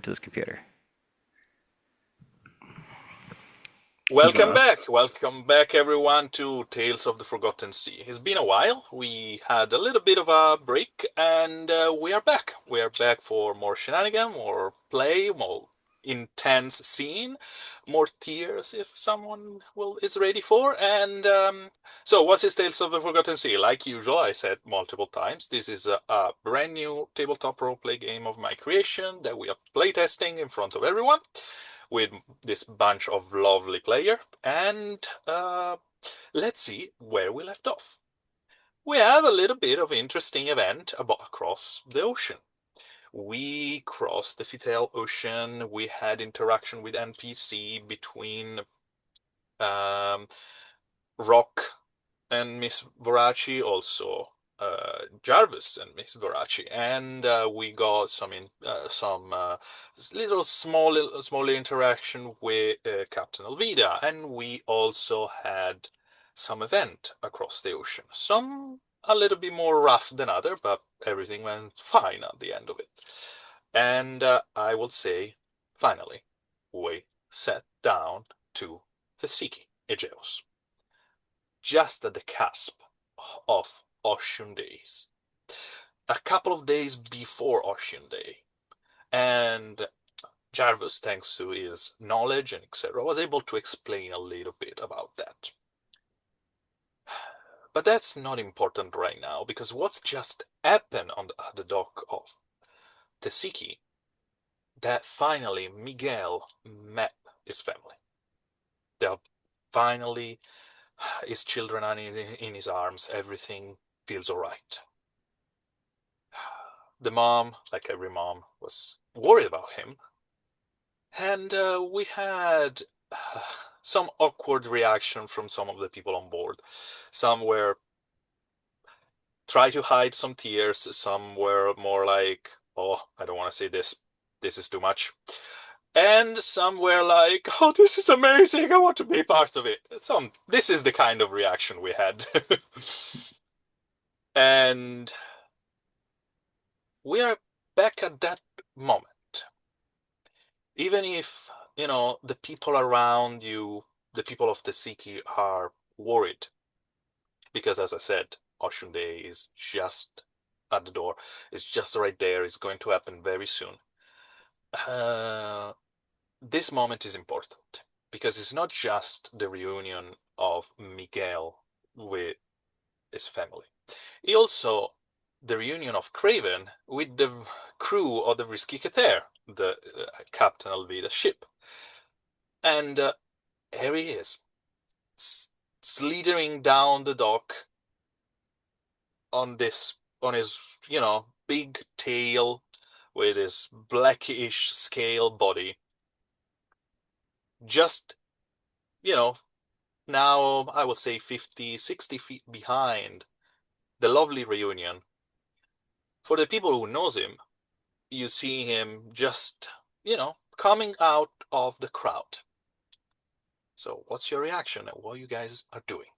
to this computer. Welcome back, everyone, to Tales of the Forgotten Sea. It's been a while. We had a little bit of a break, and we are back. We are back for more shenanigan, more play, more intense scene, more tears if someone is ready for. And so, what is Tales of the Forgotten Sea? Like usual, I said multiple times, this is a brand new tabletop roleplay game of my creation that we are playtesting in front of everyone with this bunch of lovely players, and let's see where we left off. We have a little bit of interesting event across the ocean. We crossed the Fithel Ocean. We had interaction with NPC between um, Rock and Miss Voraci, also Jarvis and Miss Voraci, and we got some little small interaction with Captain Elvida, and we also had some event across the ocean. Some a little bit more rough than other, but everything went fine at the end of it. And I will say, finally, we sat down to the Siki Aegeus just at the cusp of Ocean Days. A couple of days before Ocean Day. And Jarvis, thanks to his knowledge and etc., was able to explain a little bit about that. But that's not important right now, because what's just happened on the dock of Tesiki, that finally Miguel met his family. They're finally, his children are in his arms, everything feels alright. The mom, like every mom, was worried about him. And we had some awkward reaction from some of the people on board. Some were try to hide some tears. Some were more like, oh, I don't want to say this. This is too much. And some were like, oh, this is amazing. I want to be part of it. This is the kind of reaction we had. And we are back at that moment. Even if, the people around you, the people of the Siki are worried. Because as I said, Ocean Day is just at the door. It's just right there. It's going to happen very soon. This moment is important. Because it's not just the reunion of Miguel with his family. It's also the reunion of Craven with the crew of the Risky Keter, the Captain Alvida's ship. And here he is, slithering down the dock on his, big tail with his blackish scale body. Just, now I would say 50, 60 feet behind the lovely reunion. For the people who knows him, you see him just, coming out of the crowd. So what's your reaction and what you guys are doing?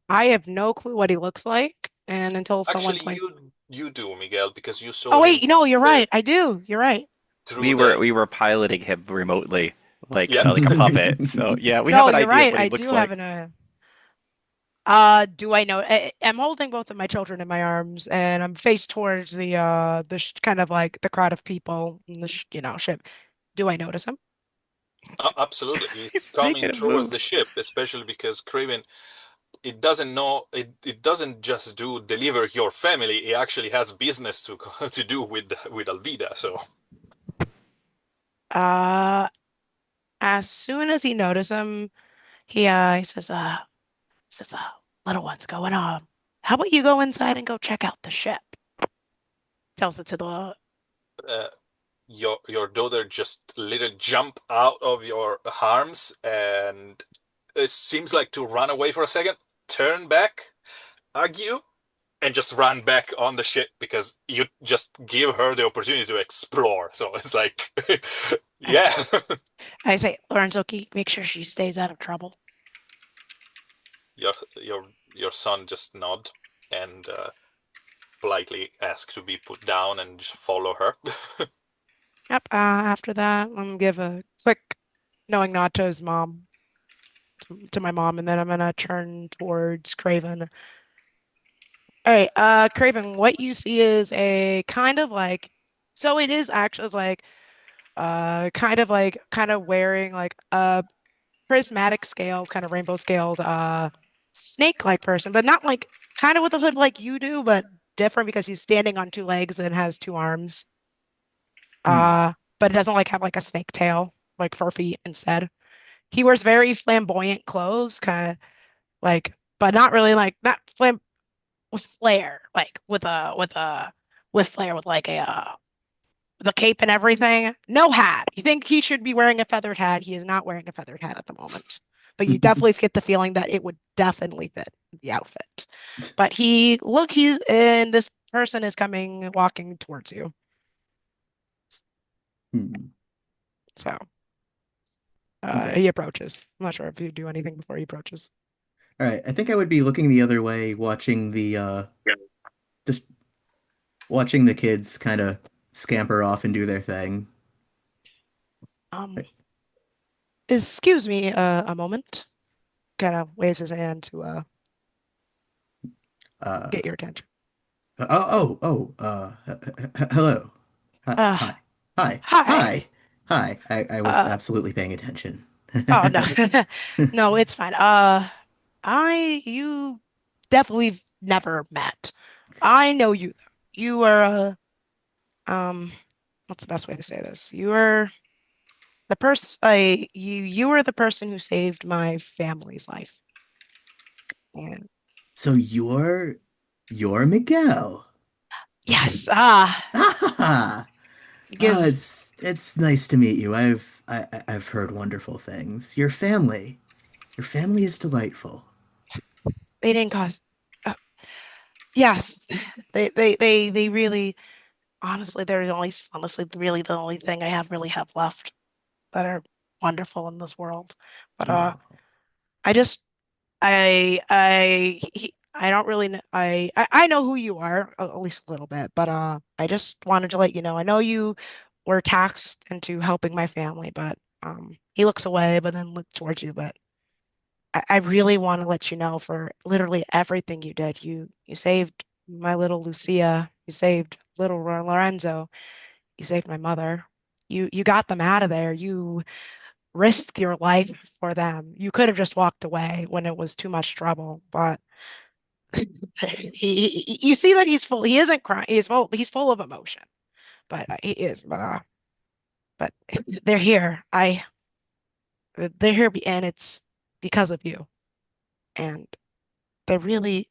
I have no clue what he looks like, and until someone Actually, points. you do, Miguel, because you saw Oh him wait, no, you're right. I do. You're right. through We were the we were piloting him remotely, yeah. like a puppet. So yeah, we have No, an you're idea of right. what he I do looks have like. an do I know? I'm holding both of my children in my arms, and I'm faced towards the kind of like the crowd of people in the ship. Do I notice him? Absolutely, he's He's making coming a towards the move. ship, especially because Craven, it doesn't know it doesn't just deliver your family. It actually has business to to do with Alvida. So Uh, as soon as he notices him, he says, little one's going on. How about you go inside and go check out the ship? Tells it to the uh, your daughter just little jump out of your arms and it seems like to run away for a second, turn back, argue, and just run back on the ship because you just give her the opportunity to explore. So it's like, I, yeah, I say, Lorenzo, make sure she stays out of trouble. your your son just nod and politely ask to be put down and just follow her. Yep. After that, I'm gonna give a quick knowing nod to his mom, to my mom, and then I'm gonna turn towards Craven. All right, Craven, what you see is a kind of like, so it is actually like, kind of wearing like a prismatic scaled, kind of rainbow scaled, snake-like person, but not like kind of with a hood like you do, but different because he's standing on two legs and has two arms. Hmm. But it doesn't like have like a snake tail, like for feet instead. He wears very flamboyant clothes, kind of like, but not really like not flam with flair, like with flair with like a the cape and everything. No hat. You think he should be wearing a feathered hat? He is not wearing a feathered hat at the moment. But you definitely get the feeling that it would definitely fit the outfit. But he's and this person is coming walking towards you. Hmm. So Okay. he approaches. I'm not sure if you do anything before he approaches. All right. I think I would be looking the other way, just watching the kids kind of scamper off and do their thing. Um, excuse me a moment. Kind of waves his hand to Uh, get your attention. hello. Hi, Uh, hi, hi, hi. hi, hi. I was Uh, absolutely paying attention. oh no, no, it's fine. You definitely never met. I know you though. You are um, what's the best way to say this? You are the person. You were the person who saved my family's life. And So you're Miguel. yes, Ah, give it's nice to meet you. I've heard wonderful things. Your family is delightful. they didn't cause. Uh, yes, they really honestly they're the only honestly really the only thing I have left that are wonderful in this world. But Oh, I just I don't really know I know who you are at least a little bit, but I just wanted to let you know. I know you were taxed into helping my family, but he looks away but then looks towards you, but I really want to let you know for literally everything you did. You saved my little Lucia, you saved little Lorenzo, you saved my mother. You got them out of there. You risked your life for them. You could have just walked away when it was too much trouble, but you see that he's full. He isn't crying. He's full of emotion, but he is. But they're here. They're here, and it's because of you. And they're really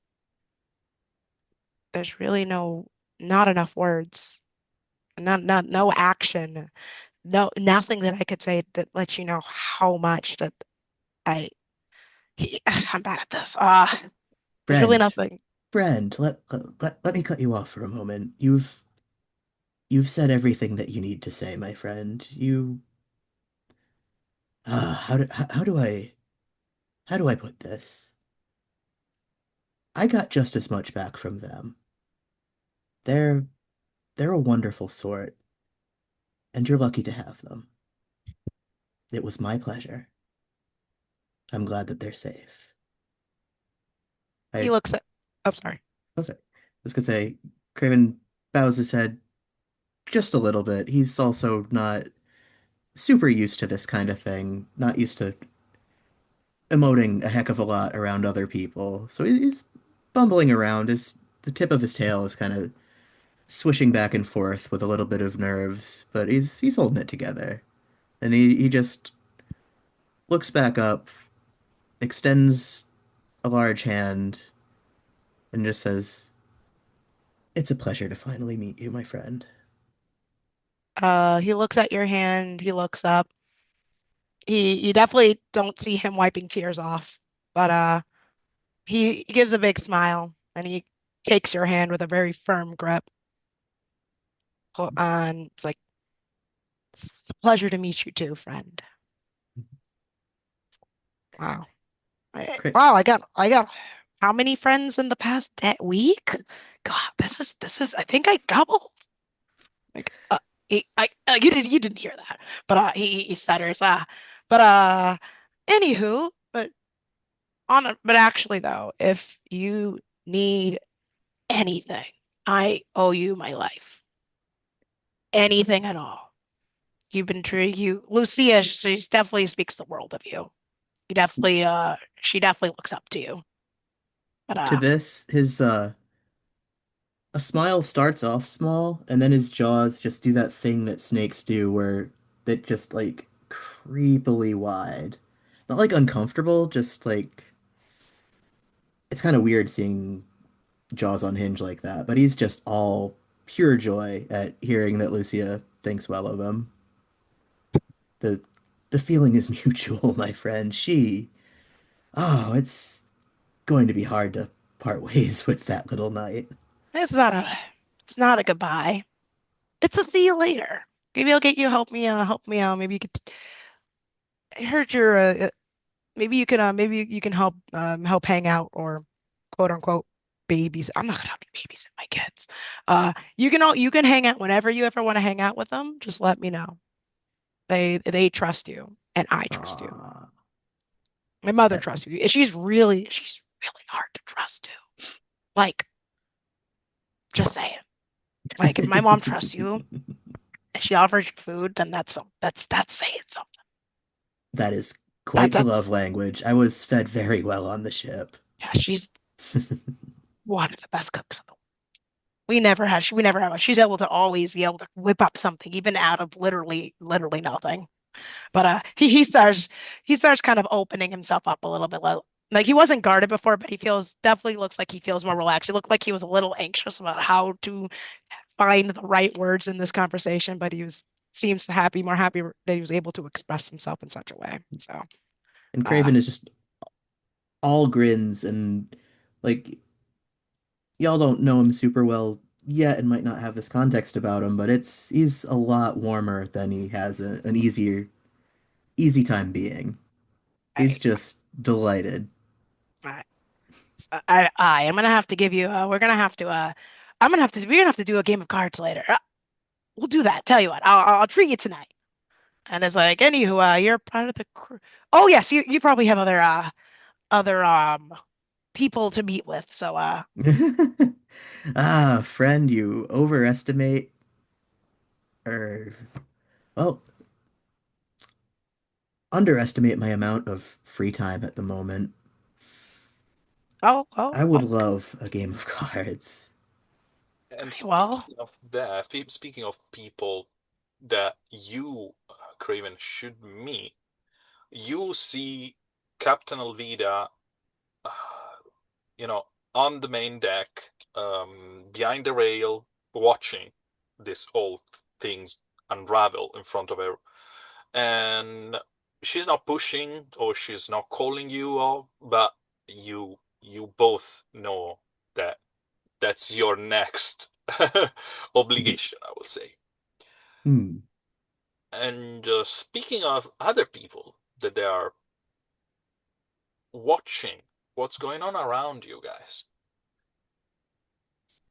there's really not enough words, no action, nothing that I could say that lets you know how much that I I'm bad at this. There's really friend, nothing. friend, let me cut you off for a moment. You've said everything that you need to say, my friend. How do I put this? I got just as much back from them. They're they're a wonderful sort, and you're lucky to have them. It was my pleasure. I'm glad that they're safe. He I looks at. I'm sorry. was I was gonna say, Craven bows his head just a little bit. He's also not super used to this kind of thing, not used to emoting a heck of a lot around other people. So he's bumbling around. The tip of his tail is kind of swishing back and forth with a little bit of nerves, but he's holding it together. And he just looks back up, extends a large hand, and just says, "It's a pleasure to finally meet you, my friend." He looks at your hand. He looks up. You definitely don't see him wiping tears off, but he gives a big smile and he takes your hand with a very firm grip. And it's like it's a pleasure to meet you too, friend. Wow. Cra Wow, I got how many friends in the past week? God, this is. I think I doubled. Like, you didn't hear that, but he stutters. But anywho, but actually though, if you need anything, I owe you my life. Anything at all. You've been true. Lucia, she definitely speaks the world of you. She definitely looks up to you. But To this, his a smile starts off small, and then his jaws just do that thing that snakes do where it just like creepily wide. Not like uncomfortable, just like it's kind of weird seeing jaws on hinge like that, but he's just all pure joy at hearing that Lucia thinks well of him. The the feeling is mutual, my friend. Oh, it's going to be hard to part ways with that little knight. it's not a it's not a goodbye. It's a see you later. Maybe I'll get you help me out. Maybe you could. I heard you're maybe you can help hang out or quote unquote babies. I'm not gonna help you babysit my kids. You can hang out whenever you ever want to hang out with them. Just let me know. They trust you and I trust you. Ah, My mother that trusts you. She's really hard to trust too. Like, just saying. Like if my mom trusts you and she offers you food, then that's saying something. that is That quite the that's love language. I was fed very well on the ship. Yeah, she's one of the best cooks in the world. We never had one. She's able to always be able to whip up something, even out of literally nothing. But he starts kind of opening himself up a little bit. Like he wasn't guarded before, but he feels definitely looks like he feels more relaxed. He looked like he was a little anxious about how to find the right words in this conversation, but he was seems more happy that he was able to express himself in such a way. So, And uh, Craven is just all grins and like y'all don't know him super well yet and might not have this context about him, but it's he's a lot warmer than he has an easy time being. I, He's just delighted. I, I am gonna have to give you. We're gonna have to. We're gonna have to do a game of cards later. We'll do that. Tell you what, I'll treat you tonight. And it's like, anywho, you're part of the crew. Oh yes, you probably have other people to meet with. So Ah, friend, you overestimate or well, underestimate my amount of free time at the moment. I would oh, love a game of cards. And well, speaking of that, speaking of people that you, Craven, should meet, you see Captain Alvida, uh, you know, on the main deck, behind the rail, watching this whole things unravel in front of her. And she's not pushing or she's not calling you off, but you both know that that's your next obligation, I will say. Hmm. And speaking of other people that they are watching what's going on around you guys,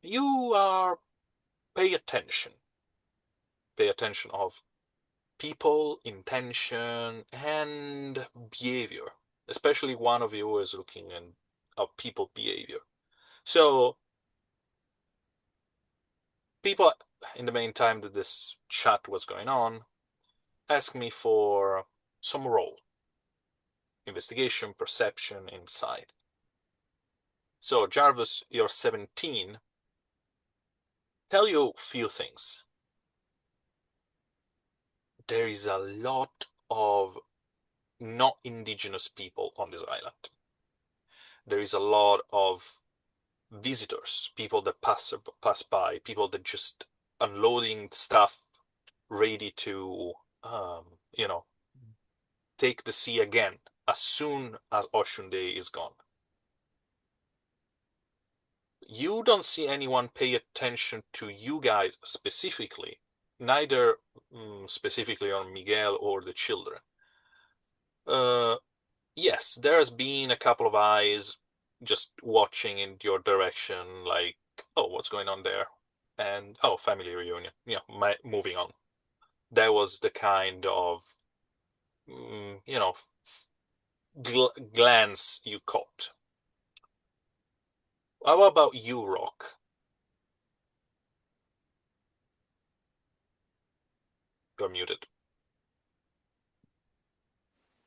you are pay attention. Pay attention of people, intention, and behavior. Especially one of you is looking at people behavior. So people, in the meantime that this chat was going on, asked me for some role: investigation, perception, insight. So Jarvis, you're 17. Tell you a few things. There is a lot of not indigenous people on this island. There is a lot of visitors, people that pass by, people that just unloading stuff, ready to, you know, take the sea again as soon as Ocean Day is gone. You don't see anyone pay attention to you guys specifically, neither specifically on Miguel or the children. Uh, yes, there has been a couple of eyes just watching in your direction, like like, oh, what's going on there? And oh, family reunion. Moving on. That was the kind of you know glance you caught. How about you, Rock? You're muted.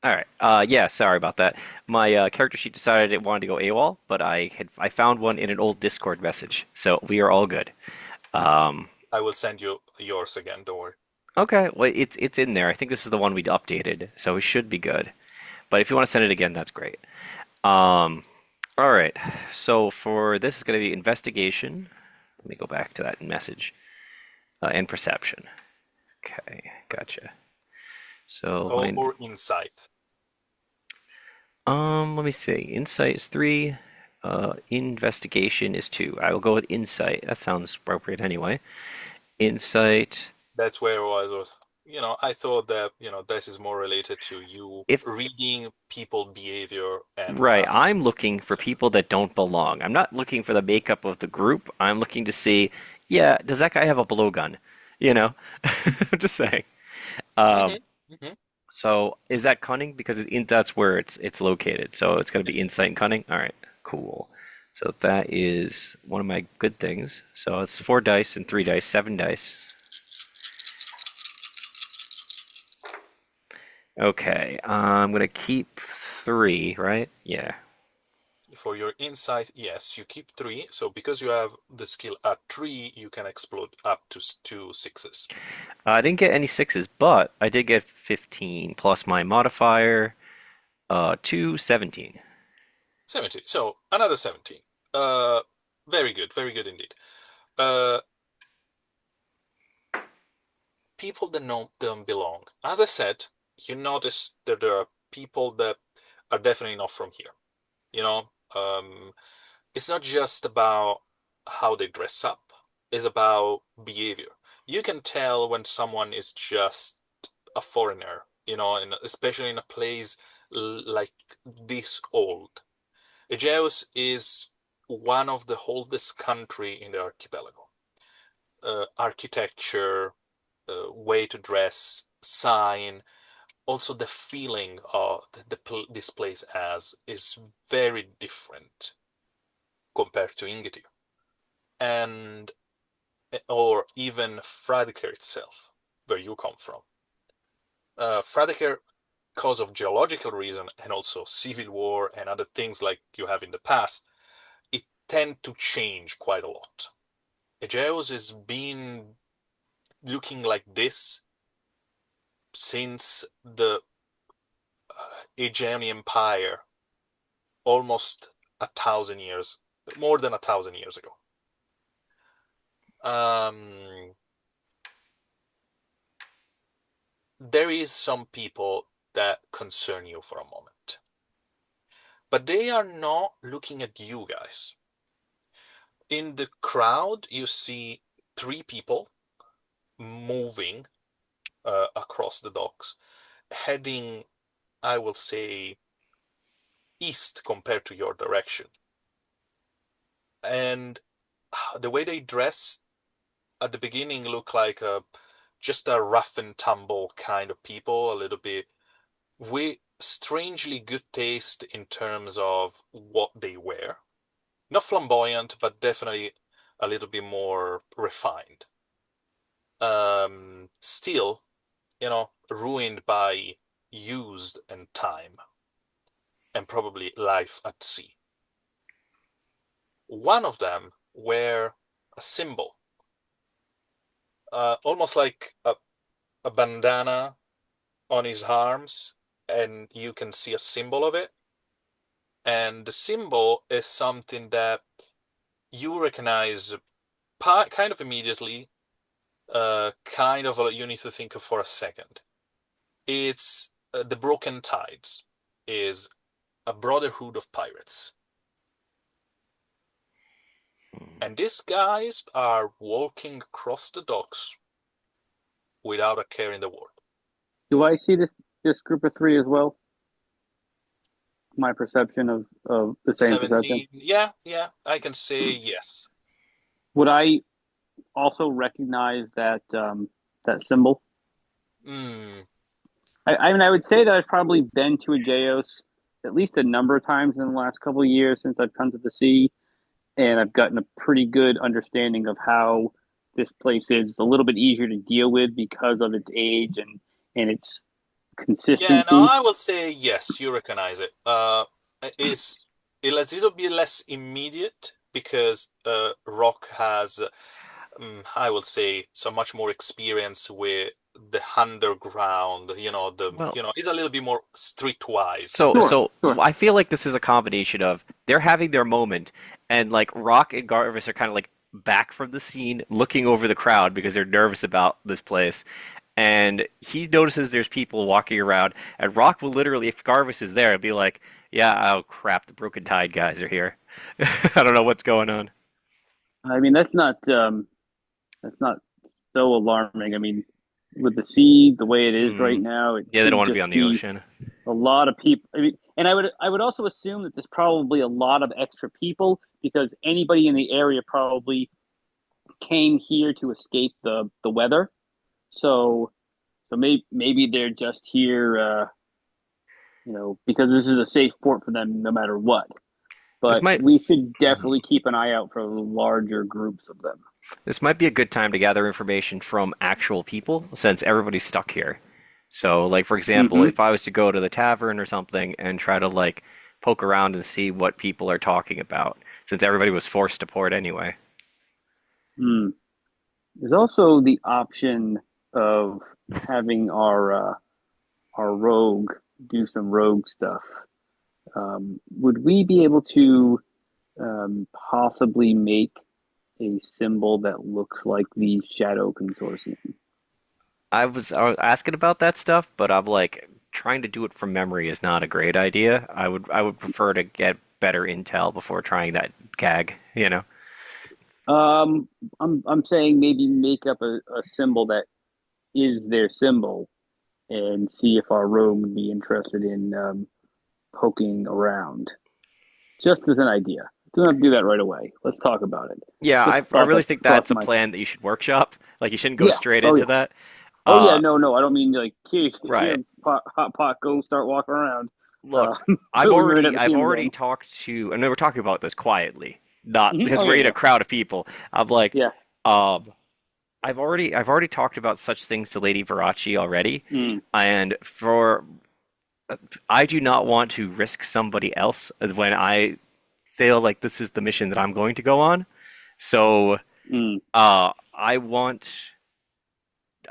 All right. Yeah, sorry about that. My character sheet decided it wanted to go AWOL, but I found one in an old Discord message, so we are all good. Um, I will send you yours again. Don't worry. okay, well it's in there. I think this is the one we updated, so we should be good. But if you want to send it again, that's great. Um, all right. So for this is going to be investigation. Let me go back to that message and perception. Okay, gotcha. So my Or insight. let me see. Insight is 3. Investigation is 2. I will go with insight. That sounds appropriate anyway. Insight. That's where was. I thought that this is more related to you If reading people behavior and right, I'm looking for people that don't belong. I'm not looking for the makeup of the group. I'm looking to see, yeah, does that guy have a blowgun? You know, I'm just saying. Um, hmm hmm so is that cunning? Because that's where it's located. So it's going to be Yes. insight and cunning. All right, cool. So that is one of my good things. So it's 4 dice and 3 dice, 7 dice. Okay, I'm gonna keep 3, right? Yeah. For your insight, yes, you keep 3. So because you have the skill at 3, you can explode up to 2 6s. I didn't get any 6s, but I did get 15 plus my modifier, 2, 17. 17. So another 17. Uh, very good indeed. Uh, People that don't belong. As I said, you notice that there are people that are definitely not from here. You know, it's not just about how they dress up, it's about behavior. You can tell when someone is just a foreigner, especially in a place like this old. Aegeus is one of the oldest country in the archipelago. Architecture, way to dress, sign, also the feeling of this place as is very different compared to Ingetir and or even Fradiker itself, where you come from. Fradiker, because of geological reason and also civil war and other things like you have in the past, it tend to change quite a lot. Aegeus has been looking like this since the Aegean Empire, almost 1,000 years, more than 1,000 years ago. Um, there is some people that concern you for a moment, but they are not looking at you guys. In the crowd, you see 3 people moving across the docks, heading, I will say, east compared to your direction. And the way they dress at the beginning look like just a rough and tumble kind of people, a little bit with strangely good taste in terms of what they wear. Not flamboyant, but definitely a little bit more refined. Still, ruined by used and time, and probably life at sea. One of them wear a symbol, almost like a bandana on his arms, and you can see a symbol of it. And the symbol is something that you recognize kind of immediately, you need to think of for a second. It's the Broken Tides is a brotherhood of pirates. And these guys are walking across the docks without a care in the world. Do I see this group of 3 as well? My perception of the same perception. 17, yeah, I can say yes. Would I also recognize that symbol? Hmm. I mean, I would say that I've probably been to a Geos at least a number of times in the last couple of years since I've come to the sea, and I've gotten a pretty good understanding of how this place is. It's a little bit easier to deal with because of its age and its Yeah, no, consistency. I will say yes, you recognize it. Is it's a little bit less immediate because Rock has, I will say, so much more experience with the underground. Well, He's a little bit more streetwise in so this. Sure, so sure. I feel like this is a combination of they're having their moment, and like Rock and Garvis are kind of like back from the scene, looking over the crowd because they're nervous about this place. And he notices there's people walking around, and Rock will literally, if Garvis is there, be like, "Yeah, oh crap, the Broken Tide guys are here. I don't know what's going on." I mean, that's not so alarming. I mean, with the sea the way it is right Hmm. now, it Yeah, they don't should want to be just on the be ocean. a lot of people. I mean, and I would also assume that there's probably a lot of extra people because anybody in the area probably came here to escape the weather. So maybe they're just here, because this is a safe port for them no matter what. This But might we should mhm. definitely keep an eye out for larger groups of them. This might be a good time to gather information from actual people since everybody's stuck here. So, like for example, Mm-hmm. if I was to go to the tavern or something and try to like poke around and see what people are talking about, since everybody was forced to port anyway. Mm. There's also the option of having our rogue do some rogue stuff. Would we be able to possibly make a symbol that looks like the Shadow Consortium? I was asking about that stuff, but I'm like trying to do it from memory is not a great idea. I would prefer to get better intel before trying that gag, you know. Um, I'm saying maybe make up a symbol that is their symbol and see if our rogue would be interested in poking around. Just as an idea. Don't have to do that right away. Let's talk about it. Yeah, Just I thought really that think crossed that's a my. plan that you should workshop. Like you shouldn't go Yeah. straight Oh into yeah. that. Oh yeah. Uh, No, no. I don't mean like right. here, hot pot, go start walking around. Uh, Look, we may never I've see him already again. talked to, and we're talking about this quietly, not Mhm. because Oh we're yeah, in a yeah, crowd of people. I'm like, yeah. um, I've already talked about such things to Lady Verace already, Mm. and for I do not want to risk somebody else when I feel like this is the mission that I'm going to go on. So, Mm. I want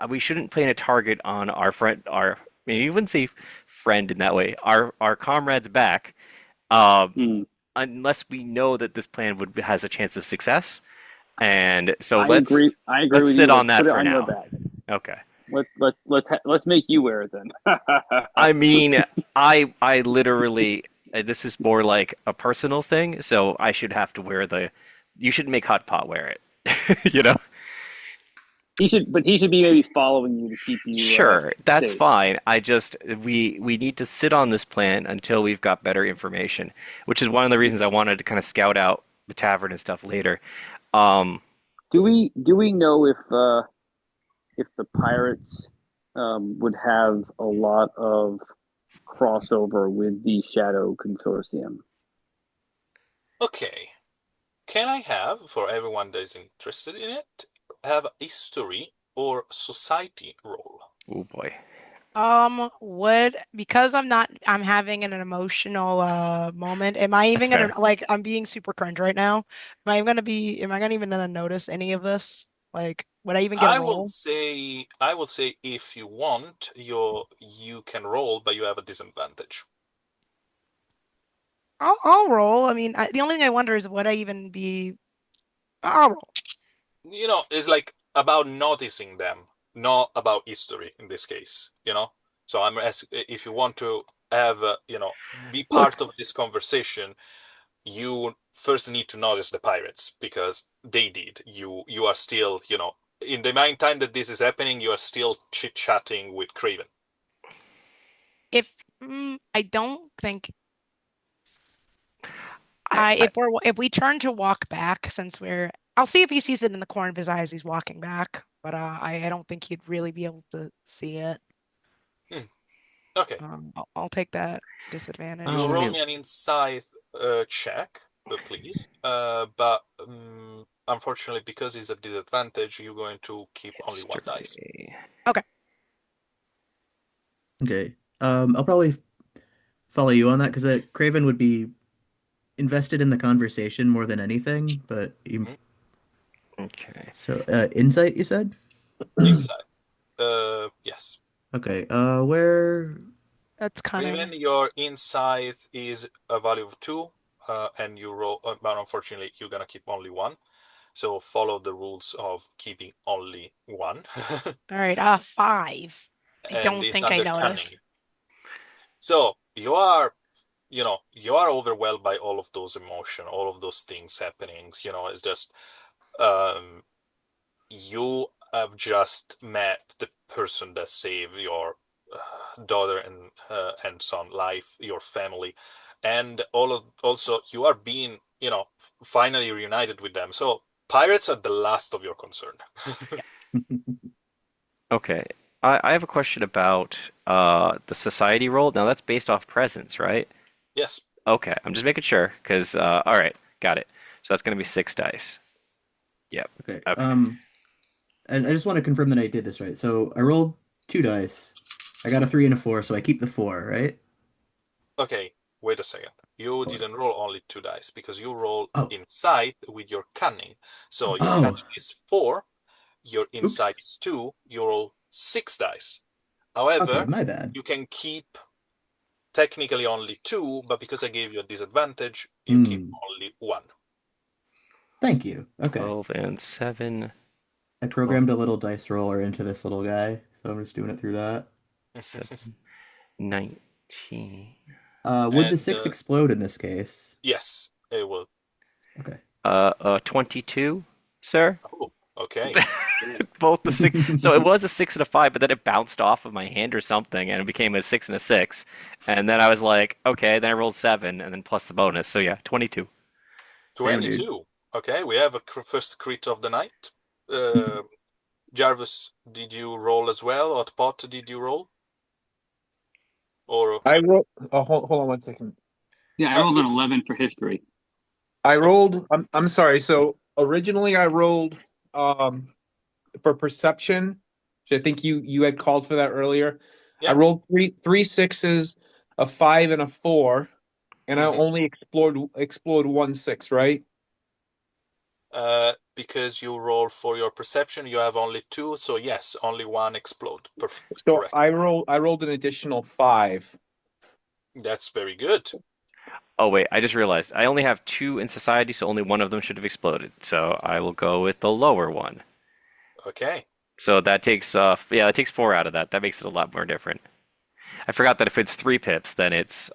we shouldn't plant a target on our friend, our I mean, you wouldn't say friend in that way, our comrade's back, um, Mm. unless we know that this plan would has a chance of success. And so I agree. I agree let's with sit you. on Let's that put it for on your now. back. Okay. Let's make you wear it then. I mean, I literally this is more like a personal thing, so I should have to wear the. You should make Hot Pot wear it. You know. He should be maybe following you to keep you Sure, that's safe. fine. I just we need to sit on this plan until we've got better information, which is one of the reasons I wanted to kind of scout out the tavern and stuff later. Um, Do we know if the pirates would have a lot of crossover with the Shadow Consortium? Okay. Can I have, for everyone that is interested in it, have a history or society roll? oh boy. Would because I'm having an emotional moment. Am I That's even gonna fair. like I'm being super cringe right now? Am I gonna even gonna notice any of this? Like, would I even get a roll? I will say if you want, you can roll, but you have a disadvantage. I'll roll. I mean, the only thing I wonder is would I even be I'll roll. It's like about noticing them, not about history in this case, So I'm asking if you want to have, be Look, part of this conversation, you first need to notice the pirates because they did. You are still, in the meantime that this is happening, you are still chit-chatting with Craven. If I don't think I if we turn to walk back since we're I'll see if he sees it in the corner of his eye as he's walking back, but I don't think he'd really be able to see it. Hmm. Okay. I'll take that You Let disadvantage. roll me. me an insight check, please. But unfortunately, because it's a disadvantage, you're going to keep only one dice. History. Okay. Okay. I'll probably follow you on that because Craven would be invested in the conversation more than anything. But Mhm. Okay. so insight, you said? Insight. Yes. Okay. Where? That's cunning. Raven, your insight is a value of 2, and you roll, but unfortunately, you're gonna keep only one. So follow the rules of keeping only one, All right, 5. I and don't it's think I under notice. cunning. So you are overwhelmed by all of those emotion, all of those things happening. It's just um, you have just met the person that saved your daughter and son life, your family, and also you are being finally reunited with them. So pirates are the last of your concern. Yeah. Okay. I have a question about the society roll. Now that's based off presence, right? Yes. Okay, I'm just making sure because all right, got it. So that's gonna be 6 dice. Yep. Okay. Okay. And I just want to confirm that I did this right. So I rolled two dice. I got a three and a four, so I keep the four, right? Okay. Wait a second. You Four. didn't roll only two dice because you roll Oh, insight with your cunning. So your oh. cunning is 4, your Oops. insight is 2, you roll 6 dice. Okay, However, my bad. you can keep technically only 2, but because I gave you a disadvantage, you keep Hmm. only 1. Thank you. Okay. 12 and 7. I 12, programmed a little dice roller into this little guy, so I'm just doing it through that. 7, 19. Would the And six explode in this case? yes, it will. Okay. 22, sir. Oh, okay. Both the six. So it was a 6 and a 5, but then it bounced off of my hand or something, and it became a 6 and a 6. And then I was like, okay. Then I rolled 7, and then plus the bonus. So yeah, 22. Damn, dude. 22. Okay, we have a first crit of the night. Uh, Jarvis, did you roll as well? Or Pot, did you roll? Or I rolled. Oh, hold on 1 second. Yeah, I rolled an good. 11 for history. I Okay. rolled. I'm sorry. So originally I rolled um for perception, which I think you had called for that earlier. I Yeah. rolled three sixes, a five, and a four, and I Hmm. only explored 1 6, right? Because you roll for your perception, you have only 2, so yes, only one explode. So Correct. I rolled an additional five. That's very good. Oh wait, I just realized I only have 2 in society, so only one of them should have exploded. So I will go with the lower one. Okay. So that takes yeah, that takes 4 out of that. That makes it a lot more different. I forgot that if it's 3 pips, then it's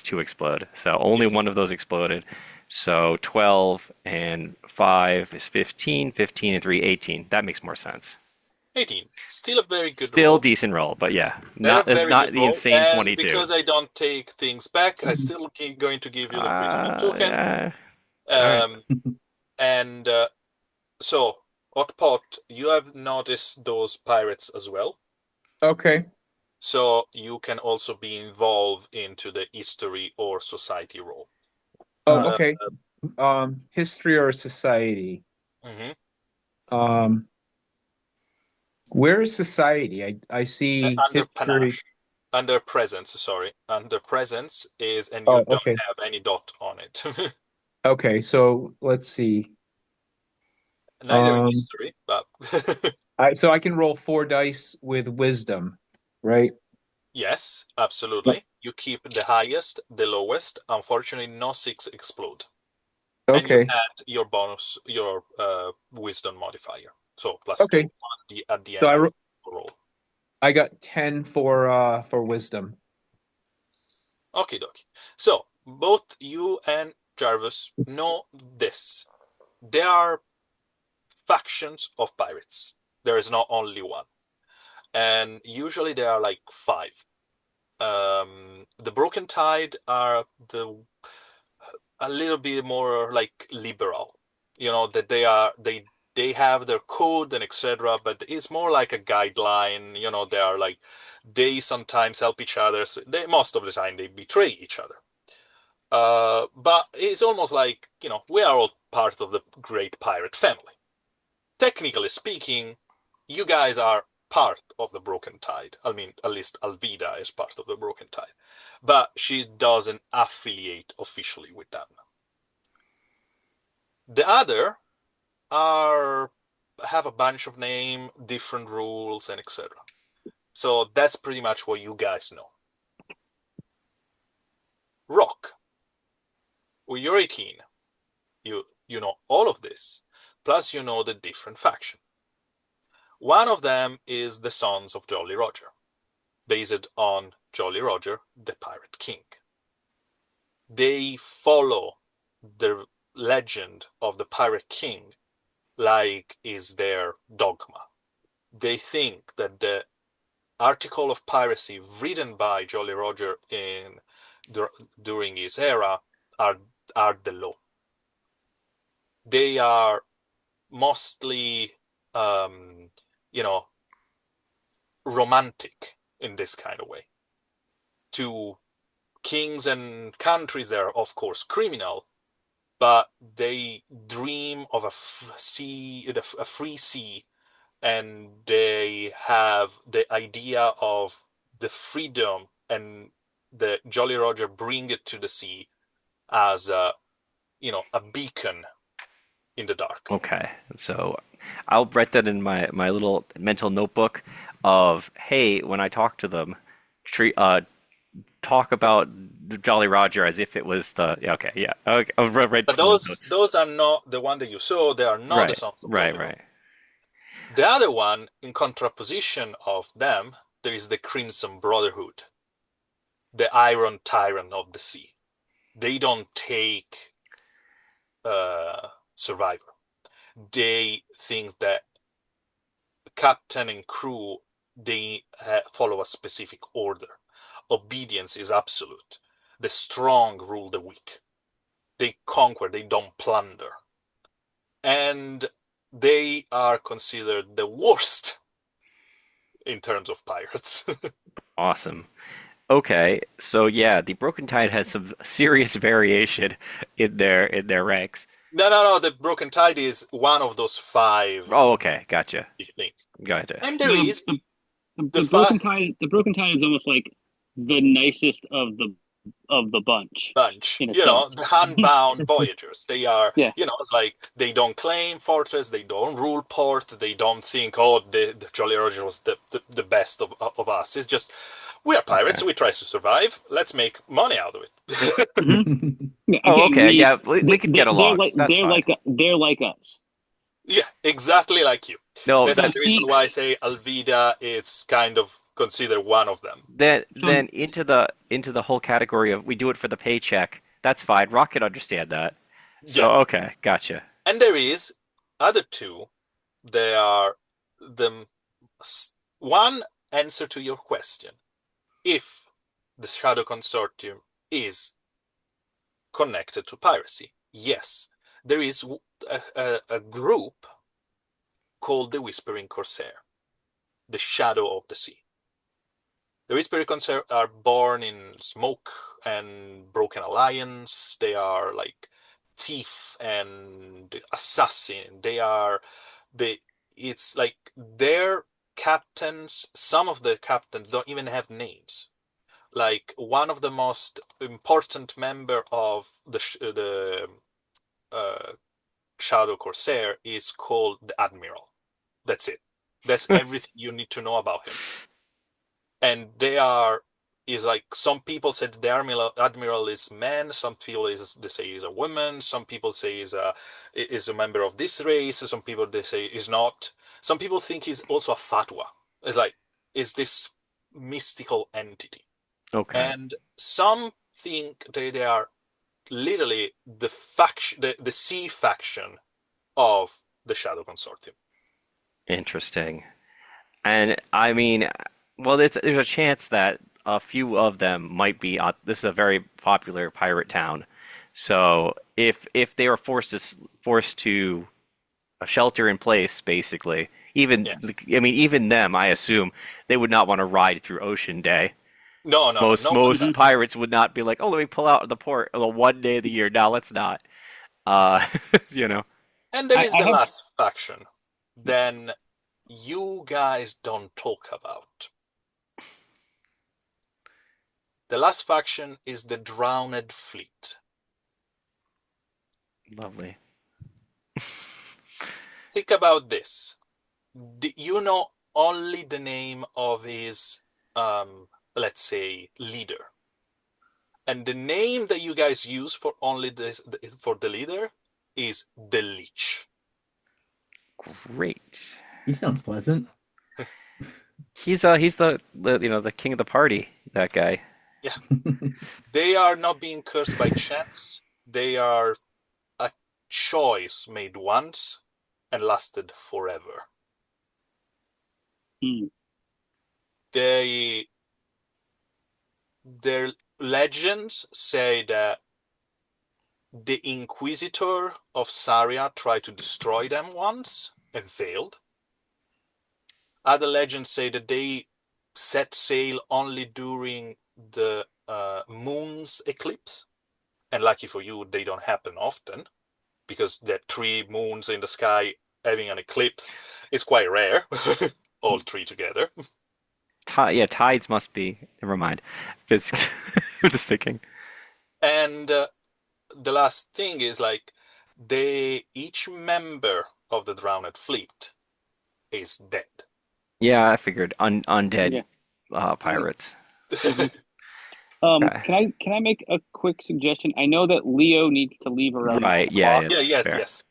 2 explode. So only Yes. one of those exploded. So 12 and 5 is 15, 15 and 3, 18. That makes more sense. 18. Still a very good Still roll. decent roll, but yeah, A not very not good the roll. insane And 22. because I don't take things back, I still keep going to give you the critical token. Uh, all right. Um, and so, Otpot, you have noticed those pirates as well. Okay. So you can also be involved into the history or society role. Oh, Uh, Uh, okay. History or society? mhm. Um, where is society? I see Under history. panache, under presence, sorry. Under presence is, and you Oh, don't okay. have any dot on it. Okay, so let's see. Neither in Um, history, but so I can roll four dice with wisdom, right? yes, absolutely. You keep the highest, the lowest. Unfortunately, no 6 explode. And you Okay. add your bonus, your wisdom modifier. So +2 Okay. at the So end of the roll. I got 10 for wisdom. Okie dokie. So both you and Jarvis know this. There are factions of pirates. There is not only one. And usually there are like 5. The Broken Tide are a little bit more like liberal. that they have their code and etc. But it's more like a guideline. They are like they sometimes help each other. Most of the time they betray each other. But it's almost like we are all part of the great pirate family. Technically speaking, you guys are part of the Broken Tide. I mean, at least Alvida is part of the Broken Tide, but she doesn't affiliate officially with them. The other are have a bunch of name, different rules, and etc. So that's pretty much what you guys know. Rock, when you're 18, you know all of this, plus you know the different faction. One of them is the Sons of Jolly Roger, based on Jolly Roger, the Pirate King. They follow the legend of the Pirate King like is their dogma. They think that the article of piracy written by Jolly Roger during his era are the law. They are mostly, romantic in this kind of way. To kings and countries, they're of course criminal, but they dream of a free sea, and they have the idea of the freedom, and the Jolly Roger bring it to the sea as a beacon in the dark. Okay, so I'll write that in my little mental notebook of, hey, when I talk to them, treat talk about Jolly Roger as if it was the yeah, okay, yeah. Okay, I'll write But some notes. those are not the one that you saw. They are not the Right, Sons of right, Jolly Roger. right. The other one, in contraposition of them, there is the Crimson Brotherhood, the Iron Tyrant of the Sea. They don't take survivor. They think that captain and crew, they follow a specific order. Obedience is absolute. The strong rule the weak. They conquer, they don't plunder. And they are considered the worst in terms of pirates. Awesome. Okay, so yeah, the Broken Tide has some serious variation in their ranks. No. The Broken Tide is one of those five Oh, okay, gotcha, things. gotcha. And there Yeah, is the the five broken tide is almost like the nicest of the bunch bunch, in a sense. the handbound voyagers. They are, Yeah. it's like they don't claim fortress, they don't rule port, they don't think, oh, the Jolly Roger was the best of us. It's just, we are Okay. pirates, we try to survive, let's make money out of it. Hmm. Yeah, Oh, okay, okay, yeah, we could get they're along. That's fine. they're like us. Yeah, exactly like you. No, That's So the reason see, why I say Alvida is kind of considered one of them. so then into the whole category of we do it for the paycheck. That's fine. Rock can understand that. Yeah. So okay, gotcha. And there is other two. They are the one answer to your question. If the Shadow Consortium is connected to piracy, yes, there is a group called the Whispering Corsair, the Shadow of the Sea. The Whispering Corsair are born in smoke and broken alliance. They are like thief and assassin. They it's like their captains, some of the captains don't even have names. Like one of the most important member of the uh, Shadow Corsair is called the Admiral. That's it. That's everything you need to know about him. And is like some people said the admiral is man, some people they say is a woman, some people say is a member of this race, some people they say is not. Some people think he's also a fatwa. It's like is this mystical entity, Okay, and some think they are literally the faction, the sea faction of the Shadow Consortium. interesting. And I mean, well, there's a chance that a few of them might be. This is a very popular pirate town, so if they are forced to shelter in place, basically, even Yeah. I mean, even them, I assume they would not want to ride through Ocean Day. No, no, no, Most no one most Hmm. does. pirates would not be like, oh, let me pull out of the port the one day of the year. No, let's not. Uh, you know. And there is I the have last faction. Then you guys don't talk about. The last faction is the Drowned Fleet. Lovely. Think about this. You know only the name of his, let's say, leader. And the name that you guys use for only this for the leader is the Leech. Great. He sounds pleasant. He's the king of the party. That guy. Yeah, they are not being cursed by chance. They are a choice made once and lasted forever. hmm, They Their legends say that the Inquisitor of Saria tried to destroy them once and failed. Other legends say that they set sail only during the moon's eclipse, and lucky for you, they don't happen often because there are three moons in the sky having an eclipse is quite rare, all three together. Yeah, tides must be. Never mind. It's, I'm just thinking. And the last thing is like each member of the Drowned Fleet is dead. Yeah, I figured undead yeah. pirates. Hmm. Okay. Can I make a quick suggestion? I know that Leo needs to leave around nine Right. Yeah. o'clock, Yeah. Yeah, That's yes, fair. yes.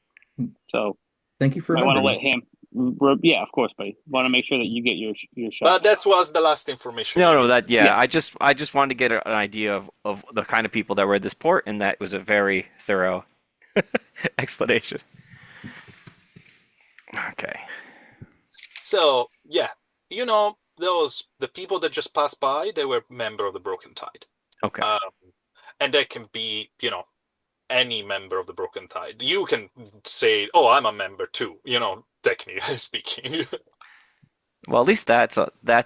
so Thank you for might want to remembering. let him. Yeah, of course, buddy. Want to make sure that you get your shot. But that was the last information No, you no, need. that Yeah. yeah. I just wanted to get an idea of the kind of people that were at this port, and that was a very thorough explanation. Okay. So, yeah, the people that just passed by, they were member of the Broken Tide. Okay. Um, and that can be, any member of the Broken Tide. You can say, "Oh, I'm a member too," technically speaking. Well, at least that's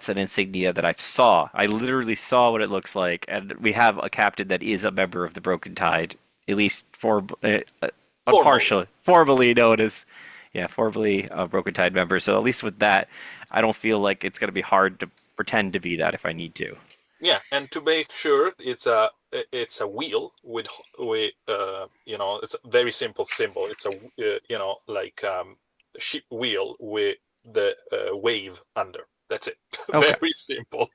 an insignia that I saw. I literally saw what it looks like, and we have a captain that is a member of the Broken Tide, at least a Formally. partial, formally known as, yeah, formally a Broken Tide member. So at least with that, I don't feel like it's going to be hard to pretend to be that if I need to. Yeah, and to make sure it's a wheel it's a very simple symbol. It's a like ship wheel with the wave under. That's it. Okay. Very simple.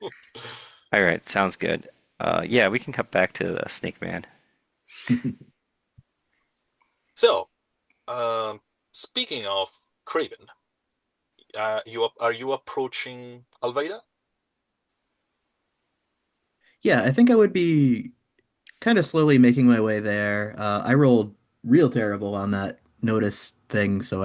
All right. Sounds good. Yeah, we can cut back to the Snake Man. So, um, speaking of Craven, are you approaching Alveida? Yeah, I think I would be kind of slowly making my way there. I rolled real terrible on that notice thing, so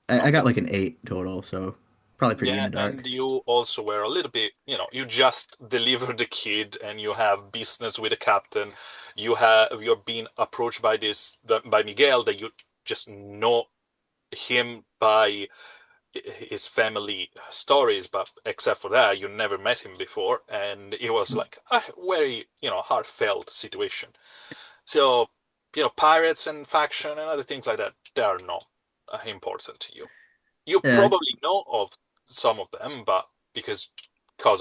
I got Okay. like an 8 total, so probably pretty in Yeah, the and dark. you also were a little bit, you just delivered the kid and you have business with the captain. You're being approached by Miguel that you just know him by his family stories, but except for that, you never met him before, and it was like a very, heartfelt situation. So, pirates and faction and other things like that, they are not important to you. You Yeah. probably know of some of them, but because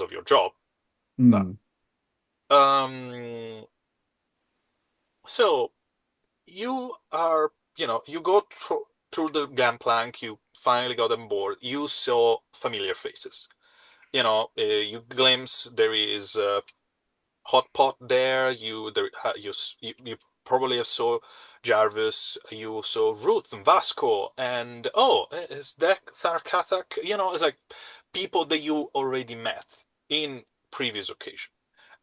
of your job. But Hmm. um, so you are, you go through the gangplank. You finally got on board. You saw familiar faces. You glimpse there is a hot pot there. You probably saw Jarvis. You saw Ruth and Vasco, and is that Tharkathak? It's like people that you already met in previous occasion.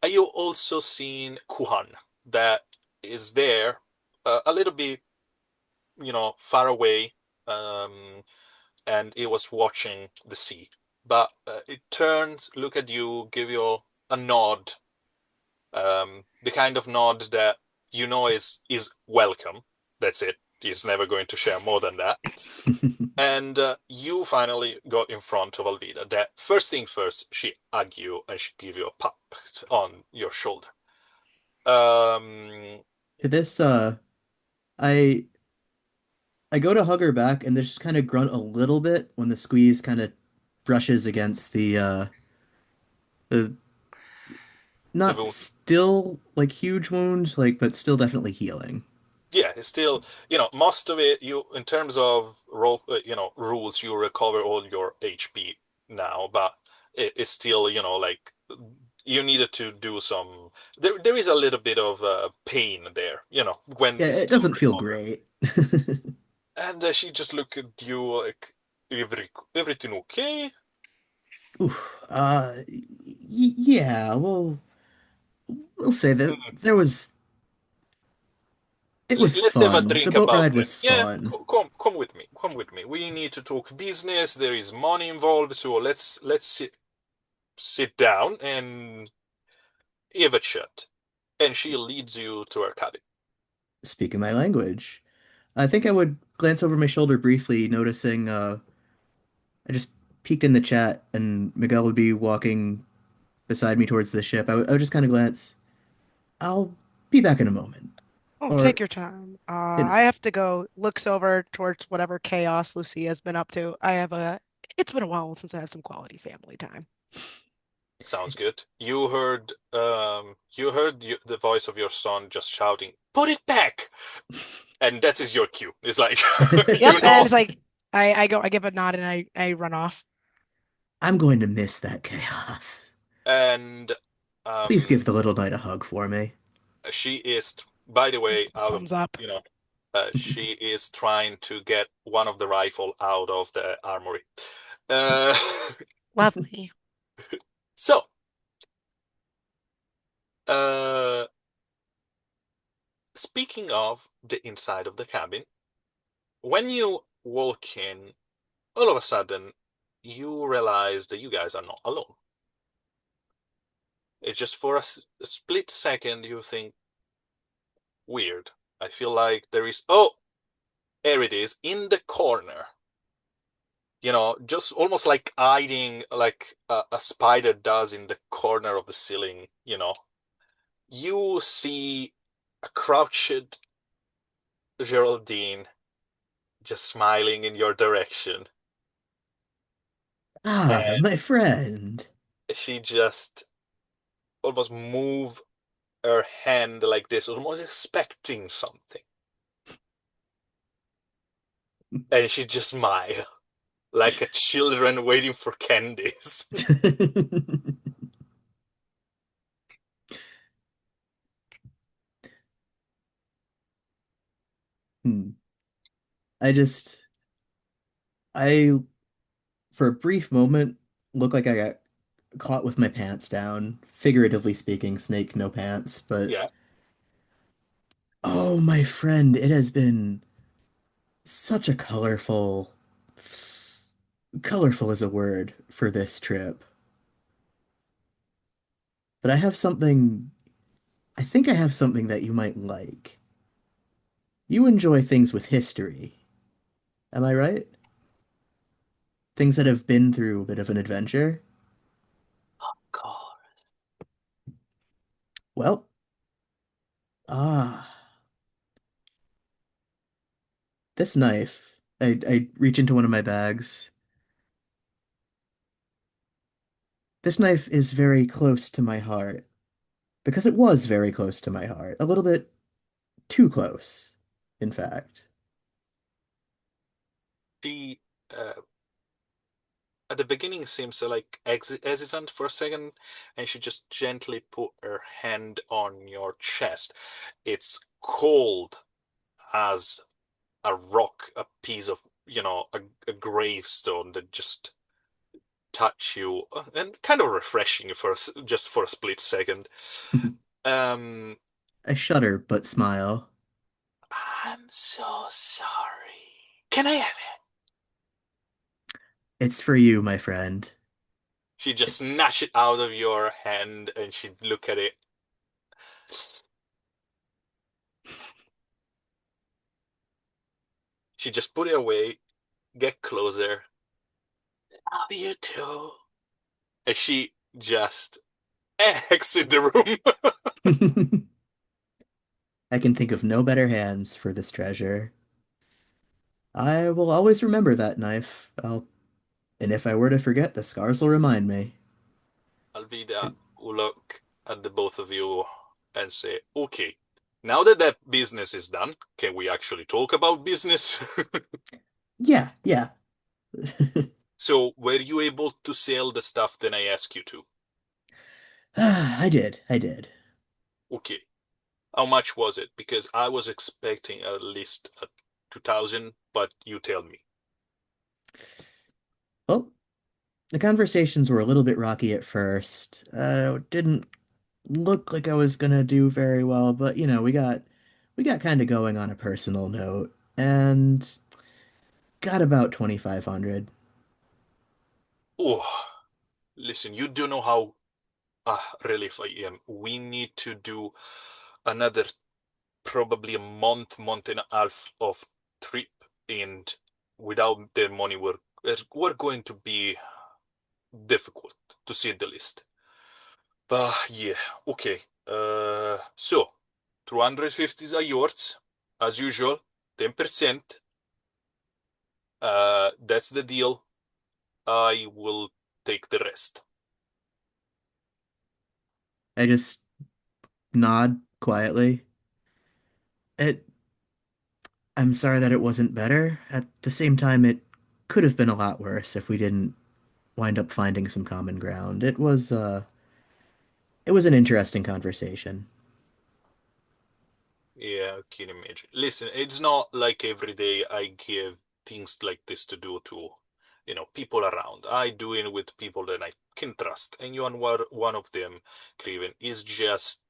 And you also seen Kuhan that is there a little bit, far away, um, and it was watching the sea. But it turns, look at you, give you a nod, the kind of nod that you know is welcome. That's it. He's never going to share more than that. And you finally got in front of Alvida. That first thing first, she hug you and she give you a pat on your shoulder. Um, This I I go to hug her back and they just kind of grunt a little bit when the squeeze kind of brushes against the the not wound. still like huge wound, like but still definitely healing. Yeah, it's still, most of it, in terms of rules, you recover all your HP now, but it's still, like, you needed to do some, there is a little bit of pain there, when Yeah, it's it still doesn't feel recovering. great. And she just looked at you like, everything okay? Oof, yeah, well, we'll say that Mm. it was Let's have a fun. The drink boat about ride it. was Yeah, fun. come with me. Come with me. We need to talk business. There is money involved, so let's sit down and have a chat. And she leads you to her cabin. Speaking my language. I think I would glance over my shoulder briefly, noticing I just peeked in the chat and Miguel would be walking beside me towards the ship. I would just kind of glance. I'll be back in a moment. Oh, Or, take your time. you know, I have to go. Looks over towards whatever chaos Lucia's been up to. It's been a while since I have some quality family time. Sounds good. You heard the voice of your son just shouting, "Put it back!" And that is your cue. It's like, Yep, you and know, it's like I give a nod and I run off. I'm going to miss that chaos. and Please um, give the little knight a hug for me. she is, by the way, out of, Thumbs up. you know, she is trying to get one of the rifle out of the armory. Uh, Lovely. so, uh, speaking of the inside of the cabin, when you walk in, all of a sudden, you realize that you guys are not alone. It's just for a split second, you think, weird. I feel like there is, oh, there it is, in the corner. Just almost like hiding like a spider does in the corner of the ceiling, you see a crouched Geraldine just smiling in your direction. Ah, And my friend. she just almost move her hand like this, almost expecting something. And she just smile like a children waiting for candies. Hmm. I just, I, for a brief moment, look like I got caught with my pants down. Figuratively speaking, snake, no pants. But, Yeah. oh, my friend, it has been such a colorful is a word for this trip. But I think I have something that you might like. You enjoy things with history. Am I right? Things that have been through a bit of an adventure. God. Well, ah, this knife. I reach into one of my bags. This knife is very close to my heart because it was very close to my heart. A little bit too close, in fact. She uh, at the beginning seems like hesitant for a second, and she just gently put her hand on your chest. It's cold as a rock, a piece of, a gravestone that just touch you, and kind of refreshing just for a split second. Um, I shudder but smile. I'm so sorry. Can I have it? It's for you, my friend. She just snatch it out of your hand and she look at it. She just put it away, get closer. Love you too. And she just exit the room. I can think of no better hands for this treasure. I will always remember that knife. And if I were to forget, the scars will remind me. Alvida will look at the both of you and say, okay, now that that business is done, can we actually talk about business? Yeah, yeah. So, were you able to sell the stuff that I asked you to? I did. Okay. How much was it? Because I was expecting at least 2,000, but you tell me. Well, the conversations were a little bit rocky at first. Didn't look like I was gonna do very well, but we got kind of going on a personal note and got about 2,500. Oh, listen, you do know how relief I am. We need to do another probably a month and a half of trip, and without the money, we're going to be difficult to say the least. But yeah, okay. So 250s are yours, as usual, 10%. That's the deal. I will take the rest. I just nod quietly. It I'm sorry that it wasn't better. At the same time, it could have been a lot worse if we didn't wind up finding some common ground. It was an interesting conversation. Yeah, I can imagine. Listen, it's not like every day I give things like this to do to, people around. I do it with people that I can trust, and you are one of them, Craven, is just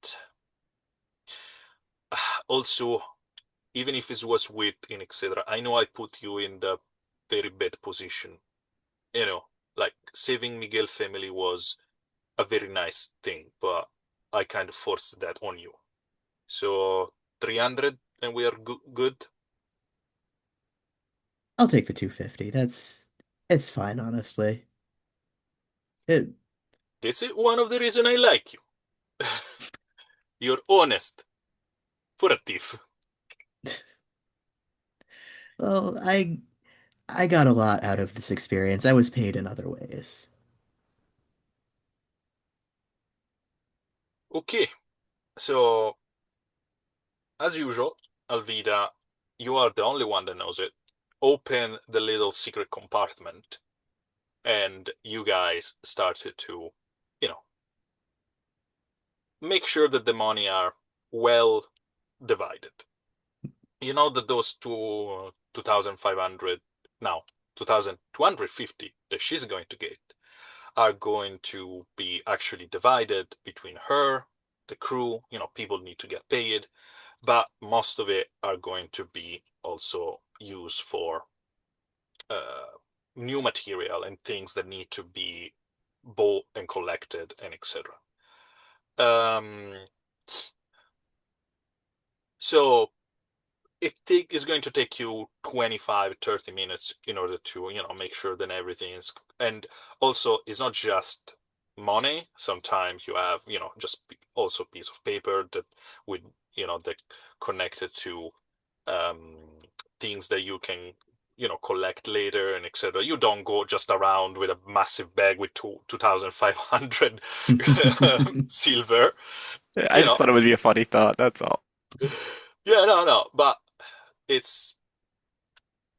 also, even if it was with and etc. I know I put you in the very bad position. You know, like saving Miguel family was a very nice thing, but I kind of forced that on you. So 300 and we are good. I'll take the 250. It's fine, honestly. It This is one of the reason I like you. You're honest for a thief. well, I got a lot out of this experience. I was paid in other ways. Okay, so as usual, Alvida, you are the only one that knows it. Open the little secret compartment, and you guys started to, you know, make sure that the money are well divided. You know that those 2,500 now 2,250 that she's going to get are going to be actually divided between her, the crew. People need to get paid, but most of it are going to be also used for uh, new material and things that need to be bought and collected and etc. Um, so is going to take you 25-30 minutes in order to make sure that everything is, and also it's not just money. Sometimes you have just also piece of paper that with that connected to um things that you can collect later and etc. You don't go just around with a massive bag with 2,500 silver I you just know thought it would be a funny thought, that's all. yeah, no, but it's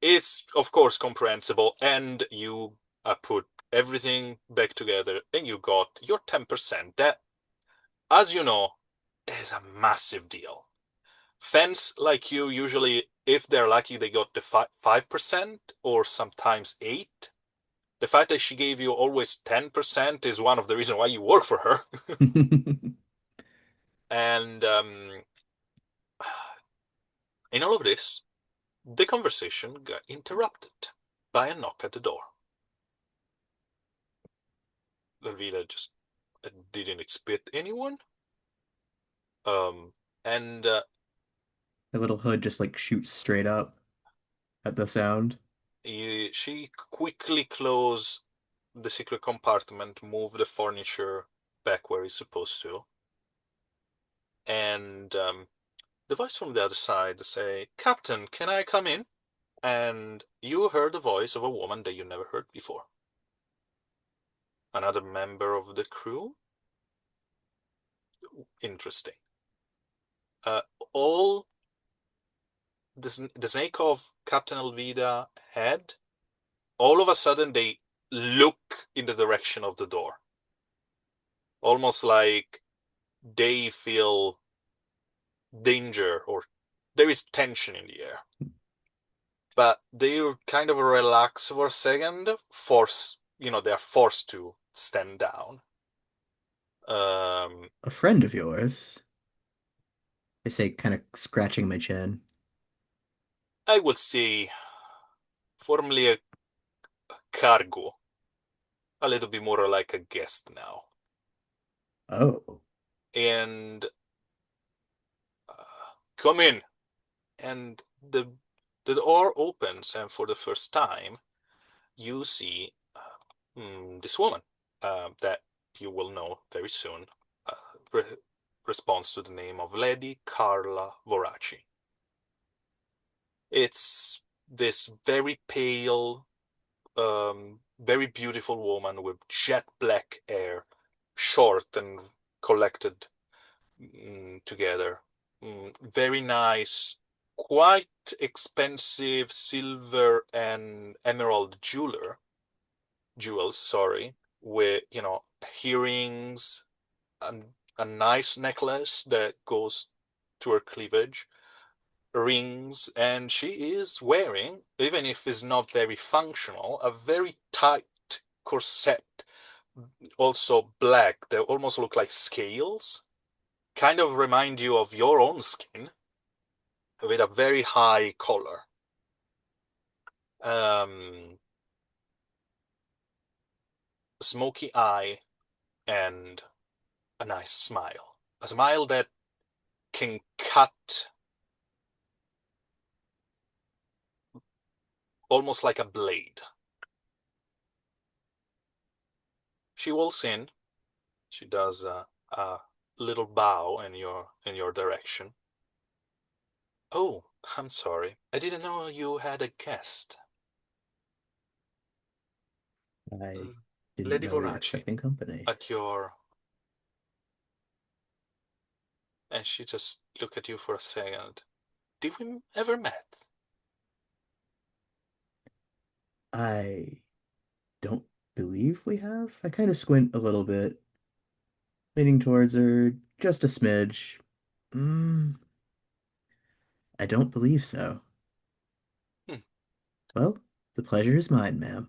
it's of course comprehensible, and you put everything back together and you got your 10%. That, as you know, is a massive deal. Fans like you usually, if they're lucky, they got the 5% or sometimes 8. The fact that she gave you always 10% is one of the reasons why you work for her. And in all of this, the conversation got interrupted by a knock at the door. Velveeta just didn't expect anyone. Um, and The little hood just like shoots straight up. at the sound. She quickly closed the secret compartment, move the furniture back where it's supposed to, and the voice from the other side say, "Captain, can I come in?" And you heard the voice of a woman that you never heard before. Another member of the crew? Interesting. Uh, all the snake of Captain Elvida had, all of a sudden they look in the direction of the door. Almost like they feel danger or there is tension in the air. But they kind of relax for a second, they are forced to stand down. Um, A friend of yours, I say, kind of scratching my chin. I would say formerly a cargo, a little bit more like a guest now. Oh, And come in. And the door opens, and for the first time, you see this woman that you will know very soon re- responds to the name of Lady Carla Voraci. It's this very pale, very beautiful woman with jet black hair, short and collected together. Very nice, quite expensive silver and emerald jewels, sorry, with, earrings and a nice necklace that goes to her cleavage, rings, and she is wearing, even if it's not very functional, a very tight corset, also black, that almost look like scales, kind of remind you of your own skin, with a very high collar. Um, Smoky eye and a nice smile. A smile that can cut almost like a blade. She walks in. She does a little bow in your direction. Oh, I'm sorry. I didn't know you had a guest. I didn't Lady know we were Voraci, expecting company. at your... And she just looked at you for a second. Did we ever met? I don't believe we have. I kind of squint a little bit, leaning towards her just a smidge. Mm, I don't believe so. Hmm. Well, the pleasure is mine, ma'am.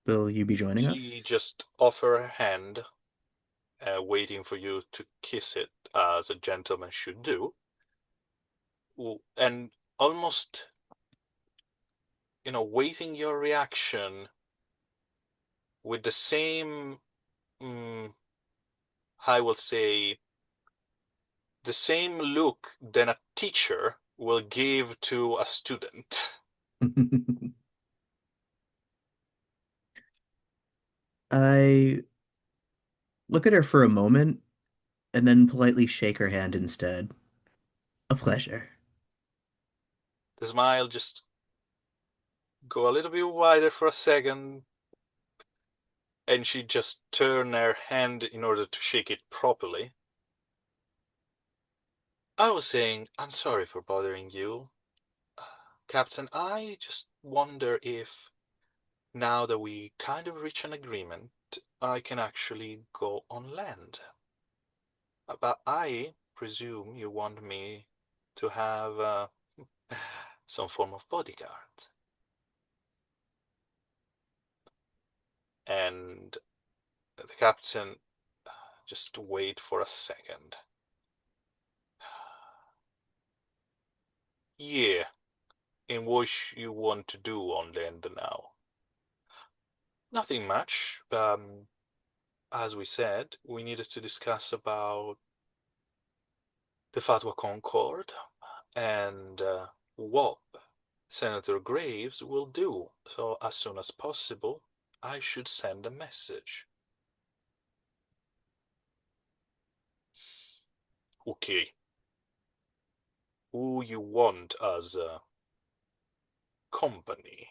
Will you be joining She us? just offered her hand, waiting for you to kiss it as a gentleman should do, and almost, waiting your reaction with the same, mm, I will say, the same look than a teacher will give to a student. I look at her for a moment and then politely shake her hand instead. A pleasure. The smile just go a little bit wider for a second, and she just turned her hand in order to shake it properly. I was saying, I'm sorry for bothering you, Captain. I just wonder if, now that we kind of reach an agreement, I can actually go on land. But I presume you want me to have some form of bodyguard. And the captain just wait for a second. Yeah, and what you want to do on land now? Nothing much. As we said, we needed to discuss about the Fatwa Concord and WOP. Senator Graves will do. So as soon as possible, I should send a message. Okay. Who you want as a company?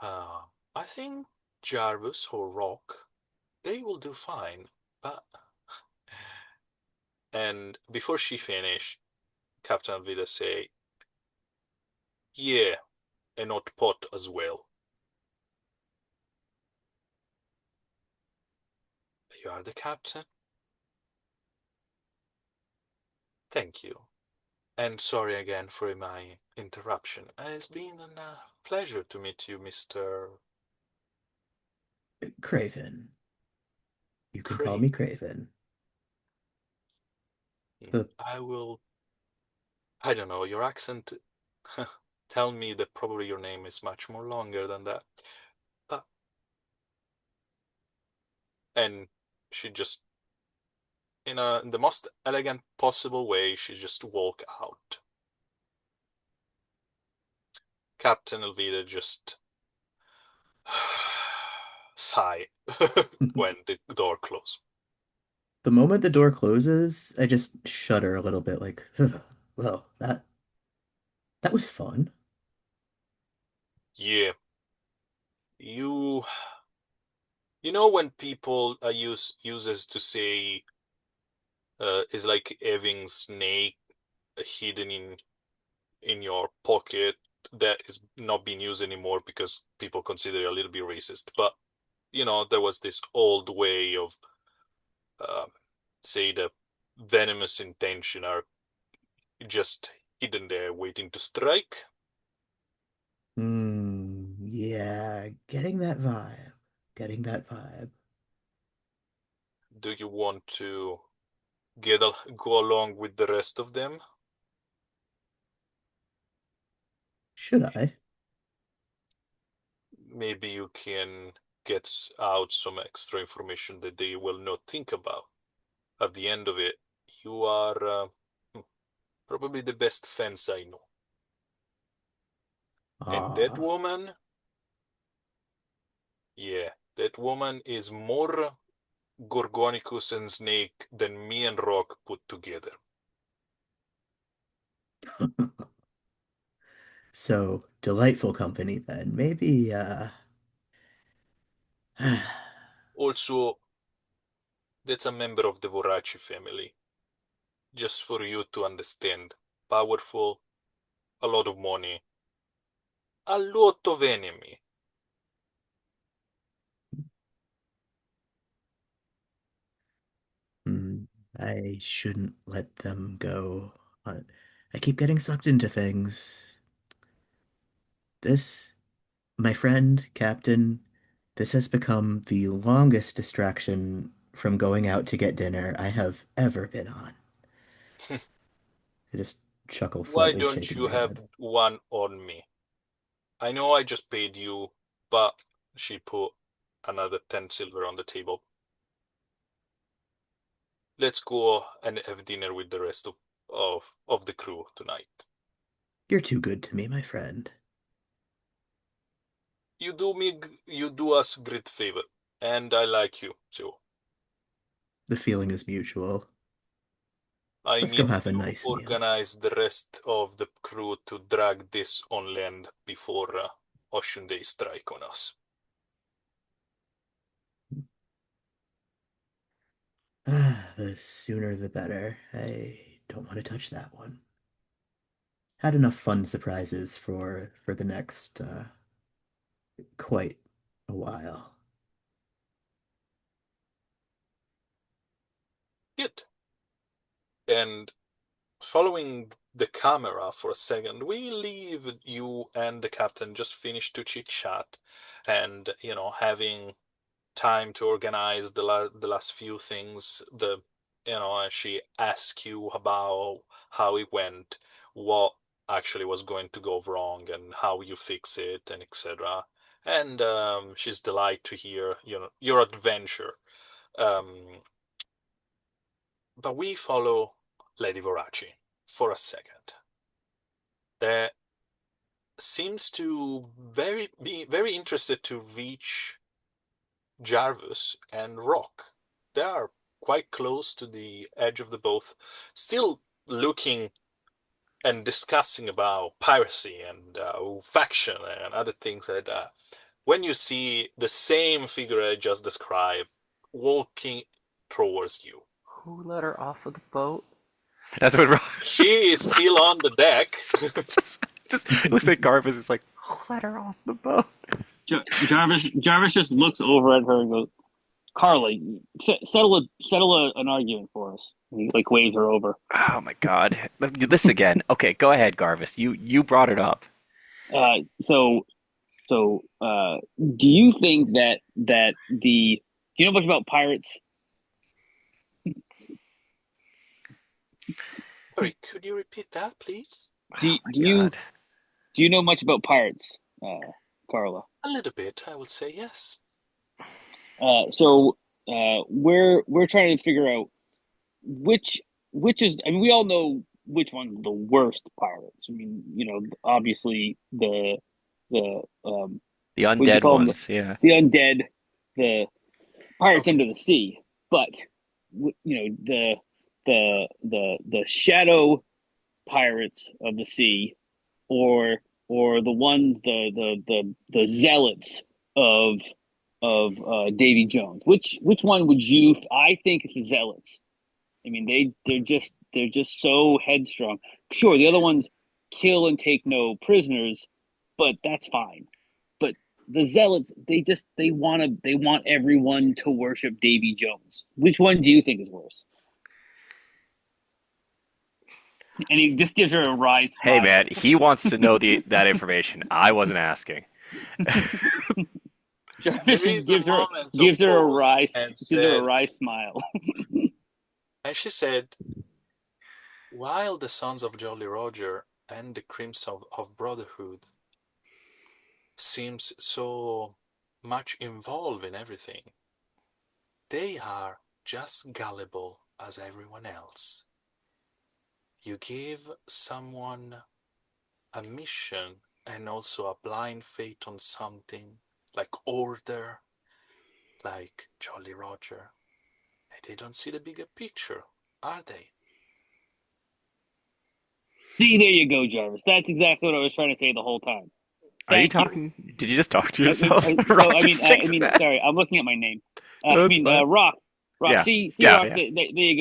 Uh, I think Jarvis or Rock, they will do fine. But and before she finished, Captain Vida say, "Yeah, and not pot as well." You are the captain? Thank you. And sorry again for my interruption. It's been a pleasure to meet you, Mr. Craven. You can call Crane. me Craven. The I will. I don't know, your accent tell me that probably your name is much more longer than that. But, and she just, in the most elegant possible way, she just walk out. Captain Elvira just sigh when the door closed. the moment the door closes, I just shudder a little bit, like, well, that was fun. Yeah, you you know when people uses to say is like having snake hidden in your pocket that is not being used anymore because people consider it a little bit racist. But there was this old way of uh, say the venomous intention are just hidden there waiting to strike. Yeah, getting that vibe. Getting that vibe. Do you want to go along with the rest of them? Should I? Maybe you can get out some extra information that they will not think about. At the end of it, you are probably the best fence I know. And that Ah, woman, yeah, that woman is more Gorgonicus and Snake than me and Rock put together. so delightful company then. Maybe, Also, that's a member of the Voraci family. Just for you to understand. Powerful, a lot of money, a lot of enemy. hmm, I shouldn't let them go. But I keep getting sucked into things. This, my friend, Captain, this has become the longest distraction from going out to get dinner I have ever been on. I just chuckle Why slightly, don't shaking you my have head. one on me? I know I just paid you, but she put another 10 silver on the table. Let's go and have dinner with the rest of the crew tonight. You're too good to me, my friend. You do us great favor, and I like you, so The feeling is mutual. I Let's go need have a to nice meal. organize the rest of the crew to drag this on land before Ocean Day strike on us. The sooner the better. I don't want to touch that one. Had enough fun surprises for the next quite a while. Good. And following the camera for a second, we leave you and the captain just finish to chit chat and, having time to organize the last few things. And she asks you about how it went, what actually was going to go wrong, and how you fix it, and etc. And she's delighted to hear, your adventure. Um, but we follow Lady Voraci. for a second. That seems to be very interested to reach Jarvis and Rock. They are quite close to the edge of the boat, still looking and discussing about piracy and faction and other things like that. When you see the same figure I just described walking towards you, Who let her off of the boat? That's what Ross. she is still on the deck. Just looks at Garvis. It's like, who let her off the boat? Jarvis just looks over at her and goes, "Carla, settle an argument for us." And he like waves her over. Oh my God! This again. Okay, go ahead, Garvis. You brought it up. So do you think that do you know much about pirates? Sorry, could you repeat that, please? Oh my God! Do you know much about pirates, Carla? A little bit, I would say yes. So we're trying to figure out which is. I mean, we all know which one's the worst pirates. I mean, obviously The what do you undead call them? ones. Yeah. The undead, the pirates Okay. under the sea. But the shadow pirates of the sea, or the ones the zealots of Davy Jones. Which one would you? I think it's the zealots. I mean, they're just so headstrong. Sure, the other ones kill and take no prisoners, but that's fine. But the zealots, they want everyone to worship Davy Jones. Which one do you think is worse? And he just gives her a wry smile. Hey man, he wants to know that information. I wasn't asking. Jarvis There just is a moment of gives her a pause and wry smile. and she said, while the sons of Jolly Roger and the Crimson of Brotherhood seems so much involved in everything, they are just gullible as everyone else. You give someone a mission and also a blind faith on something like order, like Jolly Roger, and they don't see the bigger picture, are they? See, there you go, Jarvis. That's exactly what I was trying to say the whole time. Are you Thank you. talking? Did you just talk to yourself? So Rock just shakes his head. sorry, I'm looking at my name. That's fine. Rock. Yeah. See, Yeah, Rock. yeah. There you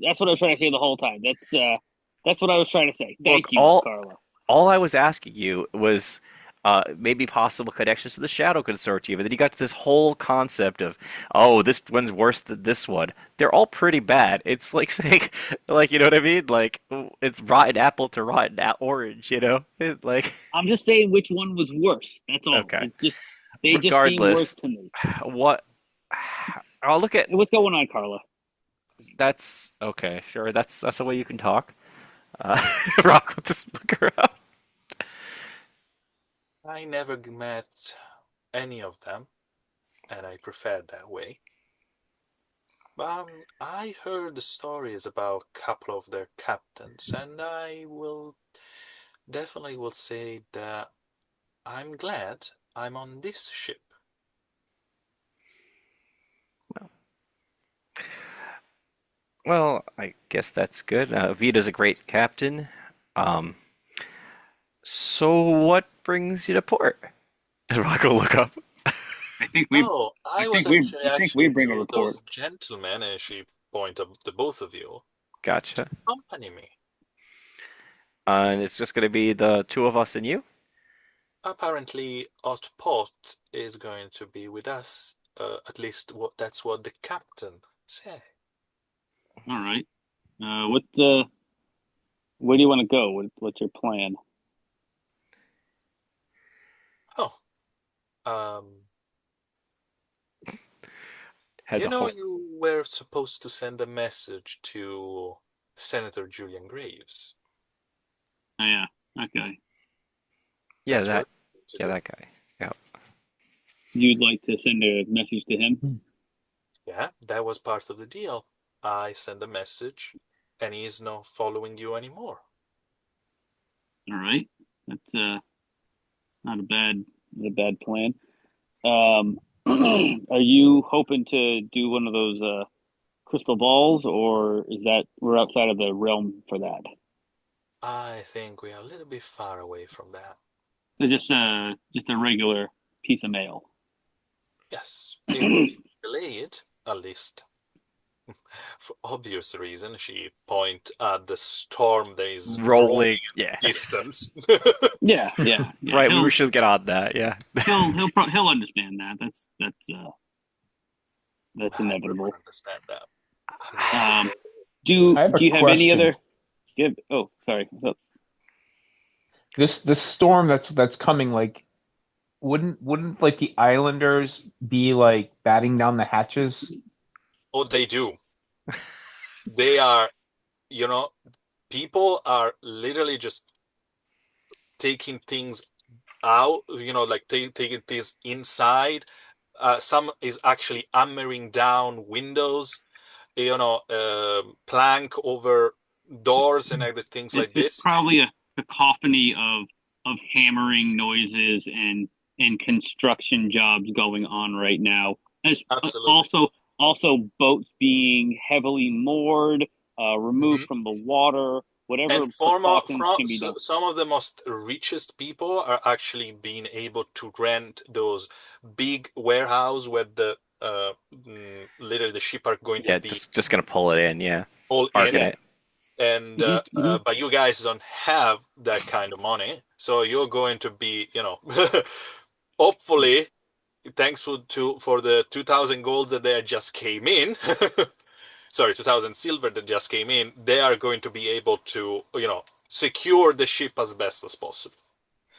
go. That's what I was trying to say the whole time. That's what I was trying to say. Thank Look, you, Carla. all I was asking you was maybe possible connections to the Shadow Consortium, and then you got to this whole concept of, oh, this one's worse than this one. They're all pretty bad. It's like saying, like, you know what I mean? Like, it's rotten apple to rotten orange, you know? Like, I'm just saying which one was worse. That's all. okay. They just seem worse Regardless, to me. what? I'll look at. What's going on, Carla? That's okay. Sure, that's the way you can talk. Rock will just look her up. I never met any of them, and I prefer that way. I heard the stories about a couple of their captains, and I will definitely will say that I'm glad I'm on this ship. Well, I guess that's good. Vita's a great captain. Um, so what brings you to port? Rock will look up. I think Oh, I was we actually bring a to report. those gentlemen, and she pointed to both of you, Gotcha. accompany me. And it's just going to be the two of us and you? Apparently, Otpot is going to be with us. At least that's what the captain said. All right. Where do you want to go? What's your plan? Oh, Had the whole. you were supposed to send a message to Senator Julian Graves. Oh yeah, that guy. Yeah, That's that. what to Yeah, do. that guy. Yeah. You'd like to send a message to him? Yeah, that was part of the deal. I send a message, and he is not following you anymore. All right, that's not a bad plan. Um, are you hoping to do one of those crystal balls, or is that we're outside of the realm for that? I think we are a little bit far away from that. So just a regular piece of mail. Yes, it will be delayed, at least. For obvious reason, she point at the storm that is rolling Rolling. in Yeah. the distance. Yeah, yeah, yeah. Right. We He'll should get on that. Yeah. he'll understand that. That's I do not inevitable. understand that. Um, do I have a do you have any question. other? Do you have, oh, sorry. This storm that's coming, like, wouldn't like the Islanders be like batting down the hatches? Oh, they do. They are, you know, people are literally just taking things out, like taking things inside. Some is actually hammering down windows, plank over doors and other things like It's this. probably a cacophony of hammering noises and construction jobs going on right now. As Absolutely. also boats being heavily moored, removed Mhm. from the water. Whatever And precautions can be done. some of the most richest people are actually being able to rent those big warehouse where literally the ship are going to Yeah. be Just gonna pull it in. Yeah. all Parking in. Yeah. it. And Hmm. but you guys don't have that kind of money, so you're going to be, hopefully, thanks for the 2,000 gold that they just came in. Sorry, 2,000 silver that just came in. They are going to be able to, secure the ship as best as possible.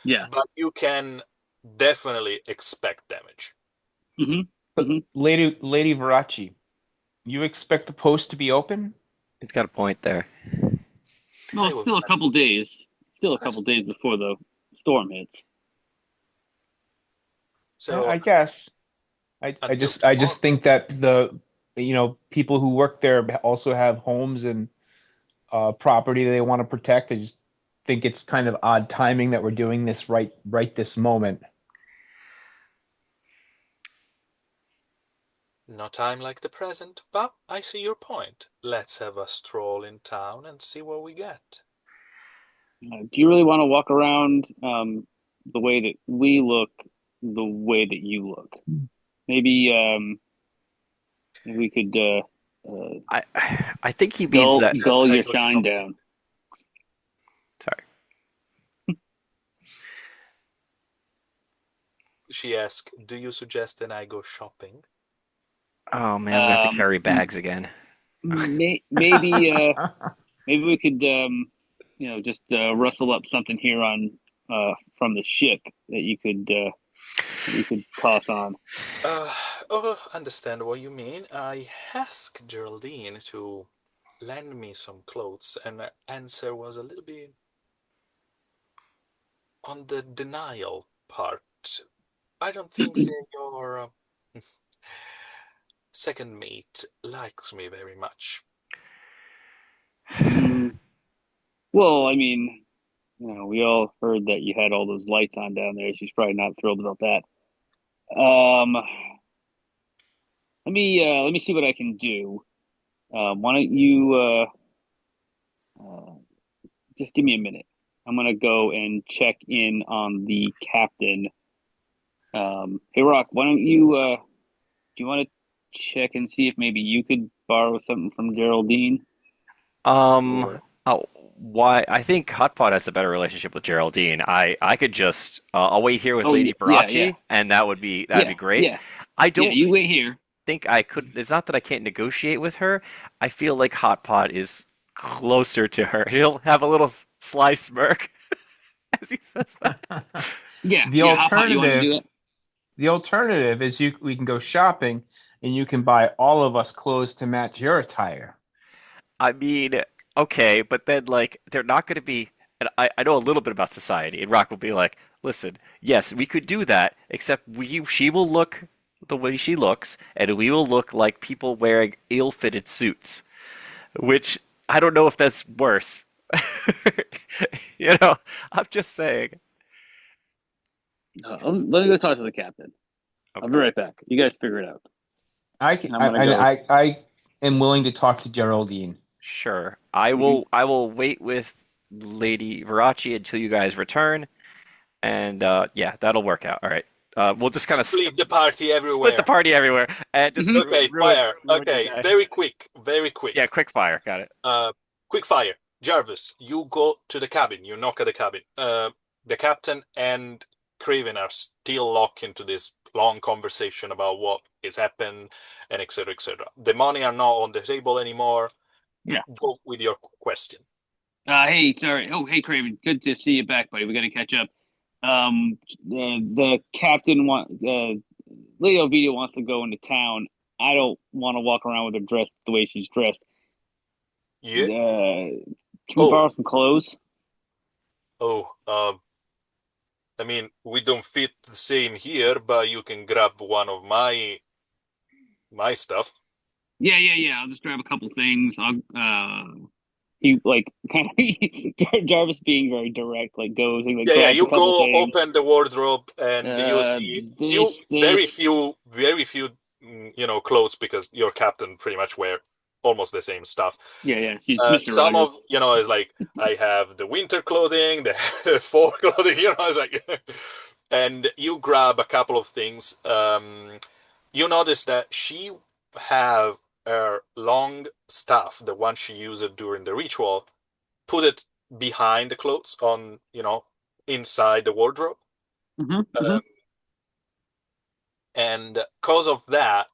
Yeah. But you can definitely expect damage. Hmm. But Hmm. Lady Verace, you expect the post to be open? He's got a point there. Well, I it's will. still a couple days. Still a couple days before the storm hits. So I guess. I until just I tomorrow. just think that the people who work there also have homes and property they want to protect. I just think it's kind of odd timing that we're doing this right this moment. No time like the present, but I see your point. Let's have a stroll in town and see what we get. Do you really want to walk around the way that we look, the way that you look? Maybe we could I I think he means dull that. As dull I your go shine shopping. down. Sorry. She asked, "Do you suggest that I go shopping?" Oh man, I'm gonna have to Um, carry bags again. maybe maybe we could just rustle up something here on from the ship that you could toss on. Uh, oh, understand what you mean. I asked Geraldine to lend me some clothes, and the answer was a little bit on the denial part. I don't think that your second mate likes me very much. Mm, well, I mean, we all heard that you had all those lights on down there. She's probably not thrilled about that. Um, let me see what I can do. Why don't you uh, just give me a minute? I'm gonna go and check in on the captain. Hey, Rock, why don't you do you want to check and see if maybe you could borrow something from Geraldine? Um. Or Oh, why? I think Hotpot has the better relationship with Geraldine. I could just I'll wait here with oh Lady yeah, yeah, Verace, and that'd be yeah, great. yeah, I yeah. don't You wait here. think I could. It's not that I can't negotiate with her. I feel like Hotpot is closer to her. He'll have a little sly smirk as he says that. Yeah, The yeah. Hot pot, you want to alternative do that? the alternative is we can go shopping and you can buy all of us clothes to match your attire. I mean, okay, but then like they're not going to be. And I know a little bit about society, and Rock will be like, "Listen, yes, we could do that, except she will look the way she looks, and we will look like people wearing ill-fitted suits." Which I don't know if that's worse. You know, I'm just saying. Let me go talk to the captain. I'll be Okay. right back. You guys figure it out. I, And can, I'm gonna go. I am willing to talk to Geraldine. Sure. I Mhm. will I will wait with Lady Verace until you guys return, and yeah, that'll work out. All right. We'll just kind of Split the party split the everywhere. party everywhere and just Mhm. Okay, ruin fire. ruin your Okay, day. very quick, very Yeah, quick. quick fire. Got it. Uh, quick fire. Jarvis, you go to the cabin. You knock at the cabin. The captain and Craven are still locked into this long conversation about what is happened and etc. etc. The money are not on the table anymore. Yeah. Go with your question. Hey, sorry. Oh, hey, Craven. Good to see you back, buddy. We got to catch up. The captain Lady Ovidia wants to go into town. I don't want to walk around with her dressed the way she's dressed. Yeah. Can we Oh, borrow some clothes? oh. I mean, we don't fit the same here, but you can grab one of my stuff. Yeah. I'll just grab a couple things. He like kind of Jarvis being very direct, like goes and like Yeah, yeah. grabs a You couple go things. open the wardrobe and you Uh, see this, very this. few, clothes because your captain pretty much wear almost the same stuff. Yeah. She's Mr. Some Rogers. of is like I have the winter clothing, the fall clothing. It's like, and you grab a couple of things. You notice that she have her long staff, the one she used during the ritual, put it behind the clothes on, inside the wardrobe. Hmm. Um, and because of that,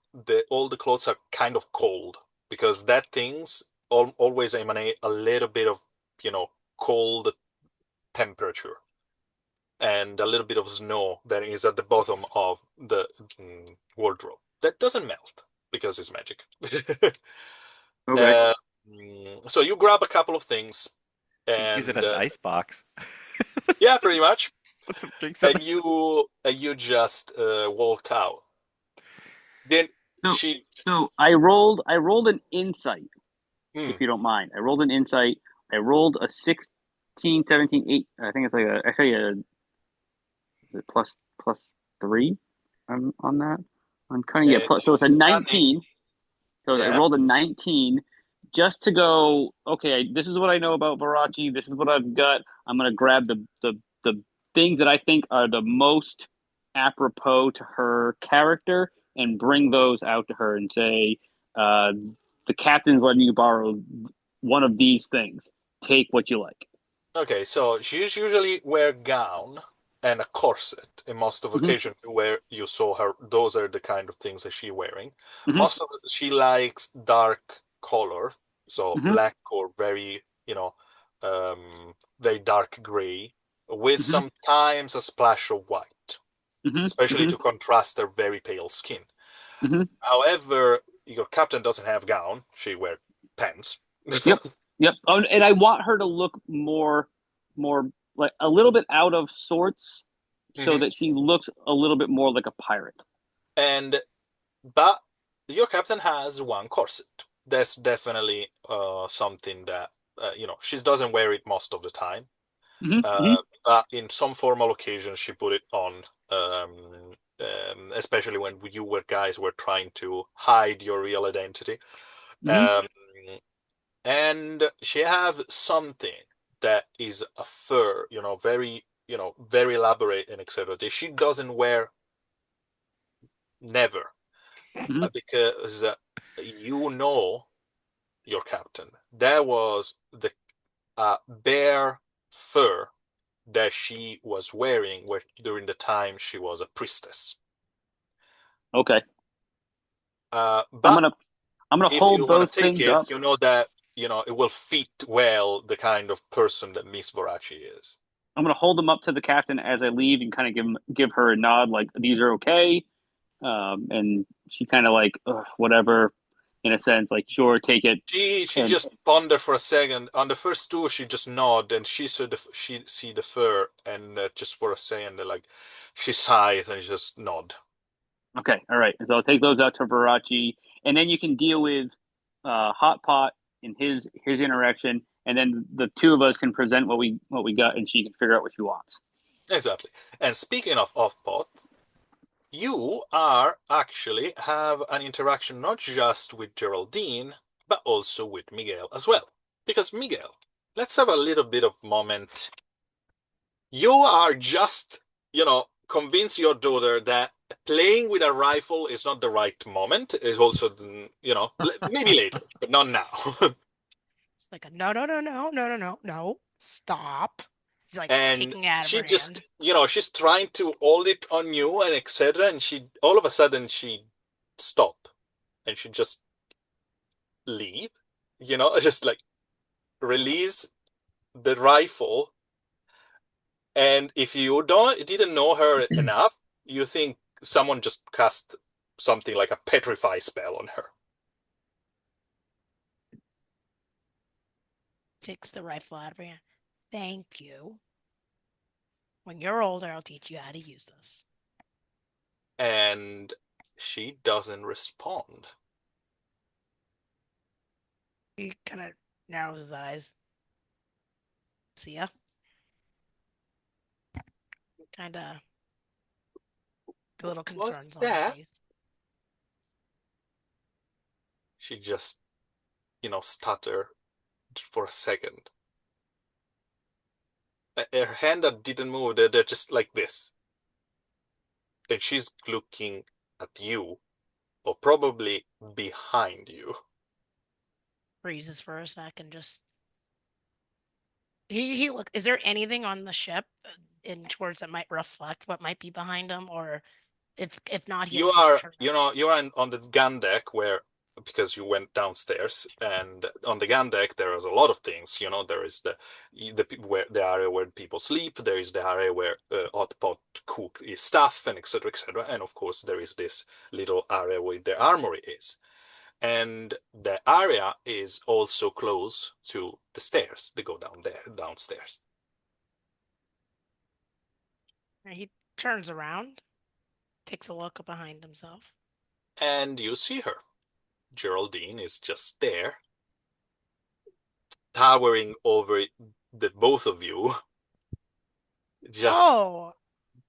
all the clothes are kind of cold because that things always emanate a little bit of, cold temperature and a little bit of snow that is at the bottom of the wardrobe. That doesn't melt because it's magic. Okay. uh, so you grab a couple of things Use it and as an ice box. yeah, pretty much. Put some drinks in And there. you just walk out. Then So she, I rolled an insight, hmm, if you don't mind. I rolled an insight. I rolled a 16, 17, 8. I think it's like actually is it plus three on that? On cunning, yeah, plus so it's a stunning. 19. So I Yeah. rolled a 19 just to go, okay, this is what I know about Varachi. This is what I've got. I'm gonna grab the things that I think are the most apropos to her character and bring those out to her and say, uh, the captain's letting you borrow one of these things. Take what you like. Okay, so she's usually wear gown and a corset in most of Hmm. occasion where you saw her. Those are the kind of things that she wearing. Hmm. Most of she likes dark color, so Hmm. black or very, very dark gray, with Hmm. sometimes a splash of white, Hmm. especially Hmm. to contrast her very pale skin. Hmm. However, your captain doesn't have gown; she wear pants. Yep. Yep. Oh, and I want her to look more like a little bit out of sorts so Mhm. that she looks a little bit more like a pirate. And but your captain has one corset. That's definitely something that she doesn't wear it most of the time. Hmm. Hmm. But in some formal occasions, she put it on. Especially when you were guys were trying to hide your real identity. Hmm. Um, and she have something that is a fur, very, very elaborate and etc. That she doesn't wear never, Hmm. because you know your captain. There was the bare fur that she was wearing during the time she was a priestess. Okay. I'm But gonna I'm gonna if you hold want those to take things it, up. you know that it will fit well the kind of person that Miss Voraci is. I'm gonna hold them up to the captain as I leave and kind of give her a nod, like these are okay. And she kind of like whatever, in a sense, like sure, take it. She And just pondered for a second. On the first two, she just nod and she see the fur and just for a second, like she sighed and just nod. okay, all right. So I'll take those out to Verace, and then you can deal with Hot Pot and his interaction, and then the two of us can present what we got, and she can figure out what she wants. Exactly. And speaking of off-pot, you are actually have an interaction not just with Geraldine, but also with Miguel as well. Because Miguel, let's have a little bit of moment. You are just, convince your daughter that playing with a rifle is not the right moment. It's also, maybe later, but not now. It's like a no, no, no, no, no, no, no, no. Stop. He's like And taking it out of she her just, hand. she's trying to hold it on you and etc. And she, all of a sudden, she stop and she just leave, just like release the rifle. And if you didn't know her enough, you think someone just cast something like a petrify spell on her. Takes the rifle out of her hand. Thank you. When you're older, I'll teach you how to use this. And she doesn't respond. He kind of narrows his eyes. See ya. Kind of a little What's concerns on his that? face. She just, stutter for a second. Her hand that didn't move, they're just like this. And she's looking at you, or probably behind you. Freezes for a second. Just he look. Is there anything on the ship in towards that might reflect what might be behind him, or if not, he'll You just are, turn around. you are on the gun deck where, because you went downstairs, and on the gun deck there is a lot of things. There is the area where people sleep. There is the area where hot pot cook is stuff, and etc. etc. And of course there is this little area where the armory is. And the area is also close to the stairs. They go down there, downstairs. And he turns around, takes a look behind himself. And you see her. Geraldine is just there, towering over the both of you. Just Oh,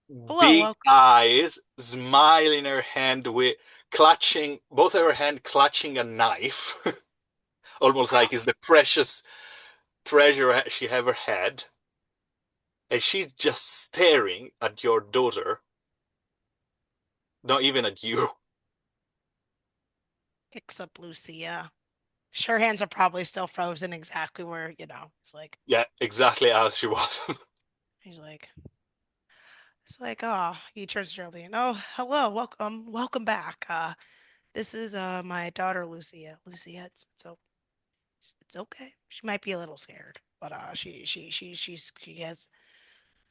hello, big welcome. eyes, smile in her hand, with clutching both of her hand clutching a knife, almost like it's the precious treasure she ever had. And she's just staring at your daughter, not even at you. Picks up Lucia. Her hands are probably still frozen exactly where, it's like, Yeah, exactly as she was. he's like, it's like, oh, he turns to Geraldine. Oh, hello, welcome back. This is my daughter Lucia. Lucia, it's okay. She might be a little scared, but she has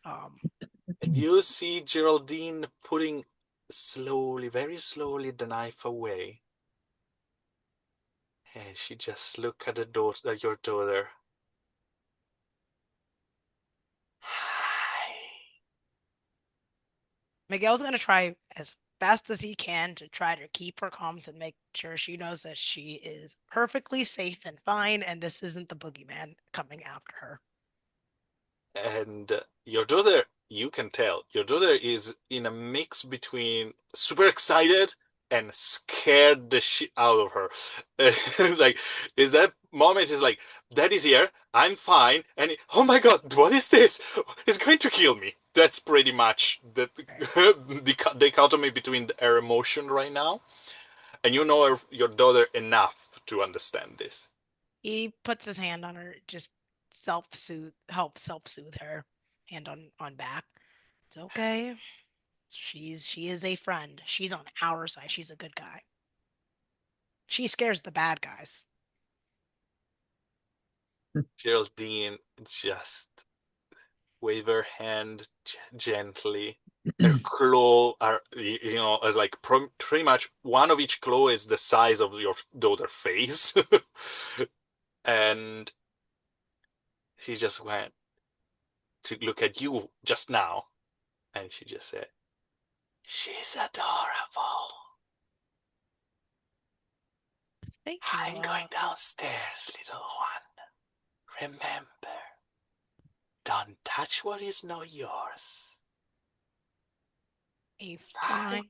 um And you see Geraldine putting slowly, very slowly, the knife away. And she just look at your daughter. Hi. Miguel's gonna try as best as he can to try to keep her calm to make sure she knows that she is perfectly safe and fine, and this isn't the boogeyman coming after her. And your daughter, you can tell, your daughter is in a mix between super excited and scared the shit out of her. It's like, is that moment is like, Daddy's here, I'm fine, and oh my God, what is this? It's going to kill me. That's pretty much Right. the dichotomy between her emotion right now, and you know your daughter enough to understand this. He puts his hand on her, just self soothe her, hand on back. It's okay. She is a friend. She's on our side. She's a good guy. She scares the bad guys. Geraldine just wave her hand gently. Her claw are, as like pretty much one of each claw is the size of your daughter's face. And she just went to look at you just now, and she just said, "She's adorable. Thank you. I'm going downstairs, little one." Remember, don't touch what is not yours. A fine.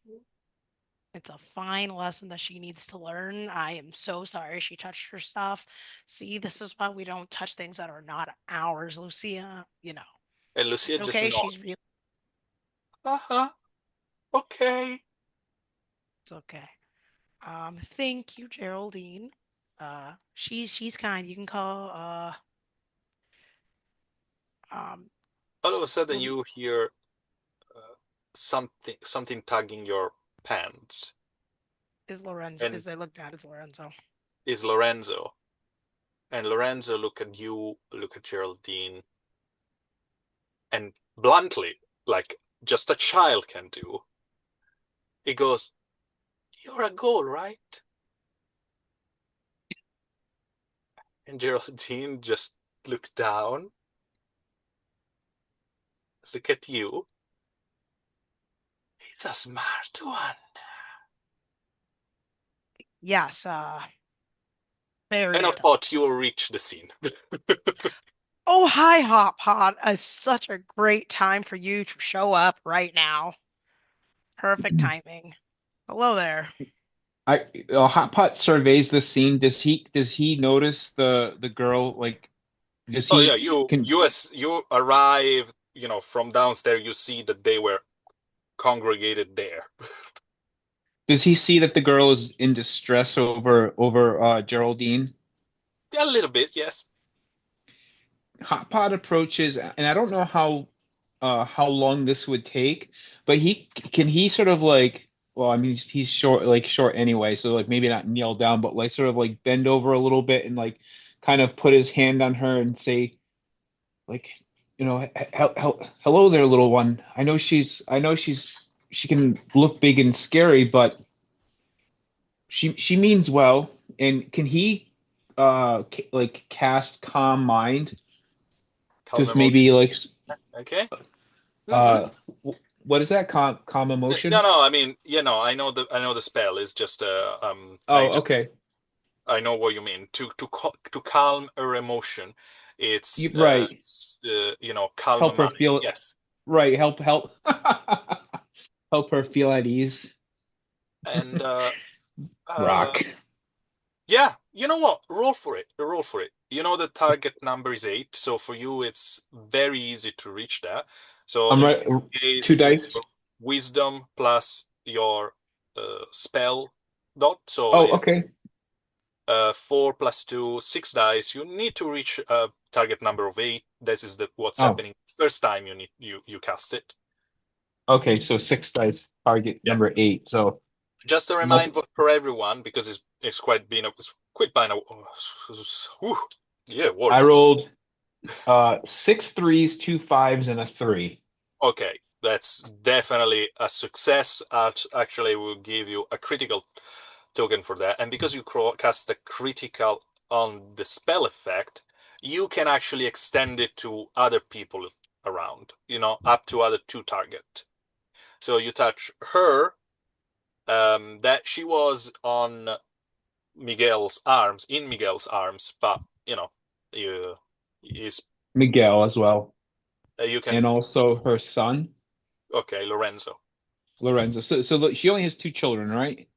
It's a fine lesson that she needs to learn. I am so sorry she touched her stuff. See, this is why we don't touch things that are not ours, Lucia. And It's Lucia just okay. nods. She's real. Uh-huh. Okay. It's okay. Thank you, Geraldine. She's kind. You can call um All of a sudden L- you hear something tugging your pants. is Lorenzo. And As I look down, it's Lorenzo. is Lorenzo. And Lorenzo look at you, look at Geraldine, and bluntly, like just a child can do, he goes, "You're a goal, right?" And Geraldine just look down, look at you. He's a smart one. Yes, very And I intelligent. thought you will reach the scene. Oh, hi, Hop Pod. It's such a great time for you to show up right now. Perfect timing. Hello there. I Hot Pot surveys the scene. Does he notice the girl? Like, does Oh yeah, he you can you as you arrive, from downstairs, you see that they were congregated there. does he see that the girl is in distress over Geraldine? A little bit, yes. Hot Pot approaches, and I don't know how long this would take, but he sort of like, well, I mean he's short anyway, so like maybe not kneel down, but like sort of like bend over a little bit and like kind of put his hand on her and say like, hello there, little one. She can look big and scary, but she means well. And can he like cast calm mind? Calm Just maybe emotion. like Okay. Mm-hmm. uh what is that? Calm No, emotion? no. I mean, I know the spell is just Oh, okay. I know what you mean. To calm her emotion, it's Right. calm Help her mind. feel Yes. right. Help help her feel at ease. And uh, Rock. yeah, you know what? Roll for it. Roll for it. You know the target number is 8, so for you it's very easy to reach that. So I'm in right. this case, Two it's dice. your wisdom plus your spell dot. So Oh, it's okay. 4 plus 2, 6 dice. You need to reach a target number of 8. This is what's Oh, happening first time you cast it. okay. So six dice. Target Yeah. number 8. So Just a unless reminder for everyone, because it's quite been a whew, yeah, I words. rolled six threes, two fives, and a three. Okay, that's definitely a success. Actually, will give you a critical token for that. And because you cast the critical on the spell effect, you can actually extend it to other people around, up to other 2 target. So you touch her, that she was on in Miguel's arms, but, you, is, Miguel as well, you can, and also her son okay, Lorenzo. Lorenzo. So she only has two children, right?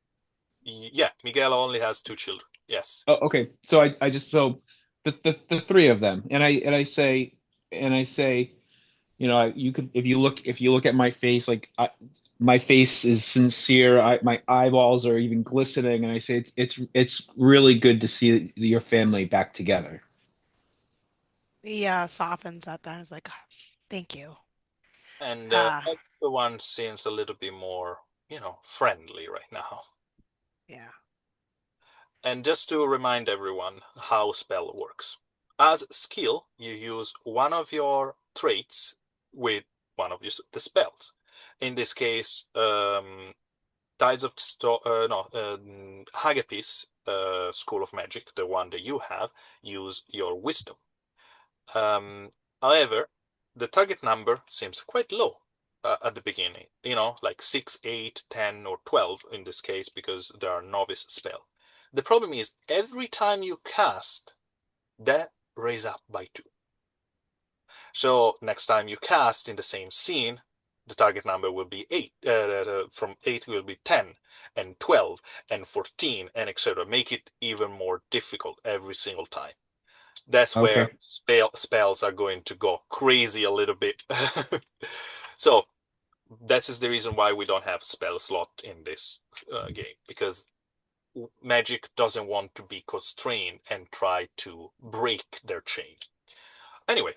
Yeah, Miguel only has 2 children. Yes. Oh, okay. So I just so the three of them, and I say, you could if you look at my face, like my face is sincere. My eyeballs are even glistening, and I say it's really good to see your family back together. He softens at that. He's like, "Thank you." And Uh, everyone seems a little bit more, friendly right now. yeah. And just to remind everyone how spell works. As skill, you use one of your traits with one of the spells. In this case, Tides of no, Hagapis, School of Magic, the one that you have, use your wisdom. Um, However, the target number seems quite low at the beginning, like 6, 8, 10, or 12 in this case, because there are novice spell. The problem is every time you cast, that raise up by 2. So next time you cast in the same scene, the target number will be 8. From 8 will be 10, and 12, and 14, and etc. Make it even more difficult every single time. That's where Okay. spells are going to go crazy a little bit. So that is the reason why we don't have spell slot in this game, because Magic doesn't want to be constrained and try to break their chain. Anyway,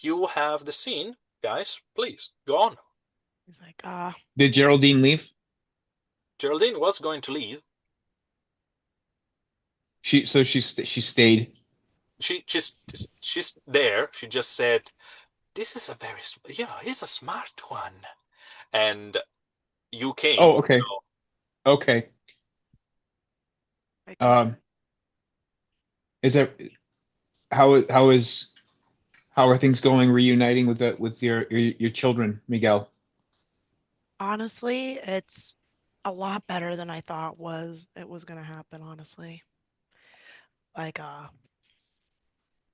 you have the scene, guys. Please go on. He's like, Did Geraldine leave? Geraldine was going to leave. She stayed. She's there. She just said, "This is a very, he's a smart one," and you came. Oh, okay. So Okay. like, Um, is there how are things going reuniting with your children, Miguel? honestly, it's a lot better than I thought it was gonna happen, honestly. Like,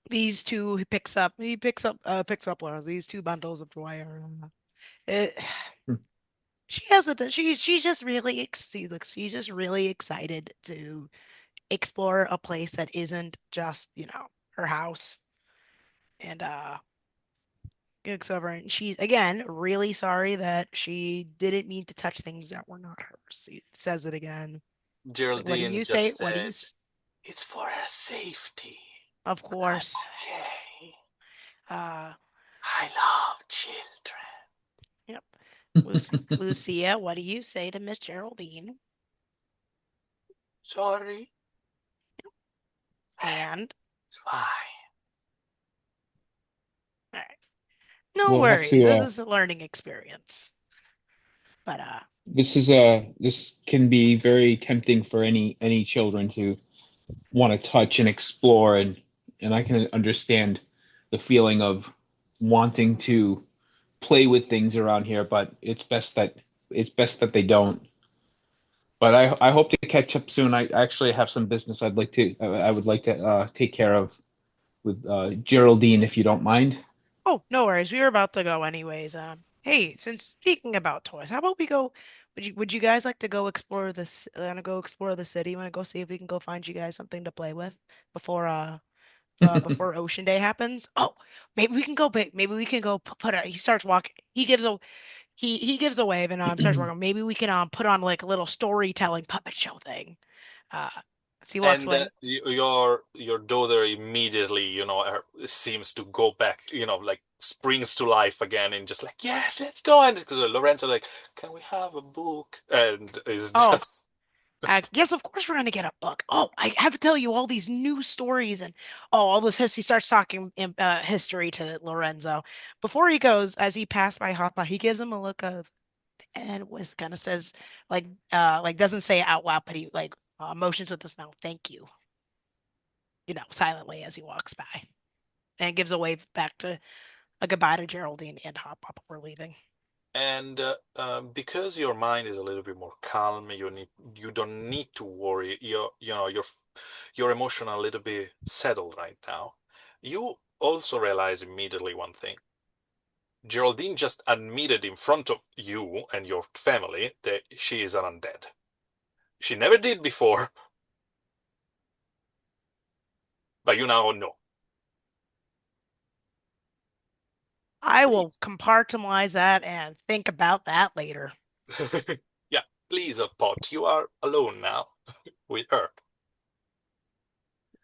these two he picks up Laura, these two bundles of joy are it, Hmm. she has a she's just really she's just really excited to explore a place that isn't just, her house. And looks over and she's again really sorry that she didn't mean to touch things that were not hers. He says it again. It's like, what do Geraldine you say? just said, "It's for her safety. Of I'm course. okay. Uh, I love children." yep. Lucia, what do you say to Miss Geraldine? Sorry, And it's fine. all right, no We'll have worries. to This is a learning experience. But this can be very tempting for any children to want to touch and explore, and I can understand the feeling of wanting to play with things around here, but it's best that they don't. But I hope to catch up soon. I actually have some business I would like to take care of with Geraldine, if you don't mind. oh, no worries. We were about to go anyways. Hey, since speaking about toys, how about we go? Would you guys like to go explore this? Want to go explore the city? Want to go see if we can go find you guys something to play with before before Ocean Day happens? Oh, maybe we can go big. Maybe we can go put a. He starts walking. He gives a wave and starts walking. Maybe we can put on like a little storytelling puppet show thing. Uh, as he walks And away. your daughter immediately, seems to go back, like springs to life again, and just like, yes, let's go. And Lorenzo like, can we have a book? And is Oh, just yes, of course we're gonna get a book. Oh, I have to tell you all these new stories and all this history. He starts talking history to Lorenzo. Before he goes, as he passed by Hoppa, he gives him a look of and was kind of says like doesn't say it out loud, but he like motions with his mouth, thank you, silently as he walks by and gives a wave back to a goodbye to Geraldine and Hoppa before leaving. and because your mind is a little bit more calm, you don't need to worry. Your emotion a little bit settled right now. You also realize immediately one thing. Geraldine just admitted in front of you and your family that she is an undead. She never did before, but you now know. I will Please. compartmentalize that and think about that later. Yeah, please, Pot, you are alone now with her.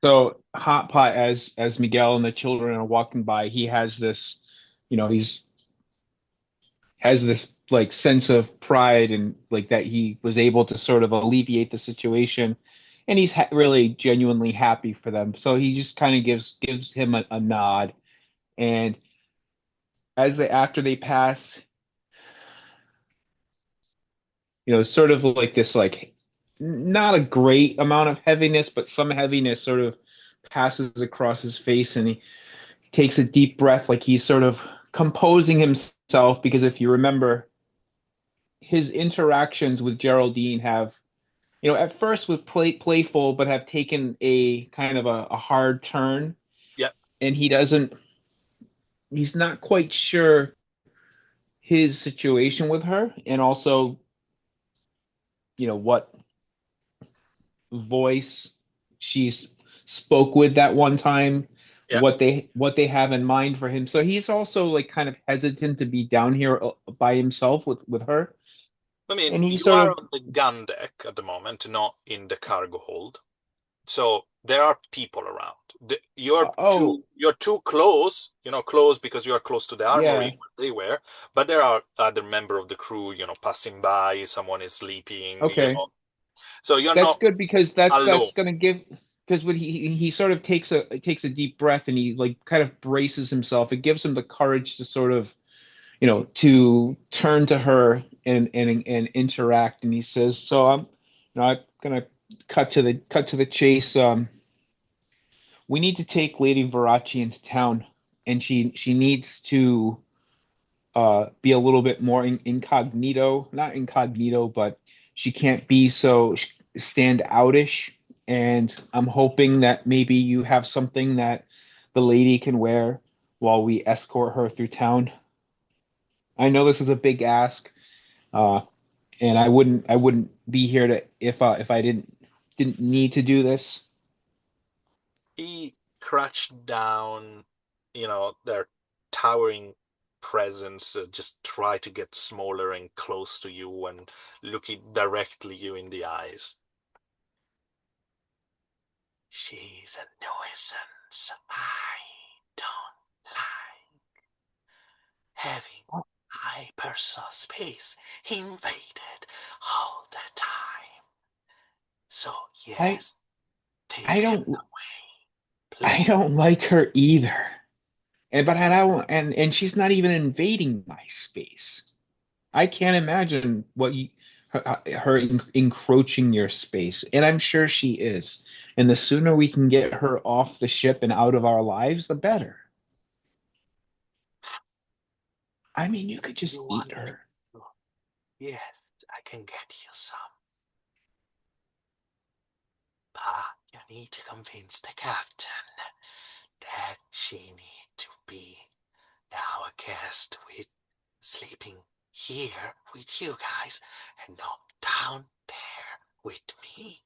So Hot Pot, as Miguel and the children are walking by, he has this, he's has this like sense of pride and like that he was able to sort of alleviate the situation, and he's really genuinely happy for them. So he just kind of gives him a nod, and after they pass, sort of like this like not a great amount of heaviness, but some heaviness sort of passes across his face, and he takes a deep breath, like he's sort of composing himself, because if you remember, his interactions with Geraldine have at first with playful, but have taken a kind of a hard turn, Yeah. and he's not quite sure his situation with her, and also, what voice she's spoke with that one time, Yeah. what they have in mind for him. So he's also like kind of hesitant to be down here by himself with her, I mean, and he you sort are of on the gun deck at the moment, not in the cargo hold. So there are people around. oh You're too close, close because you are close to the yeah, armory where they were, but there are other member of the crew, passing by, someone is sleeping. okay. So you're That's not good because that's alone. gonna give because when he sort of takes a deep breath and he like kind of braces himself, it gives him the courage to sort of to turn to her and interact. And he says, "So I'm gonna cut to the chase. We need to take Lady Varachi into town, and she needs to be a little bit more incognito, not incognito, but she can't be so stand outish. And I'm hoping that maybe you have something that the lady can wear while we escort her through town. I know this is a big ask, uh, and I wouldn't be here to if I didn't need to do this. He crouched down, their towering presence, just try to get smaller and close to you and looking directly you in the eyes. She's a nuisance. I don't like having my personal space invaded all the time. So I yes, I take her don't away, I please. don't like her either. And but I don't and she's not even invading my space. I can't imagine her encroaching your space, and I'm sure she is. And the sooner we can get her off the ship and out of our lives, the better. I mean, you could just You eat want her. to? Yes, I can get you some. But you need to convince the captain that she need to be now a guest with sleeping here with you guys and not down there with me.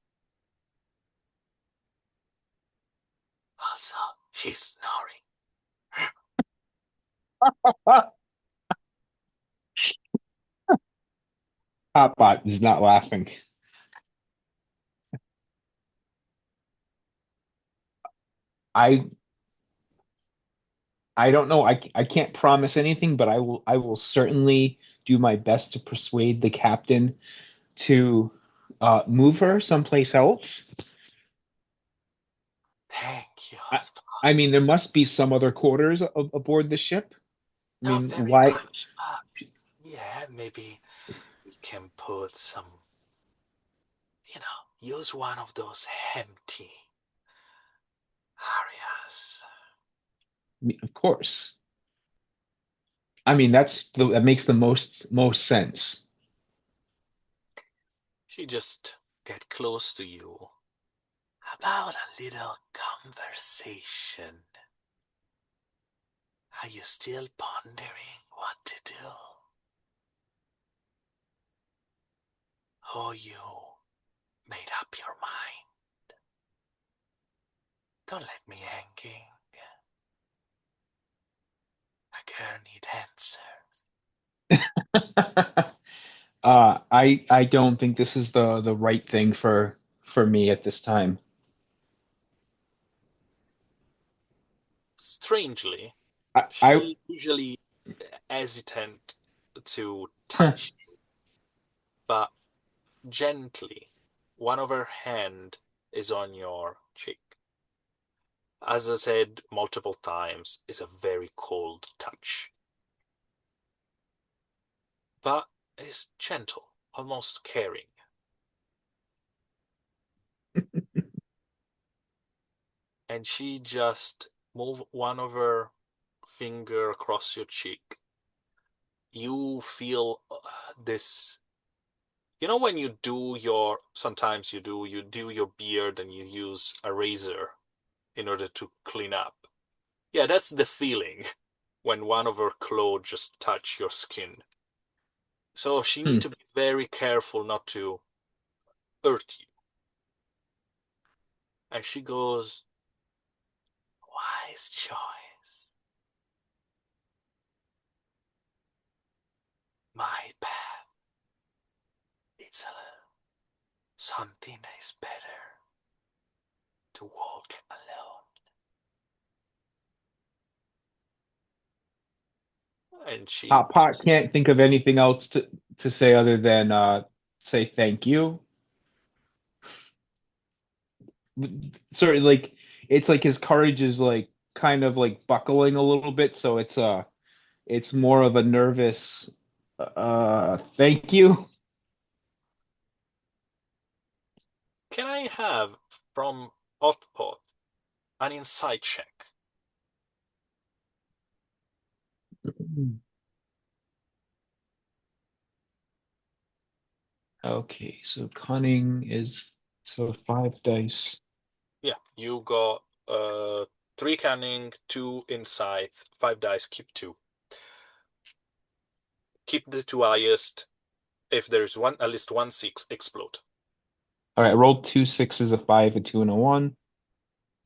Also, she's snoring. Hotbot is not laughing. I I don't know. I can't promise anything, but I will certainly do my best to persuade the captain to move her someplace else. Thank you. I, I mean, there must be some other quarters aboard the ship. I Not mean, very why? much, but yeah, maybe we can put some, use one of those empty areas. Of course. I mean, that makes the most sense. She just get close to you about a little conversation. Are you still pondering what to do? Oh, you made up your mind. Don't let me hanging. A girl need answer. I don't think this is the right thing for me at this time. Strangely, I she usually hesitant to huh, touch you, but gently, one of her hand is on your cheek. As I said multiple times, it's a very cold touch, but it's gentle, almost caring. And she just move one of her finger across your cheek. You feel this You know when you do your sometimes you do your beard and you use a razor in order to clean up. Yeah, that's the feeling when one of her claws just touch your skin. So she Hmm. need to be very careful not to hurt you. And she goes, wise choice. My path. It's something that is better to walk alone. And she Hot Pot can't think of anything else to say other than say thank you. Sorry, like it's like his courage is like kind of like buckling a little bit, so it's more of a nervous thank you. can I have from Othpot an insight check? Okay, so cunning is so 5 dice. Yeah, you got three cunning, two insight, 5 dice, keep two. Keep the two highest. If there's one, at least one six, explode. All right, I rolled 2 6s, a 5, a 2, and a 1,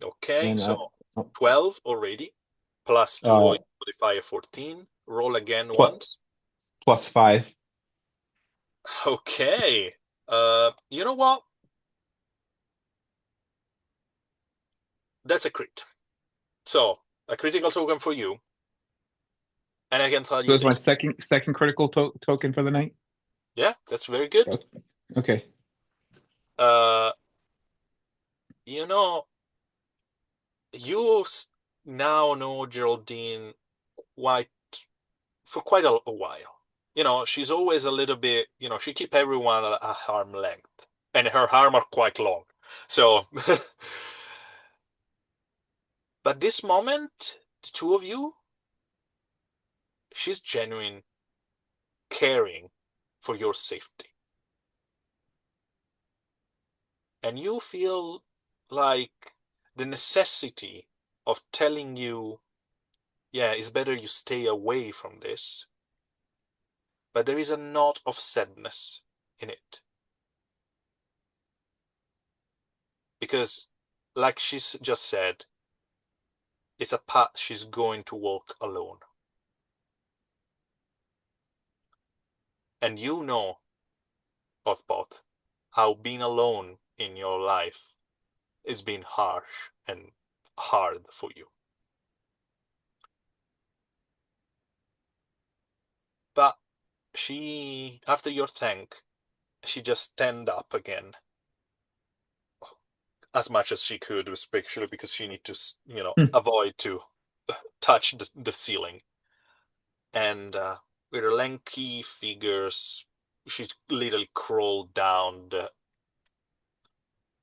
Okay, and so 12 already, plus two uh modifier 14. Roll again plus once. plus 5. Okay. You know what? That's a crit. So, a critical token for you. And I can tell So you it's my this. second critical token for the night. Yeah, that's very good. Okay. Uh, you know, you now know Geraldine White for quite a while. She's always a little bit, she keep everyone at arm length. And her arm are quite long. So, but this moment, the two of you, she's genuine caring for your safety. And you feel like the necessity of telling you, yeah, it's better you stay away from this. But there is a knot of sadness in it. Because, like she's just said, it's a path she's going to walk alone. And you know, of both, how being alone in your life is being harsh and hard for you. But she, after your thank, she just stand up again as much as she could, especially because she need to, avoid to touch the ceiling. And with her lanky figures, she literally crawled down the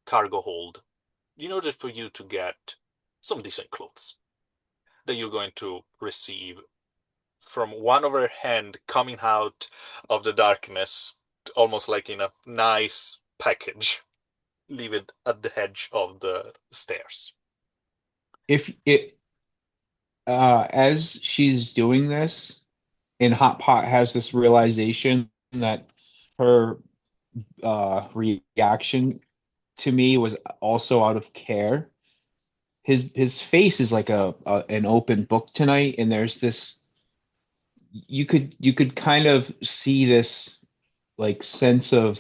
cargo hold in order for you to get some decent clothes that you're going to receive from one of her hand coming out of the darkness, almost like in a nice package, leave it at the edge of the stairs. If it as she's doing this, and Hot Pot has this realization that her reaction to me was also out of care. His face is like an open book tonight, and there's this you could kind of see this like sense of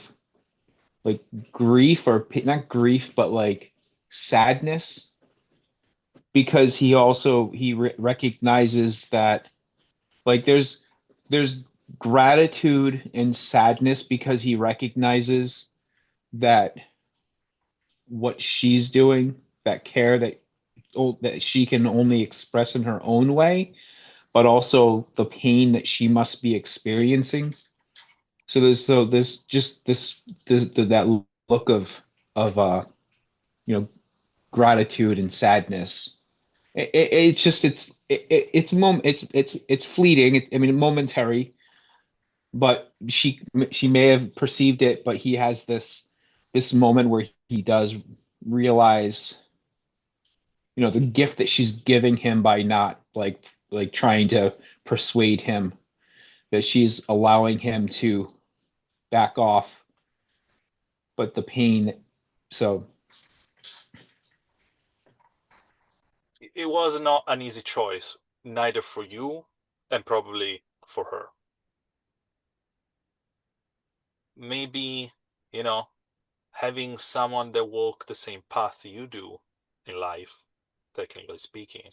like grief or not grief but like sadness because he recognizes that like there's gratitude and sadness because he recognizes that what she's doing, that care that she can only express in her own way, but also the pain that she must be experiencing. So there's just that look of you know gratitude and sadness. It's just it's moment it's fleeting. I mean momentary, but she may have perceived it, but he has this moment where he does realize, the gift that she's giving him by not like trying to persuade him, that she's allowing him to back off, but the pain. So It was not an easy choice, neither for you and probably for her. Maybe, you know, having someone that walk the same path you do in life, technically speaking,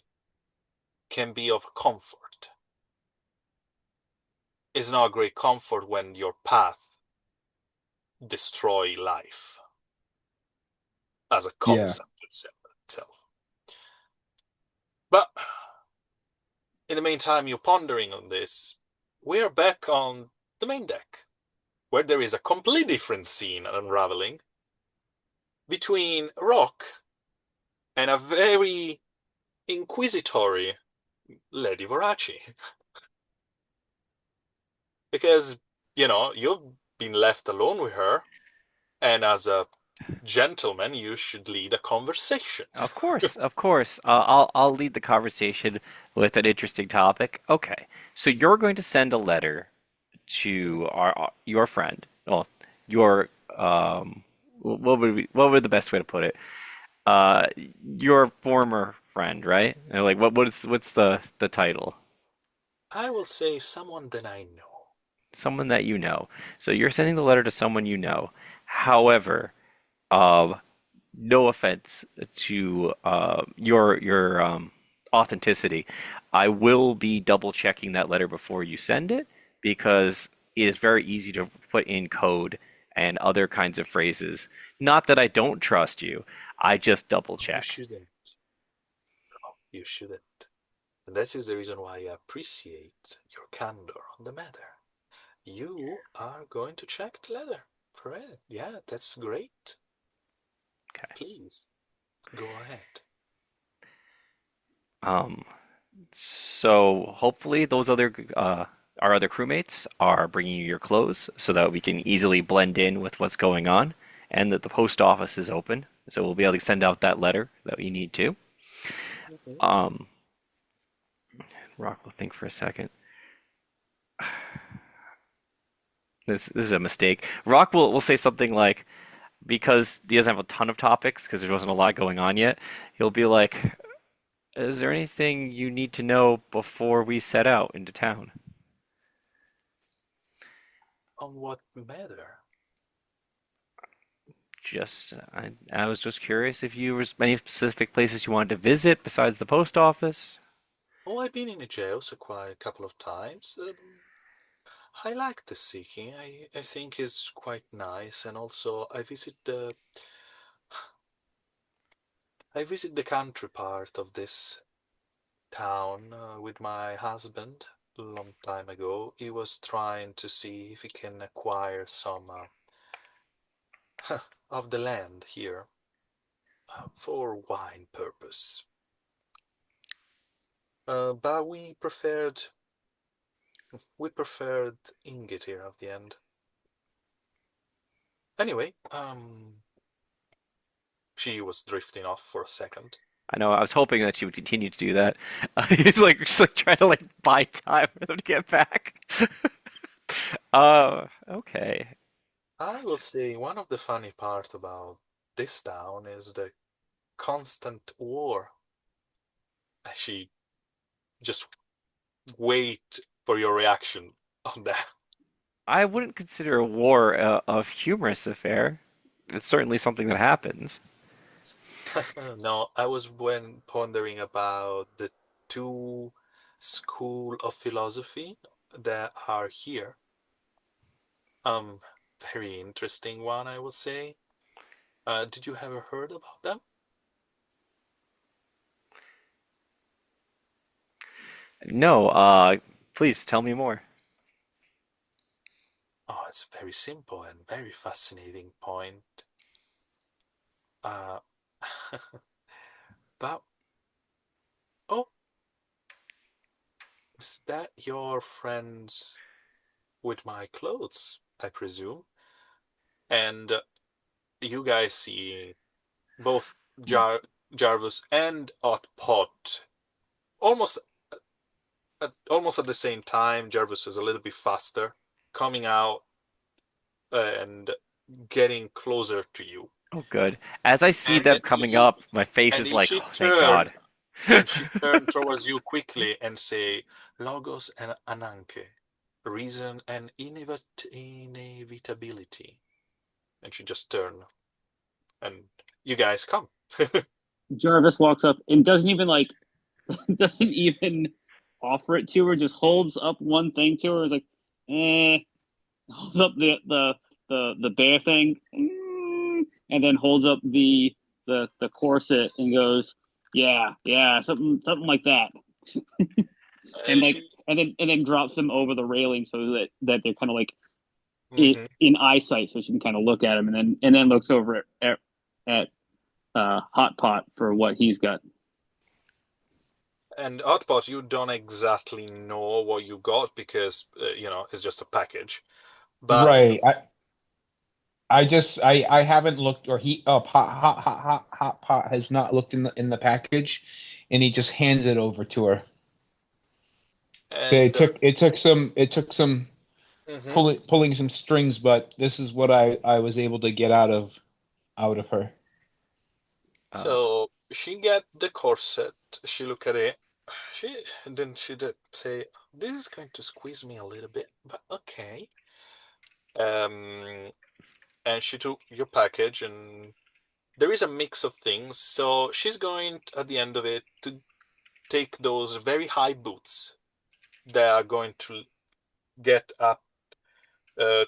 can be of comfort. It's not a great comfort when your path destroy life as a yeah, concept itself. But in the meantime, you're pondering on this. We're back on the main deck, where there is a completely different scene unraveling between Rock and a very inquisitory Lady Voraci. Because, you've been left alone with her, and as a gentleman, you should lead a conversation. Of course, of course. I'll lead the conversation with an interesting topic. Okay, so you're going to send a letter to your friend. Well, your what would the best way to put it? Uh, your former friend, right? And like what's the title? I will say someone that I know. Someone that you know. So you're sending the letter to someone you know. However, uh, no offense to your authenticity, I will be double checking that letter before you send it because it is very easy to put in code and other kinds of phrases. Not that I don't trust you, I just double You check. shouldn't. No, you shouldn't. And that is the reason why I appreciate your candor on the matter. You are going to check the letter for it. Yeah, that's great. Okay. Please, go ahead. Um, so hopefully those other our other crewmates are bringing you your clothes so that we can easily blend in with what's going on, and that the post office is open, so we'll be able to send out that letter that we need to. Mhm. Um, Rock will think for a second. This is a mistake. Rock will say something like, because he doesn't have a ton of topics because there wasn't a lot going on yet. He'll be like, "Is there anything you need to know before we set out into town?" On what matter? I was just curious if you was any specific places you wanted to visit besides the post office. Oh, I've been in a jail so quite a couple of times. I like the seeking. I think it's quite nice, and also I visit the country part of this town with my husband a long time ago. He was trying to see if he can acquire some of the land here for wine purpose. But we preferred ingot here at the end. Anyway, she was drifting off for a second. I know I was hoping that you would continue to do that. He's like just like trying to like buy time for them to get back. Okay. I will say one of the funny part about this town is the constant war. She just wait for your reaction on that. I wouldn't consider a war a humorous affair. It's certainly something that happens. No, I was when pondering about the two school of philosophy that are here. Um, Very interesting one, I would say. Did you ever heard about them? No, please tell me more. Oh, it's very simple and very fascinating point. Uh, but oh, is that your friend's? with my clothes, I presume. And you guys see both Jarvis and Otpot almost almost at the same time. Jarvis is a little bit faster, coming out and getting closer to you. Oh, good. As I see And them coming up, my face and is if like, she oh, thank turn God. and she turn towards you quickly and say, "Logos and Ananke, reason and inevitability," and she just turn, and you guys come. Jarvis walks up and doesn't even like doesn't even offer it to her. Just holds up one thing to her. Like, eh. Holds up the bear thing, and then holds up the corset and goes, yeah, something like that, and And like she, and then drops them over the railing so that they're kind of like mhm. in eyesight, so she can kind of look at him, and then looks over at Hot Pot for what he's got. And Hotpot, you don't exactly know what you got because it's just a package. But Right. I haven't looked, or he hot pot has not looked in the package, and he just hands it over to her. So and it took some mhm. pulling some strings, but this is what I was able to get out of her. Uh, So she get the corset. She look at it. She did say, "This is going to squeeze me a little bit, but okay." Um, and she took your package, and there is a mix of things. So she's going at the end of it to take those very high boots that are going to get up uh,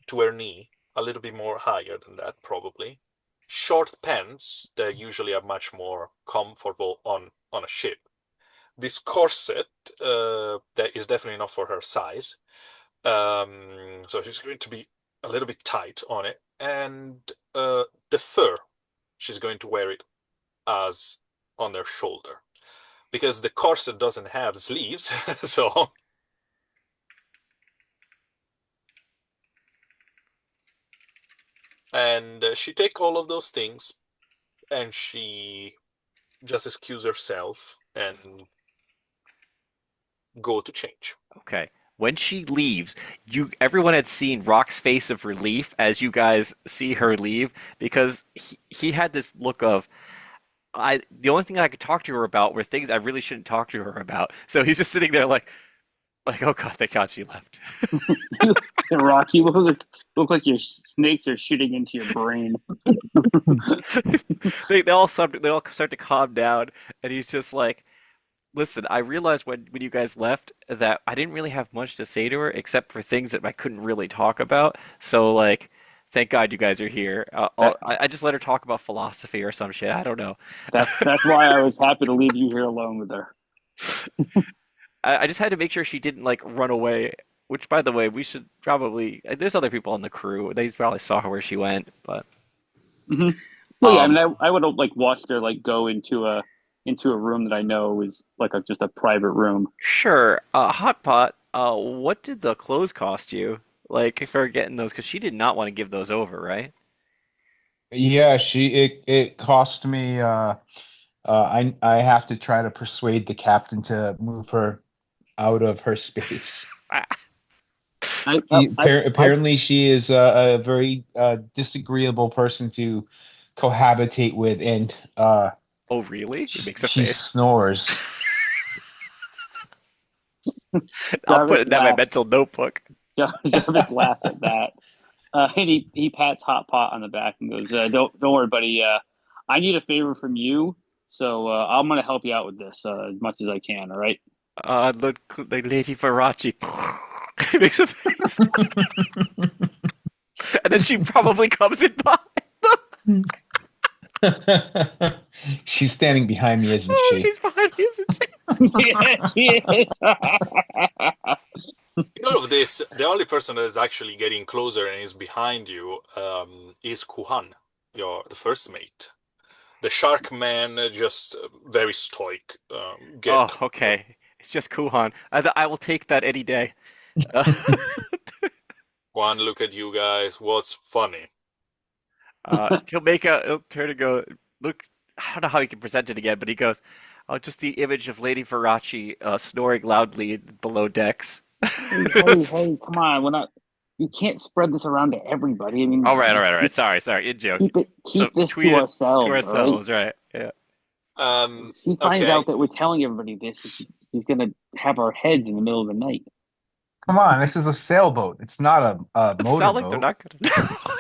to her knee, a little bit more higher than that, probably. Short pants that usually are much more comfortable on a ship. This corset that is definitely not for her size, so she's going to be a little bit tight on it, and the fur, she's going to wear it as on her shoulder because the corset doesn't have sleeves, so and she take all of those things and she just excuse herself and go to change. okay. When she leaves, everyone had seen Rock's face of relief as you guys see her leave because he had this look of the only thing I could talk to her about were things I really shouldn't talk to her about. So he's just sitting there like oh God, thank God she left. And Rocky, look like your snakes are shooting into your brain. They all start to calm down, and he's just like, "Listen, I realized when you guys left that I didn't really have much to say to her except for things that I couldn't really talk about. So like, thank God you guys are here. That I just let her talk about philosophy or some shit. I don't know. that's why I was happy to leave you here alone with her. I just had to make sure she didn't like run away. Which, by the way, we should probably. There's other people on the crew. They probably saw her where she went, but Mm-hmm. Well, yeah, I um, mean, I would have like watched her like go into a room that I know is like just a private room. sure. Hot Pot. What did the clothes cost you? Like for getting those? Because she did not want to give those over, right? Yeah, it cost me. I have to try to persuade the captain to move her out of her space. I I I Apparently, she is a very disagreeable person to cohabitate with, and Oh, really? It makes a she face. snores. I'll put Jarvis it in my laughs. mental notebook. Jarvis laughs at that, and he pats Hot Pot on the back and goes, don't worry, buddy. I need a favor from you, so I'm gonna help you out with this as much as I can. All right." The Lady Farachi. It makes a face. And then she probably comes in behind them. She's standing behind me, isn't Oh, she? she's behind me, isn't she? Yes, he is. In all of this, the only person that is actually getting closer and is behind you is Kuhan, the first mate. The shark man, just very stoic, get Oh, closer. okay. It's just Kuhan. I will take that any day. One look at you guys. What's funny? He'll turn and go, look, I don't know how he can present it again, but he goes, oh, just the image of Lady Verace snoring loudly below decks. Hey, come on. We're not, you can't spread this around to everybody. I mean, All right, all right, just all right. Sorry, in joke. So keep this tweet to it to ourselves, all right? ourselves, right? Yeah. Um, If he finds okay. out that we're telling everybody this, he's gonna have our heads in the middle of the night. Come on, this is a sailboat. It's not a It's not like they're motorboat. not gonna know.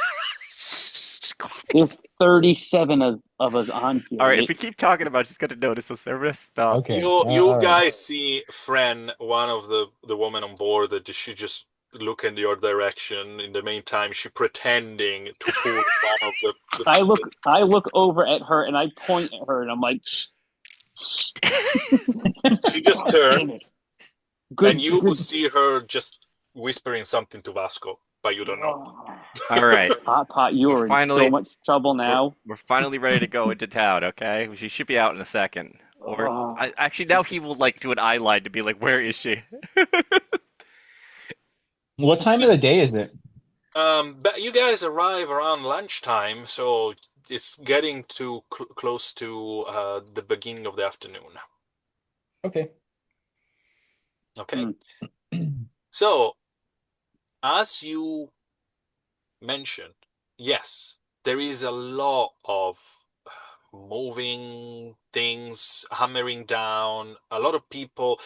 There's 37 of us on here, All right, if right? we keep talking about it, she's gonna notice us. Everybody stop. Okay, You all right. guys see Fren, one of the women on board, that she just look in your direction. In the meantime, she pretending to pull one of I look over at her and I point at her and I'm like, shh, shh. she just God damn turned, it. and Good, you good. see her just whispering something to Vasco, but you don't know. Oh. All right, Pot, you we're are in so finally much trouble we're now. we're finally ready to go into town. Okay, she should be out in a second. Or Oh. actually, now he will like do an eye line to be like, "Where is she?" What time of the day is it? But you guys arrive around lunchtime, so it's getting too close to the beginning of the afternoon. Okay. Okay, so as you mentioned, yes, there is a lot of moving things, hammering down. A lot of people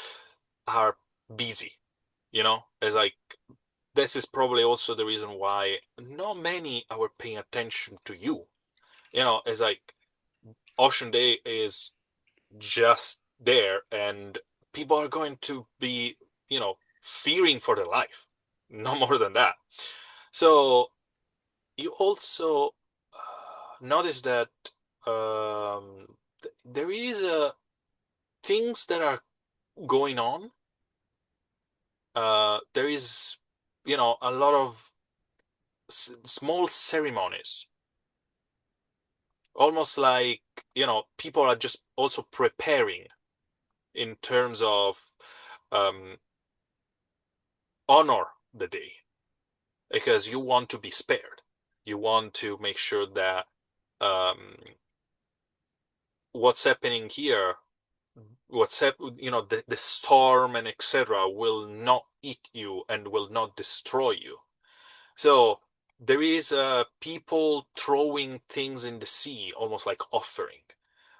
are busy, as like this is probably also the reason why not many are paying attention to you. As like Ocean Day is just there, and people are going to be, fearing for their life, no more than that. So you also notice that there is things that are going on. There is, a lot of small ceremonies, almost like, people are just also preparing in terms of um, honor the day, because you want to be spared. You want to make sure that um, what's happening here, the storm and etc. will not eat you and will not destroy you. So there is people throwing things in the sea, almost like offering.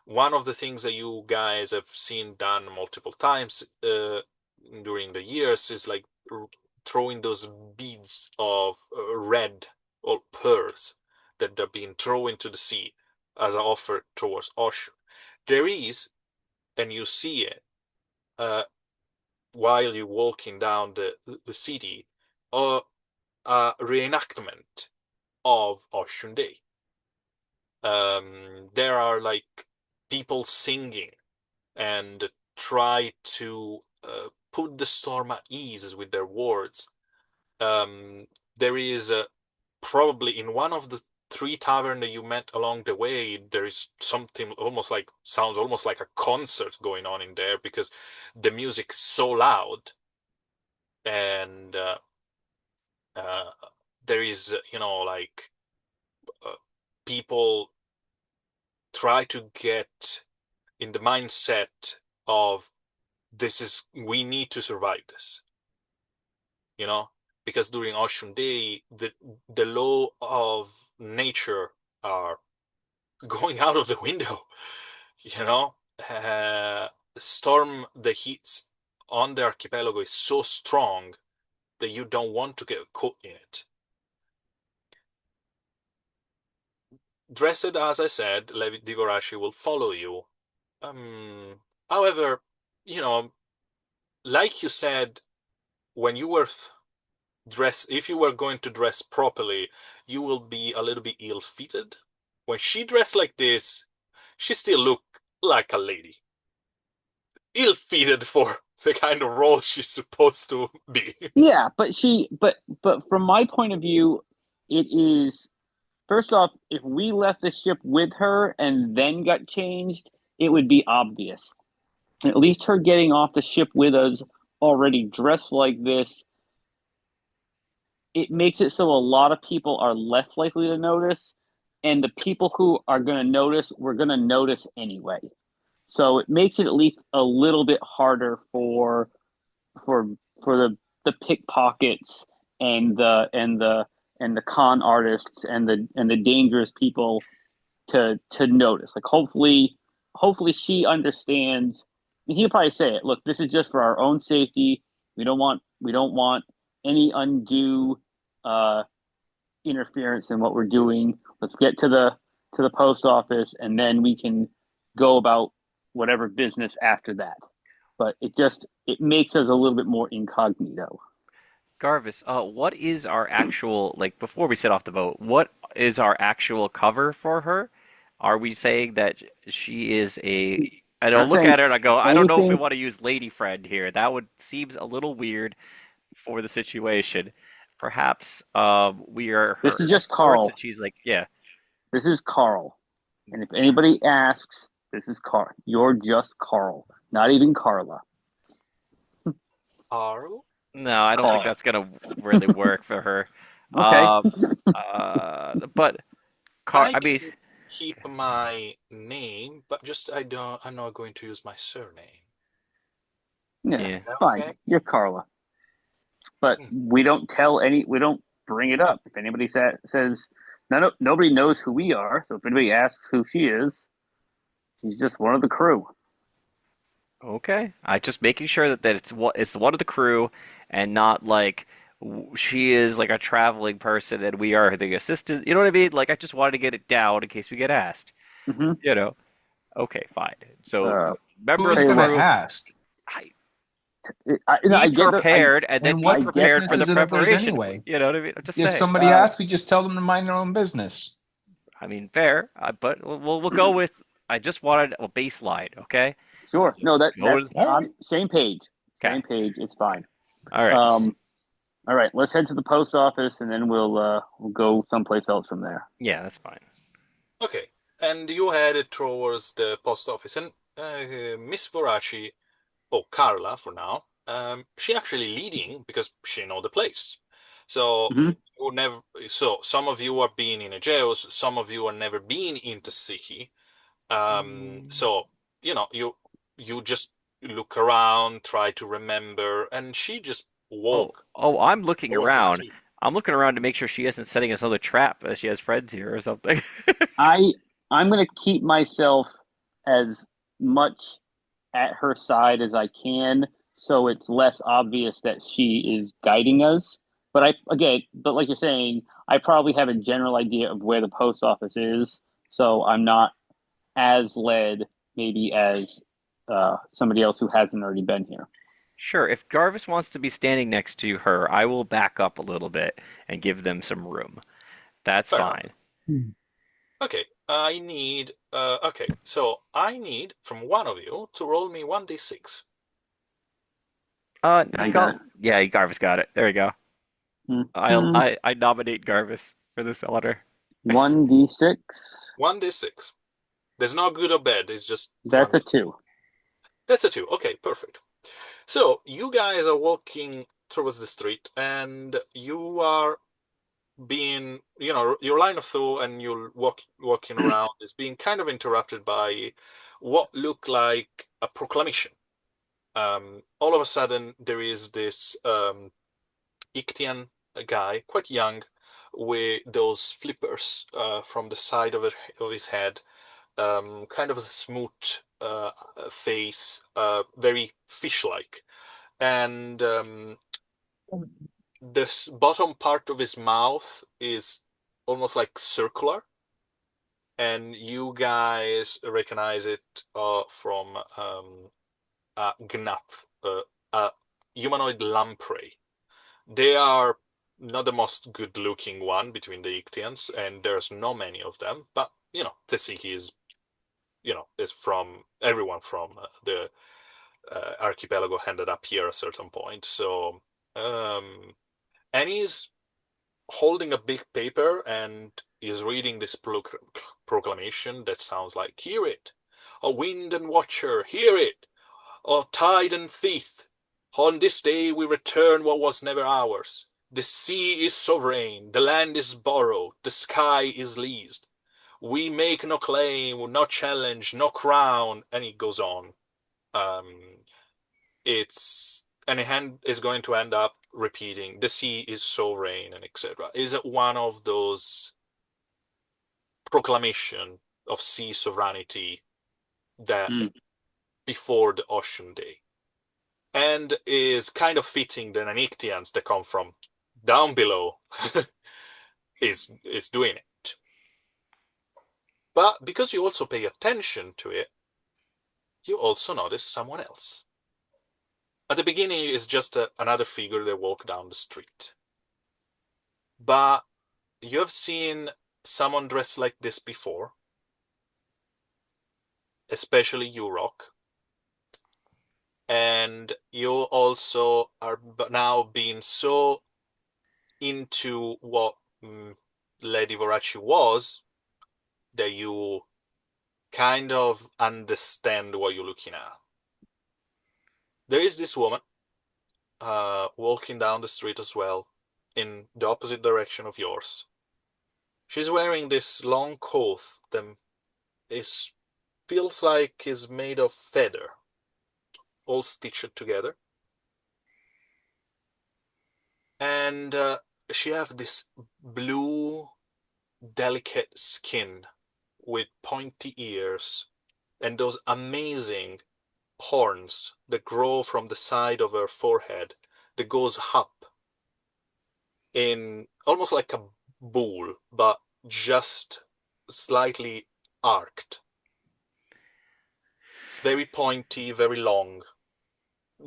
One of the things that you guys have seen done multiple times during the years is like throwing those beads of red or pearls that are being thrown into the sea as an offer towards ocean. There is, and you see it uh, while you're walking down the city, a reenactment of Ocean Day. There are like people singing and try to put the storm at ease with their words. There is probably in one of the three taverns that you met along the way, there is something sounds almost like a concert going on in there, because the music is so loud, and uh, there is, like uh, people try to get in the mindset of we need to survive this, you know, because during Ocean Day, the law of nature are going out of the window, you know. The storm that hits on the archipelago is so strong that you don't want to get caught in it. Dressed as I said, Levi Divorashi will follow you. However, you know, like you said, when you were if you were going to dress properly, you will be a little bit ill-fitted. When she dressed like this, she still looked like a lady. Ill-fitted for the kind of role she's supposed to be. Yeah, but from my point of view, it is first off, if we left the ship with her and then got changed, it would be obvious. At least her getting off the ship with us already dressed like this, it makes it so a lot of people are less likely to notice, and the people who are going to notice, we're going to notice anyway. So it makes it at least a little bit harder for for the pickpockets and the con artists and the dangerous people to notice. Like hopefully she understands. He'll probably say it. Look, this is just for our own safety. We don't want any undue uh, interference in what we're doing. Let's get to the post office, and then we can go about whatever business after that. But it makes us a little bit more incognito. Garvis, what is our actual, like, before we set off the boat, what is our actual cover for her? Are we saying that she is a, I don't Not look saying at her and I go, I don't know if we anything. want to use lady friend here. That would seems a little weird for the situation. Perhaps we are This her is just escorts and Carl. she's like, yeah, This is Carl. And if anybody asks, this is Carl. You're just Carl, not even Carla. Carl? no, I don't think Carl. that's gonna really work for her. Okay. Um, but I I mean, can keep my name, but just I'm not going to use my surname. Yeah, yeah. fine. Okay? You're Carla. But Hmm. we don't bring it up. If anybody says, nobody knows who we are. So if anybody asks who she is, she's just one of the crew. Okay. I just making sure that it's one of the crew and not like she is like a traveling person and we are the assistant. You know what I mean? Like I just wanted to get it down in case we get asked. Mm-hmm. You know. Okay, fine. So Uh, member of Who's the tell you gonna what, crew, ask? I I be get the prepared and then And be I what get prepared business for I the is it of theirs preparation. anyway? You know what I mean? I'm just If saying. somebody uh, asks, we just tell them to mind their own business. I mean, fair, but we'll go with I just wanted a baseline, okay? So sure. No, let's go with that's All on right. same page. okay. Same page. It's fine. All right. Um, all right, let's head to the post office, and then we'll go someplace else from there. Yeah, that's fine. Okay. And you headed towards the post office, and Miss Voraci, oh, Carla for now, she actually leading because she know the place. So Mm-hmm. you never. So some of you are being in Aegeus, some of you are never been into Siki. So you just look around, try to remember, and she just Oh, walk I'm looking towards the around. street. I'm looking around to make sure she isn't setting us another trap. She has friends here or something. I I'm gonna keep myself as much at her side as I can, so it's less obvious that she is guiding us. But like you're saying, I probably have a general idea of where the post office is, so I'm not as led maybe as somebody else who hasn't already been here. Sure, if Jarvis wants to be standing next to her, I will back up a little bit and give them some room. That's Fair enough. fine. Okay, so I need from one of you to roll me 1d6. I got it. Yeah, Garvis got it. There we go. Mm-hmm. I nominate Garvis for this honor. 1d6. 1d6. There's no good or bad, it's just That's a 1d6. 2. That's a 2. Okay, perfect. So you guys are walking towards the street, and you are being, your line of thought and you're walking around is being kind of interrupted by what look like a proclamation. All of a sudden, there is this Ictian guy, quite young, with those flippers from the side of his head, kind of a smooth face, very fish-like, and the bottom part of his mouth is almost like circular, and you guys recognize it from Gnath, a humanoid lamprey. They are not the most good-looking one between the Ictians, and there's not many of them. But Tetsiki is from everyone from the archipelago ended up here at a certain point. So, and he's holding a big paper and is reading this proclamation that sounds like, "Hear it, O wind and watcher, hear it, O tide and thief. On this day we return what was never ours. The sea is sovereign, the land is borrowed, the sky is leased. We make no claim, no challenge, no crown, and it goes on. Um, it is going to end up repeating the sea is sovereign and etc. Is one of those proclamation of sea sovereignty that Mm. before the Ocean Day, and is kind of fitting the Nanictians that come from down below is doing it. But because you also pay attention to it, you also notice someone else. At the beginning, it's just another figure that walk down the street. But you have seen someone dressed like this before, especially you, Rock. And you also are now being so into what Lady Voraci was that you kind of understand what you're looking at. There is this woman walking down the street as well, in the opposite direction of yours. She's wearing this long coat that is feels like is made of feather, all stitched together. And she have this blue, delicate skin with pointy ears and those amazing horns that grow from the side of her forehead that goes up in almost like a bull, but just slightly arched. Very pointy, very long.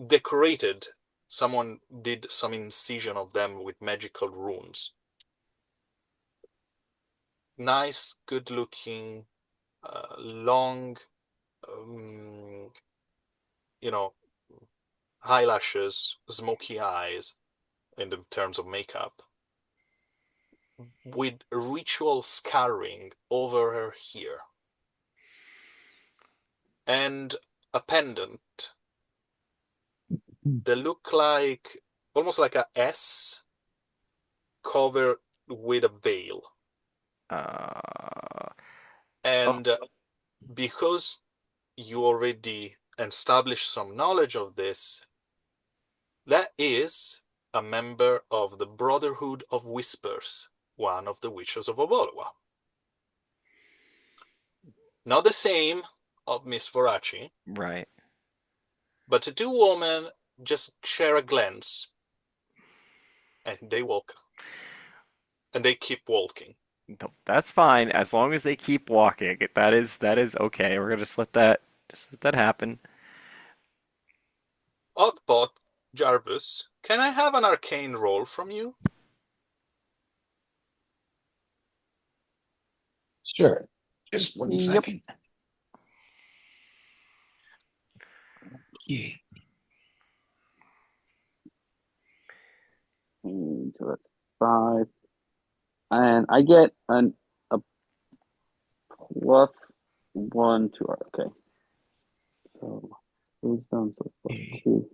Decorated. Someone did some incision of them with magical runes. Nice, good looking, long, um, you know, eyelashes, smoky eyes in the terms of makeup, with ritual scarring over her hair, and a pendant that look like almost like a S covered with a veil. Uh, oh, And because you already established some knowledge of this, that is a member of the Brotherhood of Whispers, one of the witches of Obolowa. Not the same of Miss Voraci, right. but the two women just share a glance and they walk. And they keep walking. No, that's fine as long as they keep walking. That is okay. We're gonna just let that happen. Oddbot, Jarbus, can I have an arcane roll from you? Sure. Just one Yep. second. Yeah. And so that's 5. And I get a +1 to our, okay. So wisdom, so it's +2.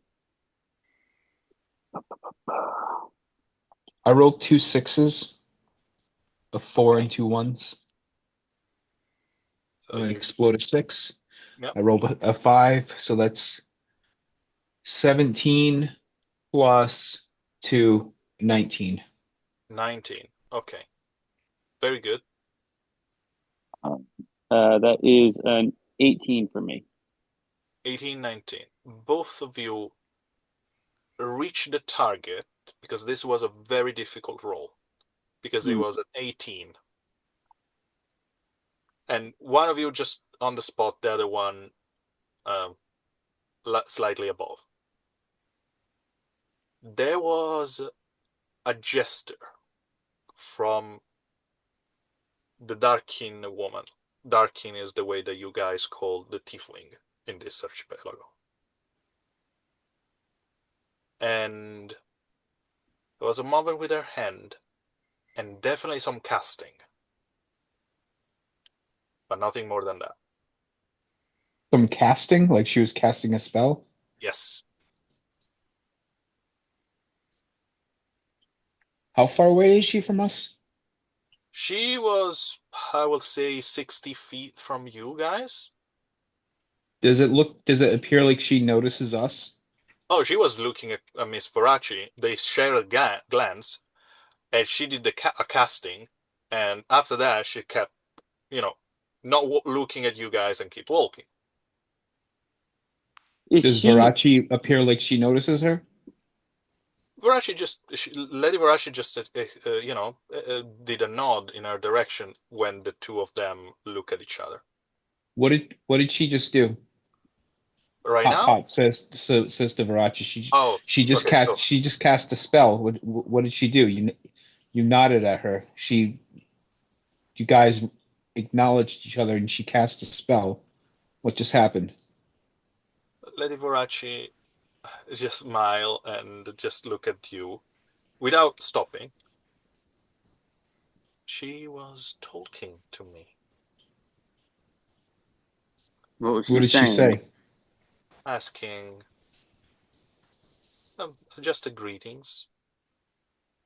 I rolled 2 6s, a 4 Okay. and 2 1s. So I'm gonna you, explode a 6. yep, I rolled a 5, so that's 17 plus 2, 19. 19. Okay, very good. Um, that is an 18 for me. 18, 19. Both of you reach the target because this was a very difficult roll because it Mm. was an 18. And one of you just on the spot, the other one um, slightly above. There was a gesture from the Darkin woman. Darkin is the way that you guys call the tiefling in this archipelago. And there was a moment with her hand, and definitely some casting, but nothing more than that. Some casting, like she was casting a spell. Yes. How far away is she from us? She was, I will say, 60 feet from you guys. Does it appear like she notices us? Oh, she was looking at Miss Veraci. They shared a glance, and she did a casting. And after that, she kept, you know, not looking at you guys and keep walking. Is Does she? Varachi appear like she notices her? Lady Veraci just, did a nod in her direction when the two of them look at each other. What did she just do? Right Hot now? pot says to Varachi. Oh, okay. So She just cast a spell. What did she do? You nodded at her. You guys acknowledged each other, and she cast a spell. What just happened? Lady Veraci just smile and just look at you without stopping. She was talking to me, What was What she did she saying? say? asking just the greetings,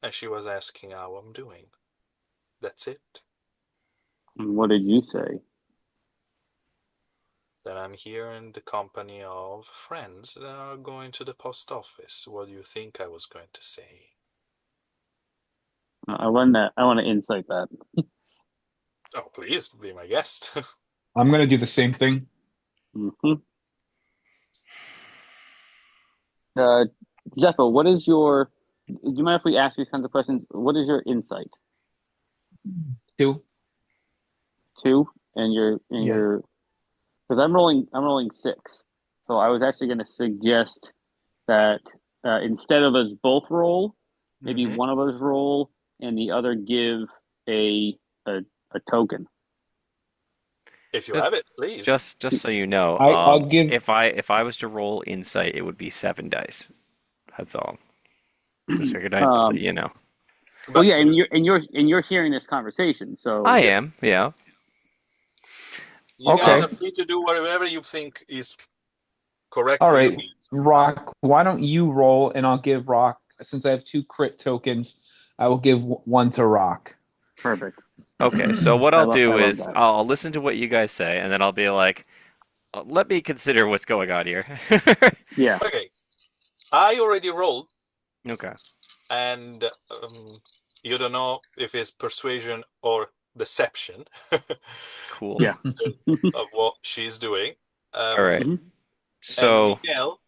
and she was asking how I'm doing. That's it. And what did you say? That I'm here in the company of friends that are going to the post office. What do you think I was going to say? I want that. I want to insight that. Oh, please be my guest. I'm gonna do the same thing. Hmm. Uh, Zeppo, what is your? Do you mind if we ask these kinds of questions? What is your insight? Two. Two, and your Yeah. because I'm rolling six, so I was actually going to suggest that instead of us both roll, maybe Hmm. one of us roll and the other give a a, a token. If you Just, have it, please. just so you know, I'll give. if I was to roll insight, it would be 7 dice. That's all. Just figured I'd let um, you know. well, But yeah, and you're hearing this conversation, so I yeah, am, yeah. you guys Okay. are free to do whatever you think is correct All for you. right, Rock. Why don't you roll, and I'll give Rock. Since I have two crit tokens, I will give one to Rock. perfect. Okay, so what I'll I do love is that. I'll listen to what you guys say, and then I'll be like, let me consider what's going on here. Yeah. Okay, I already rolled, Okay, and you don't know if it's persuasion or deception cool. Yeah. of what she's doing. All right. Mhm. And So Miguel,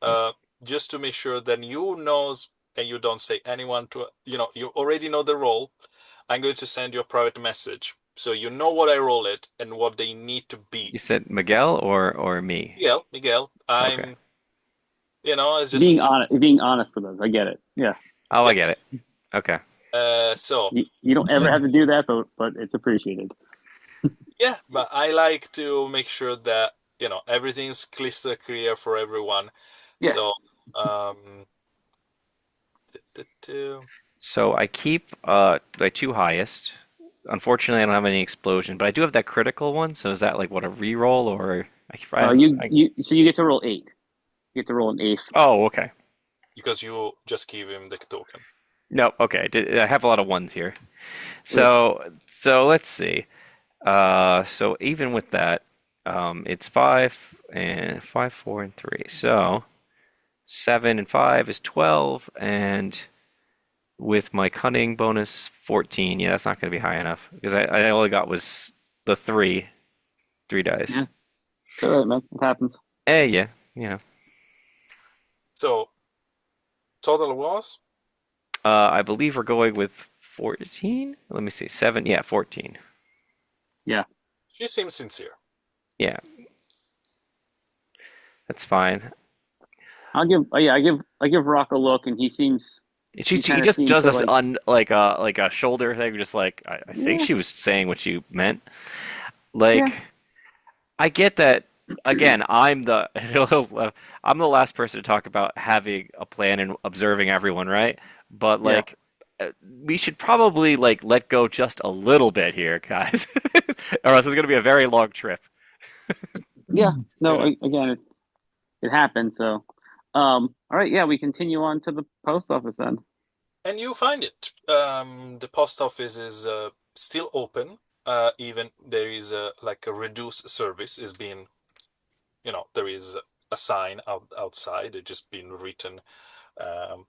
uh, just to make sure that you knows and you don't say anyone to, you already know the role. I'm going to send you a private message so you know what I roll it and what they need to you beat. said Miguel or me? Miguel, Okay. it's just a tip. Being honest with us, I get it. Yeah. Oh, I Yeah. get it. Okay. So You don't ever have Good. to do that, but it's appreciated. yeah, but I like to make sure that everything's crystal clear for everyone. Yeah. So, um, do. So I keep my two highest. Unfortunately, I don't have any explosion, but I do have that critical one. So is that like what a reroll or You get to roll eight. You get to roll an eighth. Oh, okay. Because you just give him the token. No, okay. I have a lot of ones here. Yeah. So let's see. So even with that, it's 5, 4, and 3. So 7 and 5 is 12, and with my cunning bonus 14. Yeah, that's not going to be high enough because I only got was the three dice. Yeah. It's all right, man. It happens. Yeah, you know. So, total was? I believe we're going with 14. Let me see, 7. Yeah, 14. Yeah. She seems sincere. Yeah, that's fine. I give Rock a look, and he He kind of just seems does to us like, on like a shoulder thing, just like I think yeah, she was saying what you meant. yeah, Like I get that. Again, I'm the last person to talk about having a plan and observing everyone, right? But yeah, like we should probably like let go just a little bit here, guys, or else it's gonna be a very long trip. yeah. You No, know? again, it happened. So, all right, yeah, we continue on to the post office then. and you find it. The post office is still open. Even there is like a reduced service is being, there is a sign outside. It's just been written, um,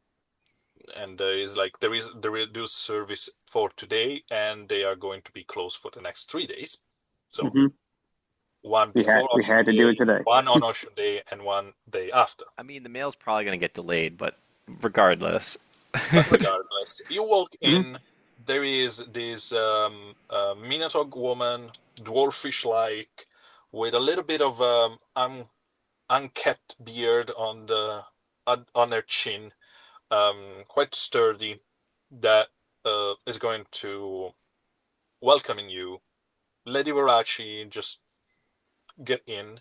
and there is the reduced service for today, and they are going to be closed for the next 3 days. So Hmm. one We had before we Ocean had to do Day, it today. one on Ocean Day, and one day after. I mean, the mail's probably going to get delayed, but regardless. But regardless, you walk Hmm. in. There is this Minotaur woman, dwarfish-like, with a little bit of unkept beard on her chin, quite sturdy. That is going to welcoming you. Lady Veraci just get in,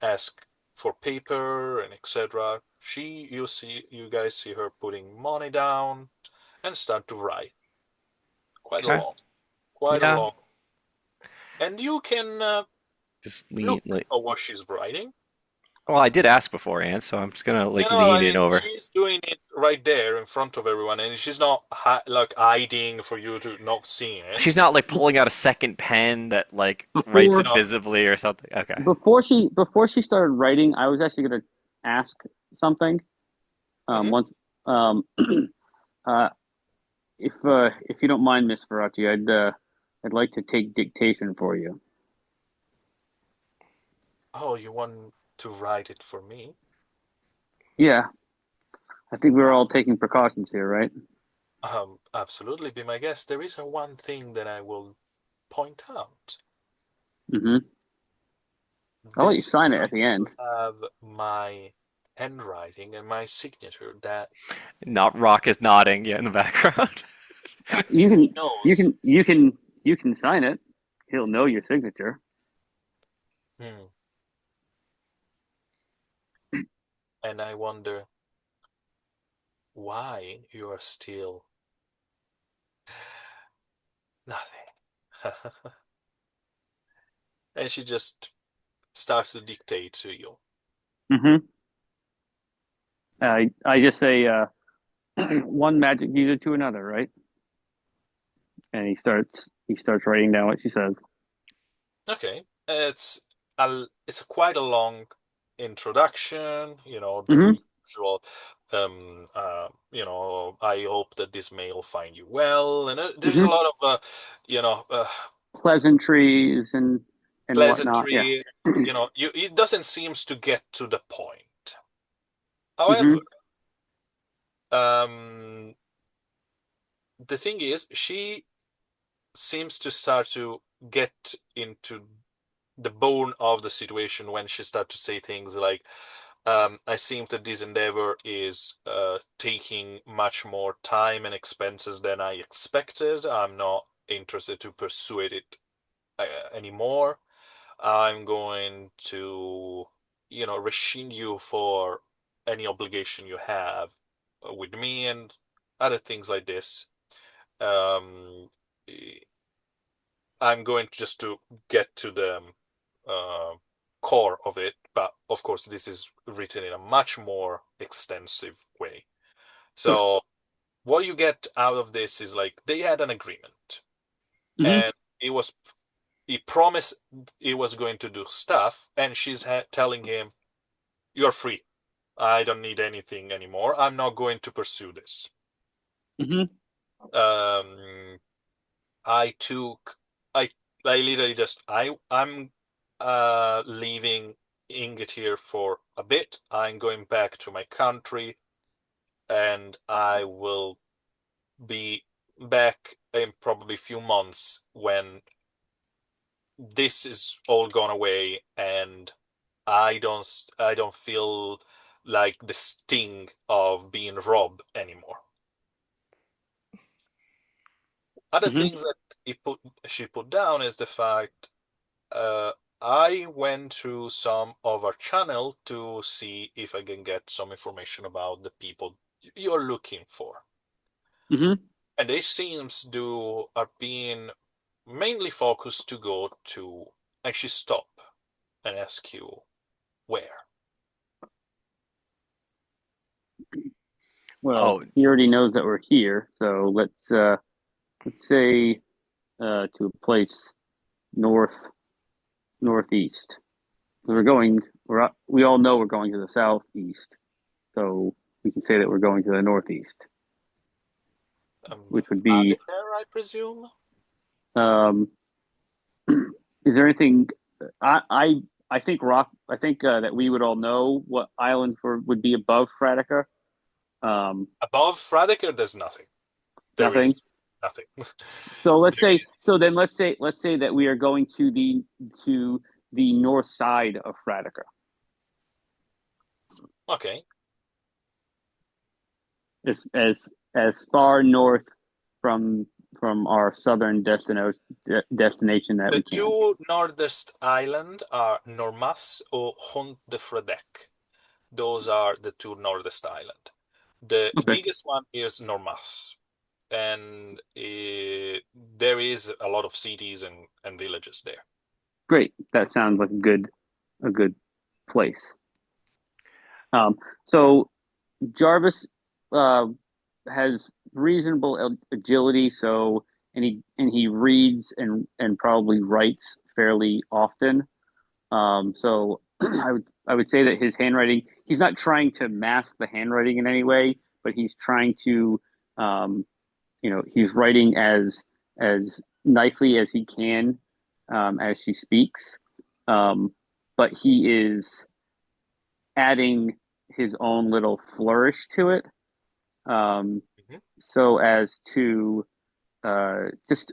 ask for paper and etc. You guys see her putting money down and start to write. Quite a Okay. long, quite a Yeah. long. And you can Just look lean. Like, at what she's writing. well, I did ask beforehand, so I'm just gonna You like know, lean I in mean, over. she's doing it right there in front of everyone, and she's not like hiding for you to not see She's it. not like pulling out a second pen that like writes Before No. invisibly or something. Okay. before she started writing, I was actually going to ask something. Hmm. Once, um, uh, if you don't mind, Miss Ferrati, I'd like to take dictation for you. Oh, you want to write it for me? Yeah, I think we're Oh, all taking precautions here, right? absolutely. Be my guest. There is a one thing that I will point out. Hmm. I'll let you This is sign it at going the end. to have my handwriting and my signature that Not Rock is nodding yet in the background. You he can you knows. can you can you can sign it. He'll know your signature. Hmm. And I wonder why you are still nothing. And she just starts to dictate to you. Hmm. I just say one magic user to another, right? And he starts writing down what she says. Okay, it's a quite a long introduction. The Hmm. usual. I hope that this may will find you well, and there's a Hmm. lot of you know, uh, Pleasantries and whatnot. Yeah. pleasantry. It doesn't seems to get to the point. However, Hmm. um, the thing is, she seems to start to get into the bone of the situation when she starts to say things like, I think that this endeavor is taking much more time and expenses than I expected. I'm not interested to pursue it anymore. I'm going to, rescind you for any obligation you have with me and other things like this. Um, I'm going just to get to the uh, core of it, but of course, this is written in a much more extensive way. Sure. So, what you get out of this is like they had an agreement, Hmm. and it was he promised he was going to do stuff, and she's telling him, "You're free. I don't need anything anymore. I'm not going to pursue this." Hmm. Um, I took I I literally just I'm leaving Ingot here for a bit. I'm going back to my country and I will be back in probably a few months when this is all gone away and I don't feel like the sting of being robbed anymore. Other Hmm. things that she put down is the fact uh, I went through some of our channel to see if I can get some information about the people you're looking for. Hmm. And they seems to are being mainly focused to go to actually stop and ask you where. Well, Oh, he already knows that we're here, so let's say to a place north northeast. 'Cause we all know we're going to the southeast, so we can say that we're going to the northeast, which would be Vatican, I presume. um is there anything I I I think that we would all know what islands would be above Fradica. Above Fradiker, there's nothing. There Nothing. is nothing. So let's There say is. so then let's say that we are going to the north side of Fradica. Okay. As far north from our southern destination that The we can. two northest islands are Normas or Hont de Fredek. Those are the two northest islands. The Okay, biggest one is Normas, and there is a lot of cities and villages there. great. That sounds like a good place. Um, so Jarvis uh, has reasonable agility, so and he reads and probably writes fairly often. So I would say that his handwriting, he's not trying to mask the handwriting in any way, but he's trying to, um, he's writing as nicely as he can as she speaks. Um, but he is adding his own little flourish to it, Mhm. so as to just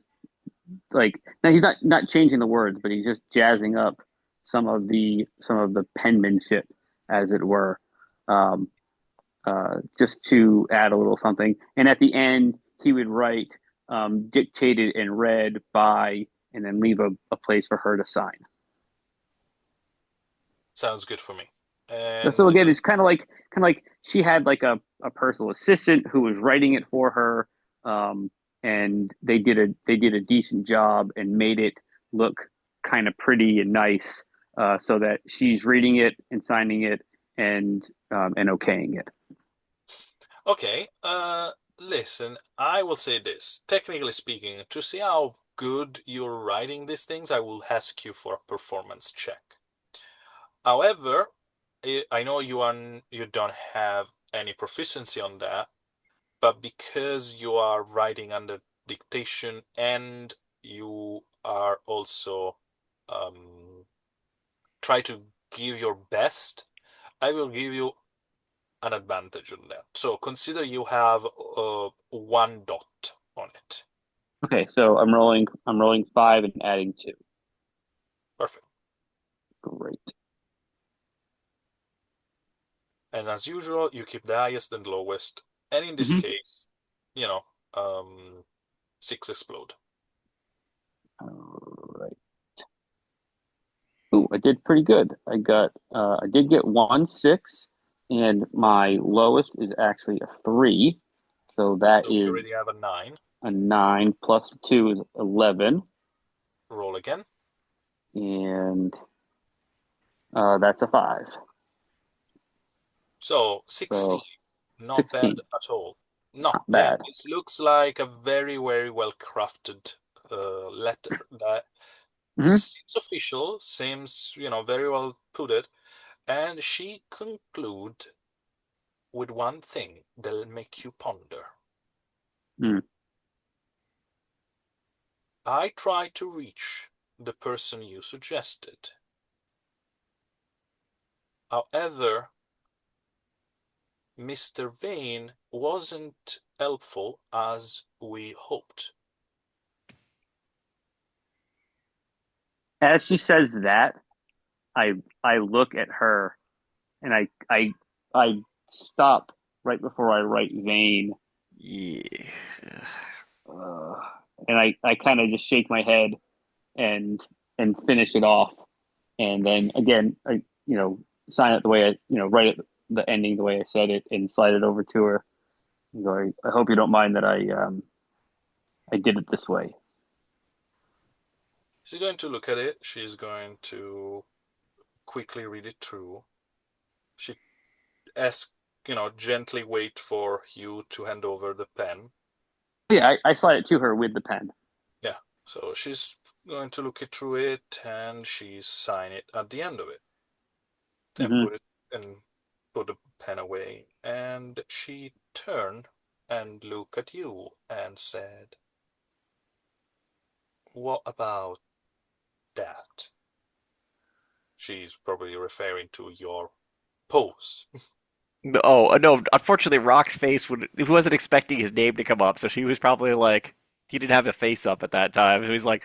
like now he's not changing the words, but he's just jazzing up some of the penmanship, as it were, um, just to add a little something. And at the end, he would write dictated and read by, and then leave a place for her to sign. Sounds good for me. So And again, it's kind of like she had like a personal assistant who was writing it for her, and they did a decent job and made it look kind of pretty and nice, so that she's reading it and signing it and okaying it. okay, listen, I will say this. Technically speaking, to see how good you're writing these things, I will ask you for a performance check. However, I know you don't have any proficiency on that, but because you are writing under dictation and you are also try to give your best, I will give you an advantage on that. So consider you have one dot on it. Okay, so I'm rolling five and adding two. Perfect. Great. And as usual, you keep the highest and lowest. And in this Mm-hmm. case, you know, six explode. All right. Ooh, I did pretty good. I did get 1 6, and my lowest is actually a 3. So that So you is already have a nine. a 9 plus 2 is 11, Roll again. and that's a 5. So 16. So Not bad 16. at all. No, Not yeah, bad. this looks like a very, very well crafted letter that Hmm. seems official, seems, very well put it. And she conclude with one thing that'll make you ponder. Mm. I tried to reach the person you suggested. However, Mr. Vane wasn't helpful as we hoped. As she says that, I I look at her, and I stop right before I write vain, yeah. uh, and I kind of just shake my head and finish it off, and then again sign it the way write it, the ending the way I said it, and slide it over to her. And go, I hope you don't mind that I did it this way. She's going to look at it. She's going to quickly read it through. She asks gently wait for you to hand over the pen. Yeah, I slide it to her with the pen. Yeah. So she's going to look it through it and she sign it at the end of it. And Hmm. put the pen away. And she turned and looked at you and said, "What about that?" She's probably referring to your pose. Oh, no, unfortunately, Rock's face would he wasn't expecting his name to come up, so she was probably like he didn't have a face up at that time. He was like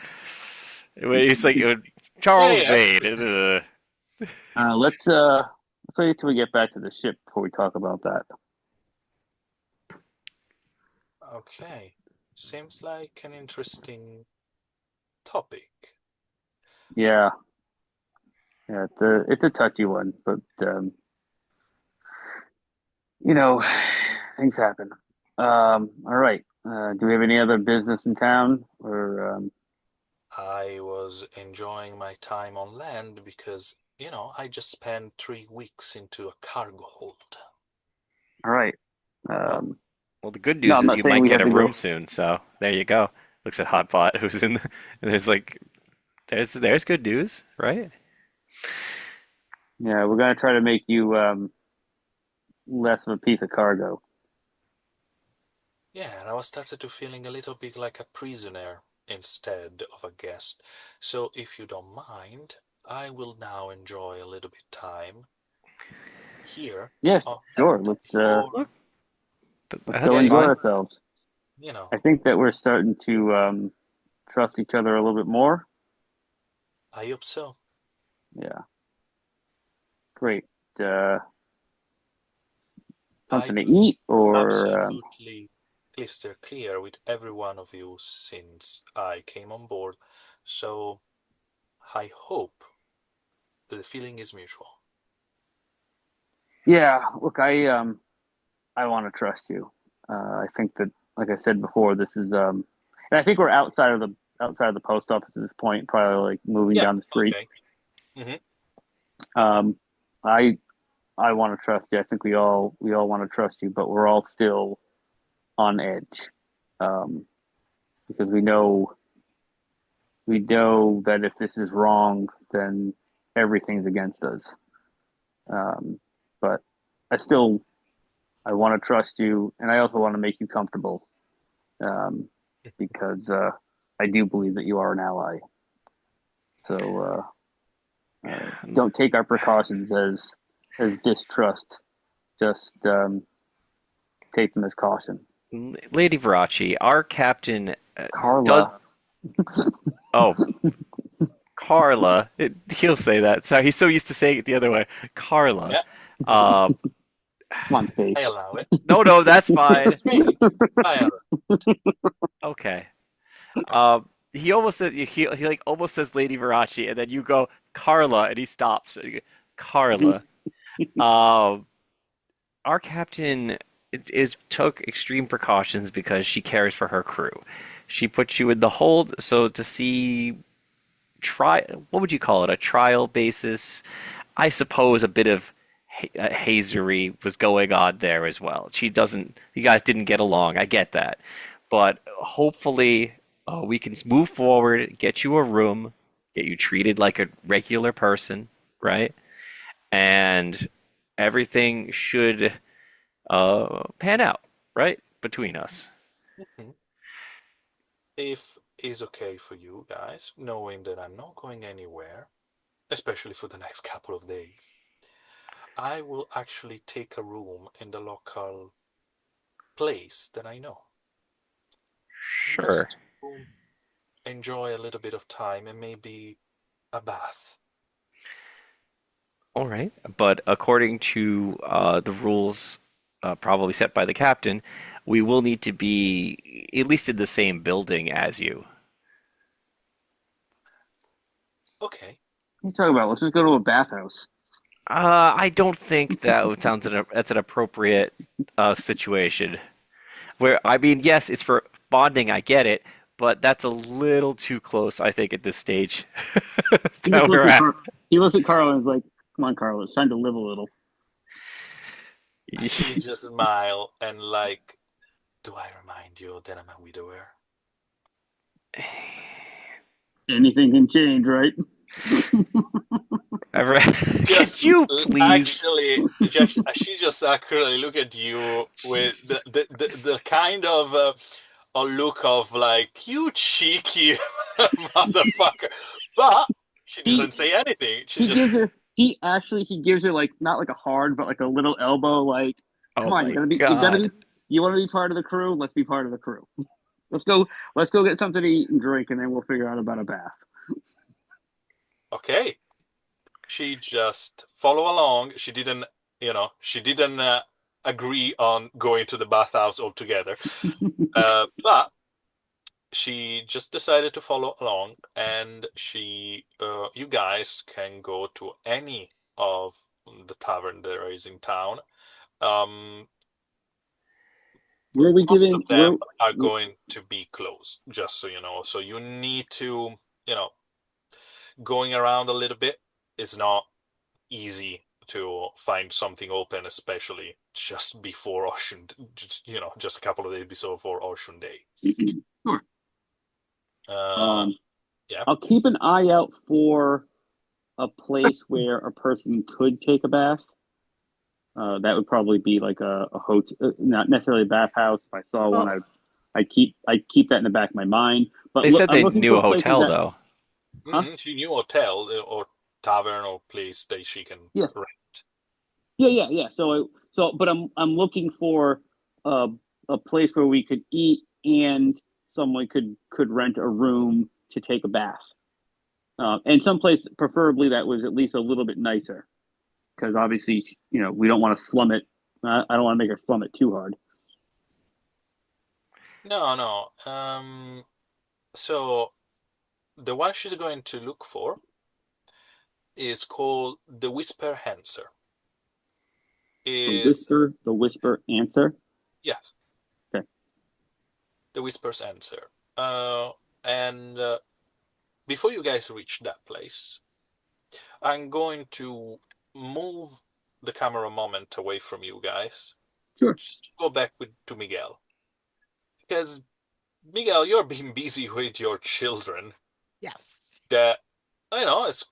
Yeah, Charles yeah. Bade. Let's wait till we get back to the ship before we talk about that. Okay. Seems like an interesting topic. Yeah, yeah, it's a touchy one, but you know, things happen. All right. Do we have any other business in town, or I was enjoying my time on land because, I just spent 3 weeks into a cargo hold. all right? Well, Um, well, the good no, news I'm is not you saying might we get have a to room go. soon. So there you go. Looks at Hotpot, who's in the, and there's good news, right? Yeah, we're gonna try to make you less of a piece of cargo. Yeah, and I was started to feeling a little bit like a prisoner instead of a guest. So if you don't mind, I will now enjoy a little bit time here Yes, on sure. land Let's Well, before, go that's yeah, enjoy fine. ourselves. you know, I think that we're starting to trust each other a little bit more. I hope so. Yeah, great. Uh, I've Something to been eat, or absolutely crystal clear with every one of you since I came on board. So I hope that the feeling is mutual. yeah. Look, I want to trust you. I think that, like I said before, this is and I think we're outside of the post office at this point, probably like moving Yeah, down the street. okay. Hmm. Um, I I want to trust you. I think we all want to trust you, but we're all still on edge, um, because we know that if this is wrong, then everything's against us. Um, but I want to trust you, and I also want to make you comfortable, um, because I do believe that you are an ally. So don't take our precautions as distrust. Just take them as caution. Lady Verace, our captain does. Carla, Oh, Carla. He'll say that. Sorry, he's so used to saying it the other way. Carla. Yeah, Uh, come on, I face. allow it. no, no, that's fine. It's me. I allow Okay. He almost said he like almost says Lady Verace, and then you go Carla, and he stops. And you go, Carla. Um, our captain is took extreme precautions because she cares for her crew. She puts you in the hold so to see try what would you call it, a trial basis. I suppose a bit of hazery was going on there as well. She doesn't You guys didn't get along, I get that, but hopefully we can move forward, get you a room, get you treated like a regular person, right? And everything should pan out, right, between us. it. If it's okay for you guys, knowing that I'm not going anywhere, especially for the next couple of days, I will actually take a room in the local place that I know. Sure. Just to enjoy a little bit of time and maybe a bath. All right, but according to the rules probably set by the captain, we will need to be at least in the same building as you. Okay. What are you talking about? Let's just go to a bathhouse. I don't think that's an appropriate situation. Where I mean, yes, it's for bonding. I get it, but that's a little too close. I think at this stage He just that we're looks at at. Car- he looks at Carla and is like, "Come on, Carla, it's time to live a little." She just smile and like, do I remind you that I'm a widower? Anything can change, right? Could Just you please? actually, she just actually look at you with the kind of a look of like, you cheeky motherfucker. But she doesn't He say anything. She he just, gives her he gives her like not like a hard but like a little elbow like come Oh on my you gotta be God. you want to be part of the crew, let's be part of the crew. Let's go get something to eat and drink and then we'll figure out about a bath. okay. She just follow along. She didn't agree on going to the bathhouse altogether. But she just decided to follow along, and you guys can go to any of the tavern there is in town. Um, Where are we most of giving them where are going to be closed, just so you know. So you need to, you know, going around a little bit is not easy to find something open, especially just before Ocean, just a couple of days before Ocean Day. sure. Uh, um yeah. I'll keep an eye out for a place where a person could take a bath. That would probably be like a hotel, not necessarily a bathhouse. If I saw one, Well, I'd keep that in the back of my mind. But They said I'm they looking knew for a places hotel that, though. huh? She knew hotel or tavern or place that she can Yeah, rent. yeah. But I'm looking for a a place where we could eat and someone could rent a room to take a bath, and someplace preferably that was at least a little bit nicer because obviously we don't want to slum it. I don't want to make her slum it too hard. No, no. So the one she's going to look for is called the Whisper Answer. Is The whisper answer. Yes, Okay. the Whisper's Answer. And before you guys reach that place, I'm going to move the camera moment away from you guys. Sure. Just go back to Miguel. Because, Miguel, you're being busy with your children. yes. That, it's,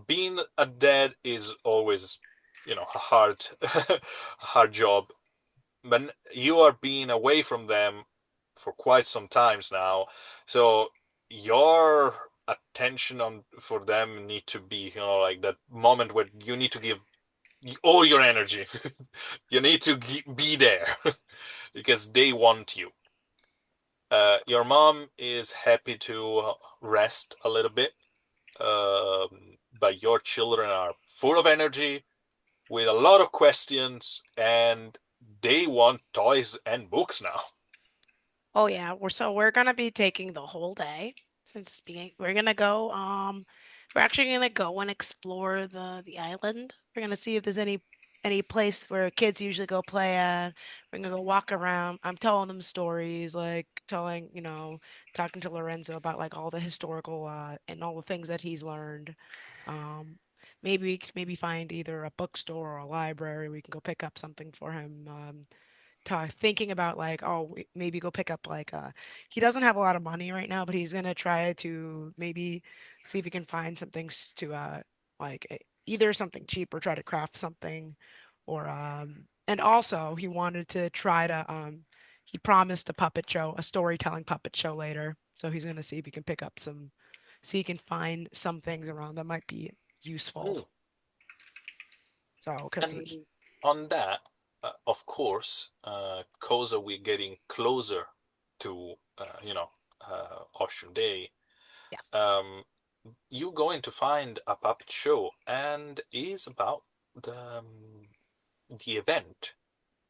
being a dad is always, a hard, a hard job. But you are being away from them for quite some times now. So your attention on for them need to be, like that moment where you need to give all your energy. You need to be there because they want you. Your mom is happy to rest a little bit, but your children are full of energy with a lot of questions, and they want toys and books now. Oh yeah, we're gonna be taking the whole day since being we're gonna go we're actually gonna go and explore the island. We're gonna see if there's any place where kids usually go play at. We're gonna go walk around. I'm telling them stories, like talking to Lorenzo about like all the historical and all the things that he's learned. Um maybe find either a bookstore or a library. We can go pick up something for him. Thinking about like maybe go pick up like he doesn't have a lot of money right now, but he's gonna try to maybe see if he can find some things to either something cheap or try to craft something or and also he wanted to try to he promised a puppet show, a storytelling puppet show later, so he's gonna see if he can pick up some see he can find some things around that might be useful, Mm. so because he And on that, of course, because we're getting closer to, Ocean Day, yes. um, you're going to find a puppet show, and is about the event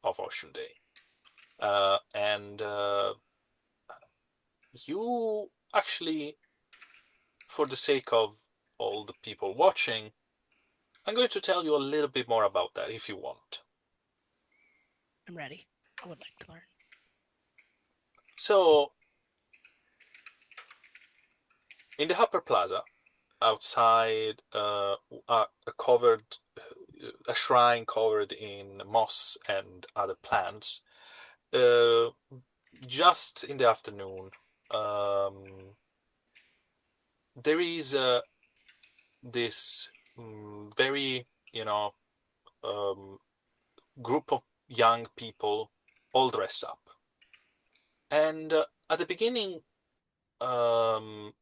of Ocean Day. And you actually, for the sake of all the people watching, I'm going to tell you a little bit more about that if you want. I'm ready. I would like to learn. So, in the Upper Plaza, outside a covered, a shrine covered in moss and other plants. Uh, just in the afternoon, there is this very, um, group of young people all dressed up. And at the beginning, um,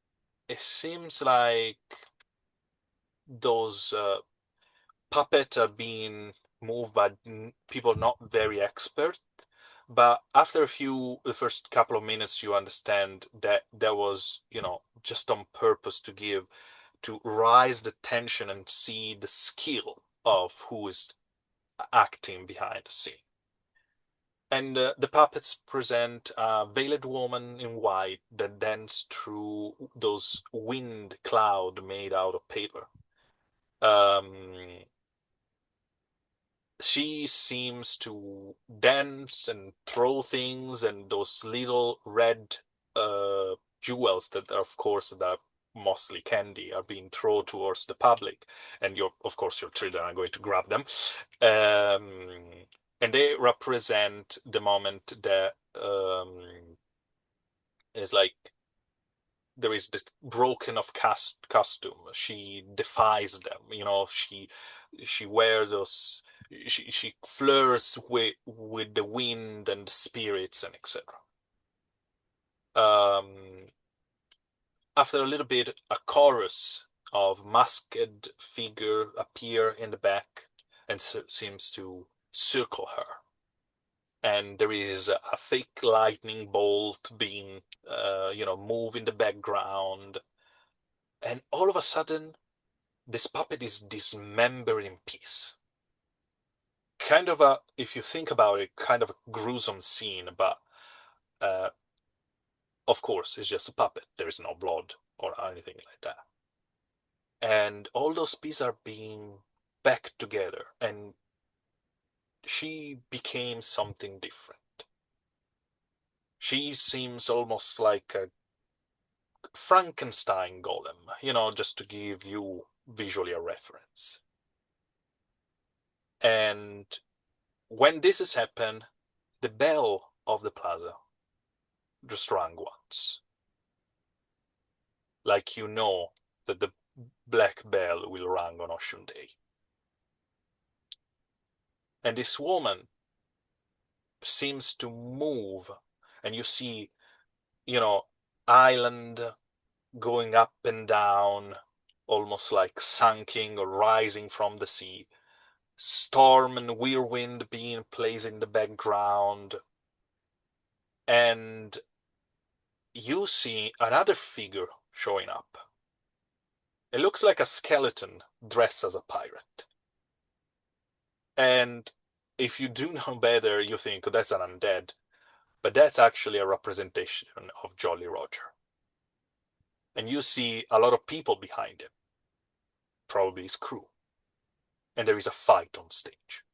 it seems like those puppets are being moved by people not very expert. But after the first couple of minutes, you understand that that was, just on purpose to rise the tension and see the skill of who is acting behind the scene. And the puppets present a veiled woman in white that dances through those wind cloud made out of paper. Um, she seems to dance and throw things, and those little red jewels that are, of course, that are mostly candy are being thrown towards the public, and of course your children are going to grab them, and they represent the moment that is like there is the broken of costume. She defies them. She wears those. She flirts with the wind and the spirits and etc. Um, After a little bit, a chorus of masked figure appear in the back and seems to circle her. And there is a fake lightning bolt being, move in the background. And all of a sudden, this puppet is dismembered in piece. Kind of if you think about it, kind of a gruesome scene, but uh, of course, it's just a puppet. There is no blood or anything like that. And all those pieces are being back together, and she became something different. She seems almost like a Frankenstein golem, just to give you visually a reference. And when this has happened, the bell of the plaza just rang once. Like that the black bell will ring on Ocean Day. And this woman seems to move, and you see, island going up and down, almost like sinking or rising from the sea. Storm and whirlwind being played in the background. And you see another figure showing up. It looks like a skeleton dressed as a pirate. And if you do know better, you think, oh, that's an undead. But that's actually a representation of Jolly Roger. And you see a lot of people behind him, probably his crew. And there is a fight on stage.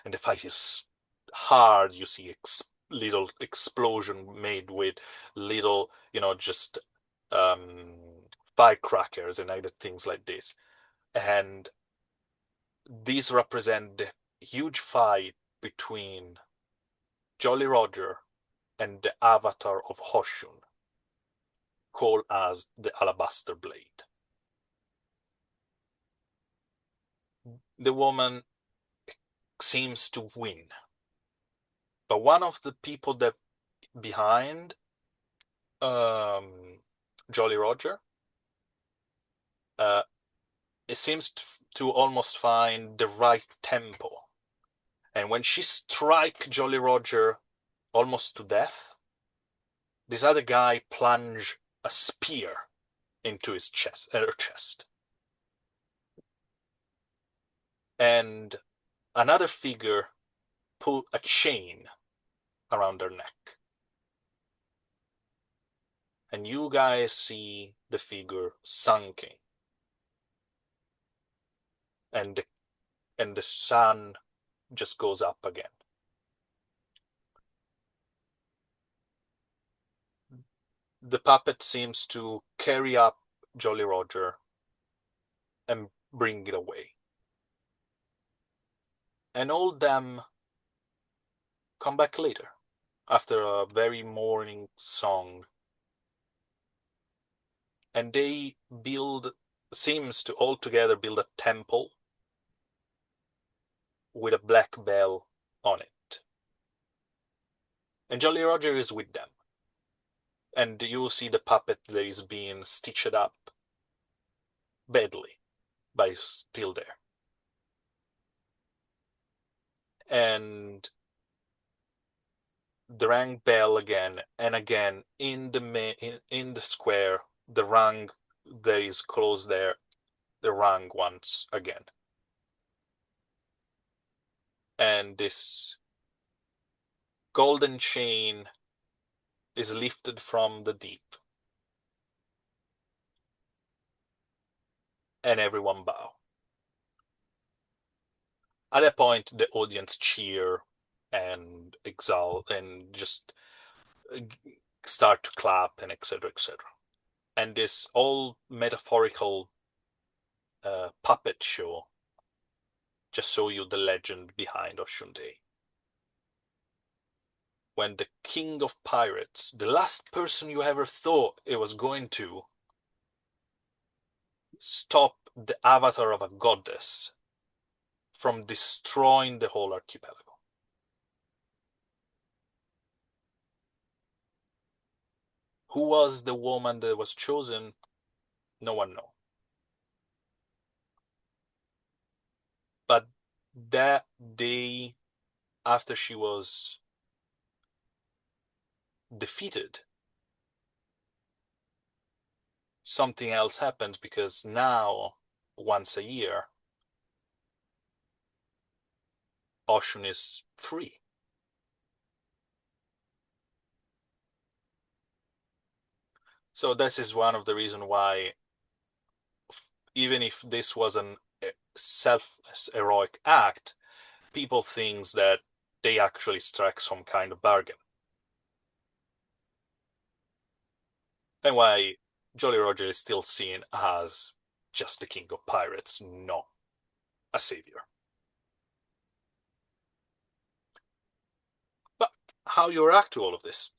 And the fight is hard. You see little explosion made with little, just firecrackers and other things like this. And these represent the huge fight between Jolly Roger and the avatar of Hoshun, called as the Alabaster Blade. The woman seems to win, but one of the people that behind Jolly Roger, it seems to almost find the right tempo, and when she strikes Jolly Roger almost to death, this other guy plunge a spear into her chest. And another figure put a chain around her neck. And you guys see the figure sunken. And the sun just goes up again. The puppet seems to carry up Jolly Roger and bring it away. and all them come back later after a very mourning song, and they build seems to all together build a temple with a black bell on it. And Jolly Roger is with them. And you see the puppet that is being stitched up badly, but is still there. And the rang bell again and again in the square. The rang that is close there, the rang once again. And this golden chain is lifted from the deep, and everyone bow. At that point, the audience cheer and exalt and just start to clap and etc. etc. And this all metaphorical puppet show just show you the legend behind Oshun Day. When the king of pirates, the last person you ever thought it was going to stop the avatar of a goddess from destroying the whole archipelago. Who was the woman that was chosen? No one knows. But that day after she was defeated, something else happened because now, once a year, Ocean is free. So this is one of the reasons why, even if this was an self-heroic act, people think that they actually struck some kind of bargain. And why Jolly Roger is still seen as just the king of pirates, not a savior. But how you react to all of this?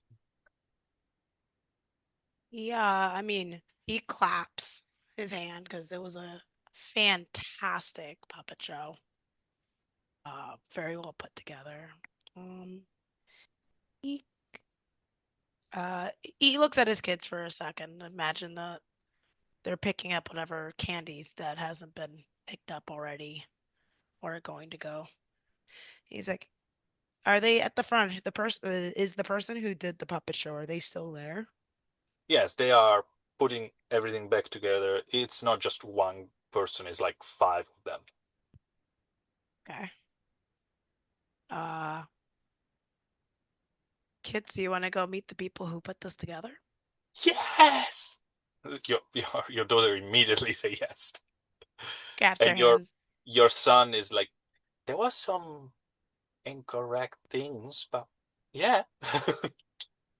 Yeah, I mean, he claps his hand because it was a fantastic puppet show. Very well put together. Um, he uh he looks at his kids for a second. Imagine that they're picking up whatever candies that hasn't been picked up already or are going to go. He's like, "Are they at the front? The person is the person who did the puppet show. Are they still there?" Yes, they are putting everything back together. It's not just one person, it's like five of them. Okay. Uh, Kids, do you want to go meet the people who put this together? Yes! Your daughter immediately say yes. Claps their And hands. your son is like, there was some incorrect things, but yeah.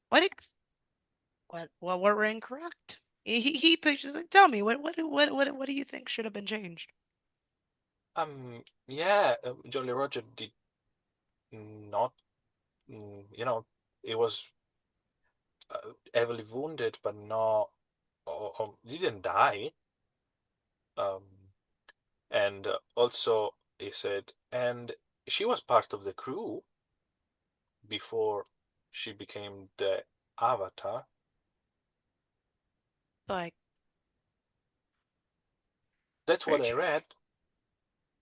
What? What were incorrect? He pictures like, tell me what do you think should have been changed? Yeah, Jolly Roger did not, you know, it was heavily wounded, but not, he didn't die. Um, and also he said, and she was part of the crew before she became the Avatar. Like, That's what very I read. strange.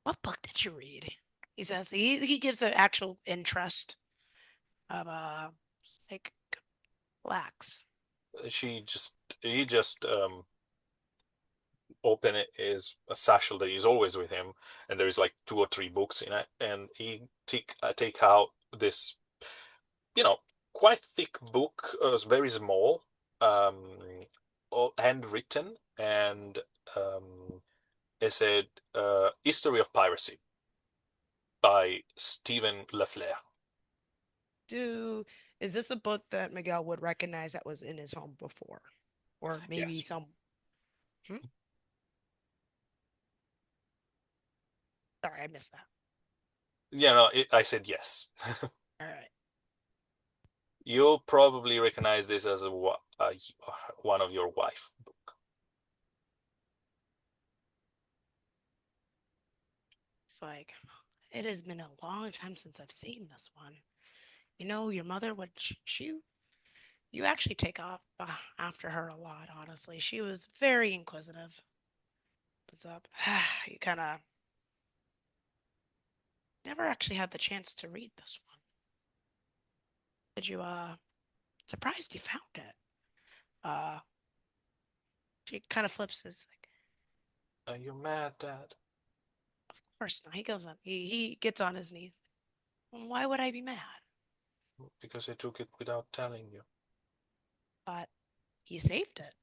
What book did you read? He says he gives an actual interest of like relax. She just he just open it is a satchel that is always with him, and there is like two or three books in it, and he take out this, you know, quite thick book, very small, um, all handwritten, and it said "History of Piracy" by Stephen Lafleur. Do Is this a book that Miguel would recognize that was in his home before, or maybe Yes. some? Hmm? Sorry, I missed that. I said yes. All right. You'll probably recognize this as one of your wife book. It's like, it has been a long time since I've seen this one. You know, your mother would you actually take off after her a lot, honestly. She was very inquisitive. What's up? You kind of never actually had the chance to read this one. Did you surprised you found it? Uh she kind of flips his like, Are you mad, Dad? of course not. He goes on he gets on his knees. Why would I be mad? Because I took it without telling you. But you saved it.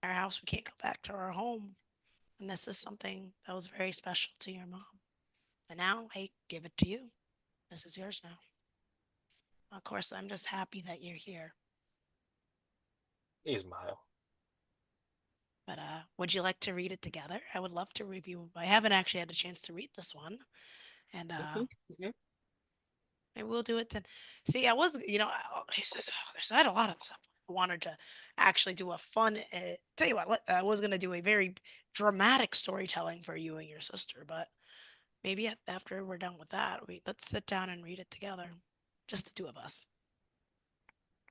Our house, we can't go back to our home. And this is something that was very special to your mom. And now I give it to you. This is yours now. Of course, I'm just happy that you're here. He smiled. But would you like to read it together? I would love to review. I haven't actually had a chance to read this one, and I will do it then. See, I was, he says, oh, there's not a lot of stuff. I wanted to actually do a fun. Tell you what, I was gonna do a very dramatic storytelling for you and your sister, but maybe after we're done with that, let's sit down and read it together, just the two of us.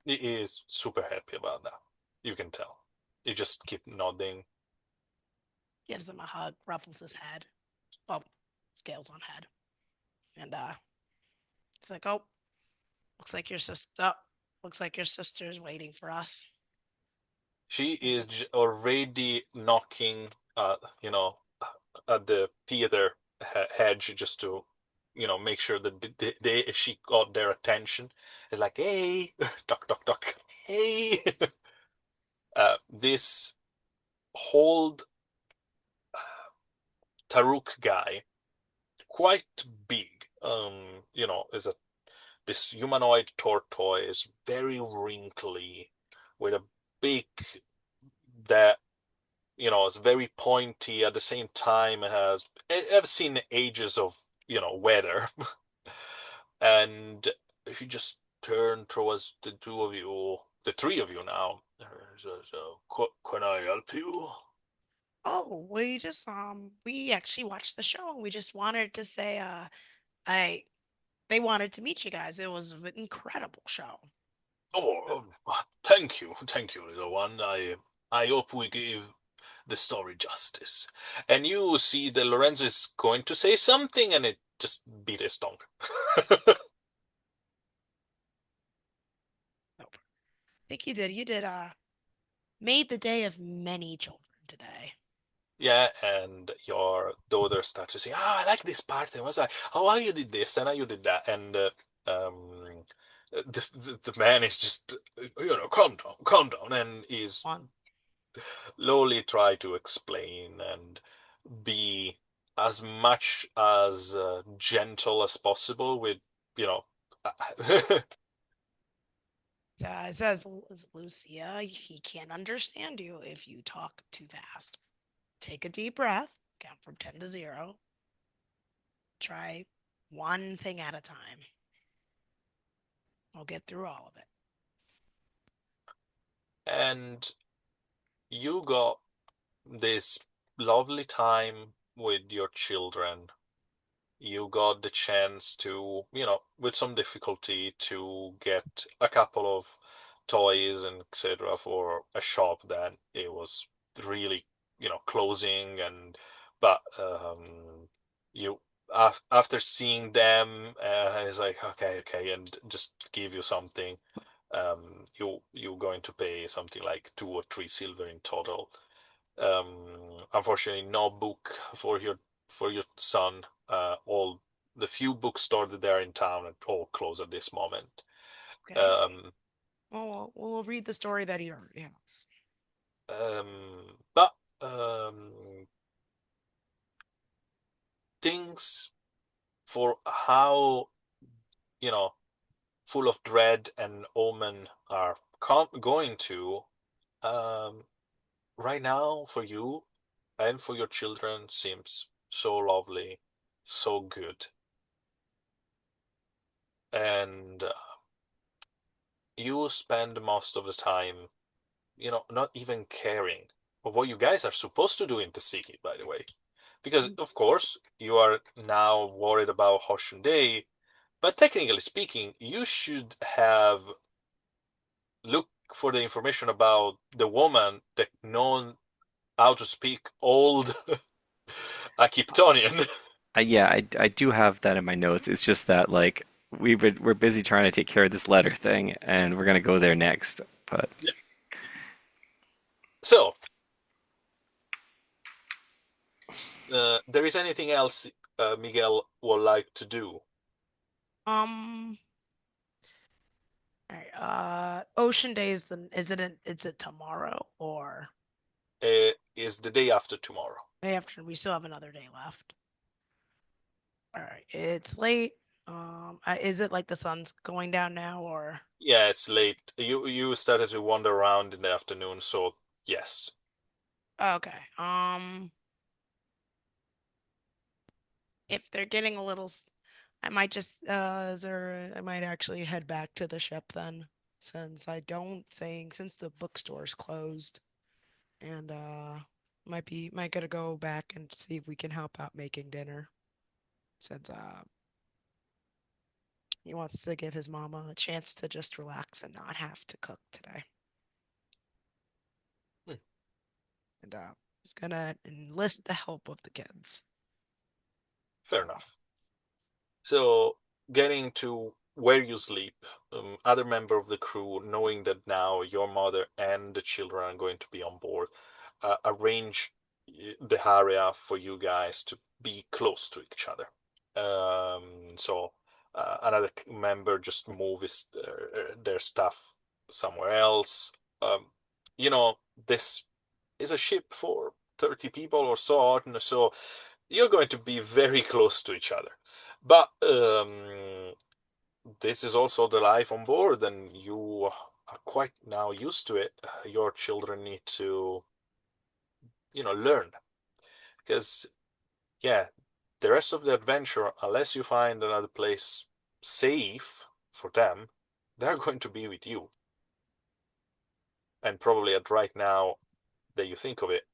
He is super happy about that. You can tell. He just keep nodding. Gives him a hug, ruffles his head. Well, scales on head, and it's like, oh, looks like your sister. Oh, looks like your sister's waiting for us. She He's is like, already knocking, at the theater hedge just to, make sure that she got their attention. It's like, hey, duck, duck, duck, hey. This whole Taruk guy, quite big, is this humanoid tortoise, very wrinkly, with a beak that is very pointy at the same time. I've seen ages of weather. And she just turned towards the two of you, the three of you now. So, can I help you? oh, we actually watched the show. We just wanted to say, I they wanted to meet you guys. It was an incredible show. Oh, thank you, little one. I hope we give the story justice. And you see that Lorenzo is going to say something, and it just beat his tongue. Nope. I think you did. You did. Made the day of many children today. Yeah, and your daughter starts to say, "Oh, I like this part." And was like, "Oh, how you did this and how you did that?" And the man is just, calm down, and is One. slowly try to explain and be as much as gentle as possible with, you know. It says, Lucia, he can't understand you if you talk too fast. Take a deep breath, count from 10 to 0. Try one thing at a time. We'll get through all of it. And you got this lovely time with your children. You got the chance to, with some difficulty, to get a couple of toys and etc. for a shop that it was really, closing. And but you after seeing them, it's like, okay, and just give you something. You're going to pay something like 2 or 3 silver in total. Unfortunately, no book for your son. All the few bookstores that are in town are all closed at this moment. It's okay. Um, We'll read the story that he already has. but things for how you know full of dread and omen are going to, um, right now for you and for your children seems so lovely, so good. and you spend most of the time, not even caring of what you guys are supposed to do in the city, by the way. Because, of course, you are now worried about Hoshun Day, but technically speaking, you should have looked for the information about the woman that known how to speak old Akiptonian. Yeah, I do have that in my notes. It's just that like we're busy trying to take care of this letter thing, and we're gonna go there next. But So, there is anything else Miguel would like to do? Um, all right, Ocean Day is it tomorrow or Is the day after tomorrow. day after? We still have another day left. All right, it's late. Is it like the sun's going down now or? Yeah, it's late. You started to wander around in the afternoon, so yes. Okay. If they're getting a little, I might just, I might actually head back to the ship then, since I don't think, since the bookstore's closed, and might gotta go back and see if we can help out making dinner, since he wants to give his mama a chance to just relax and not have to cook today, Hmm, and he's gonna enlist the help of the kids. fair enough. So, getting to where you sleep, other member of the crew, knowing that now your mother and the children are going to be on board, arrange the area for you guys to be close to each other. So, another member just moves their stuff somewhere else. Um, you know, this is a ship for 30 people or so, and so you're going to be very close to each other. But this is also the life on board, and you are quite now used to it. Your children need to, learn. Because, yeah, the rest of the adventure, unless you find another place safe for them, they're going to be with you. And probably at right now that you think of it,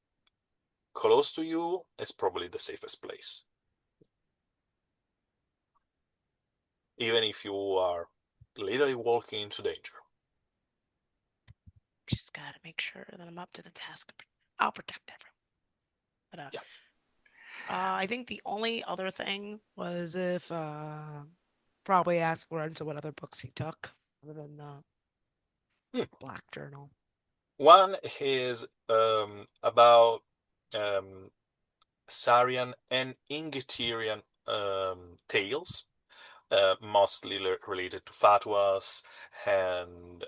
close to you is probably the safest place. Even if you are literally walking into danger. Just gotta make sure that I'm up to the task. I'll protect everyone. But Yeah. I think the only other thing was if probably ask Lorenzo what other books he took other than Hmm. Black Journal. One is about um, Sarian and Ingeterian tales, mostly related to fatwas and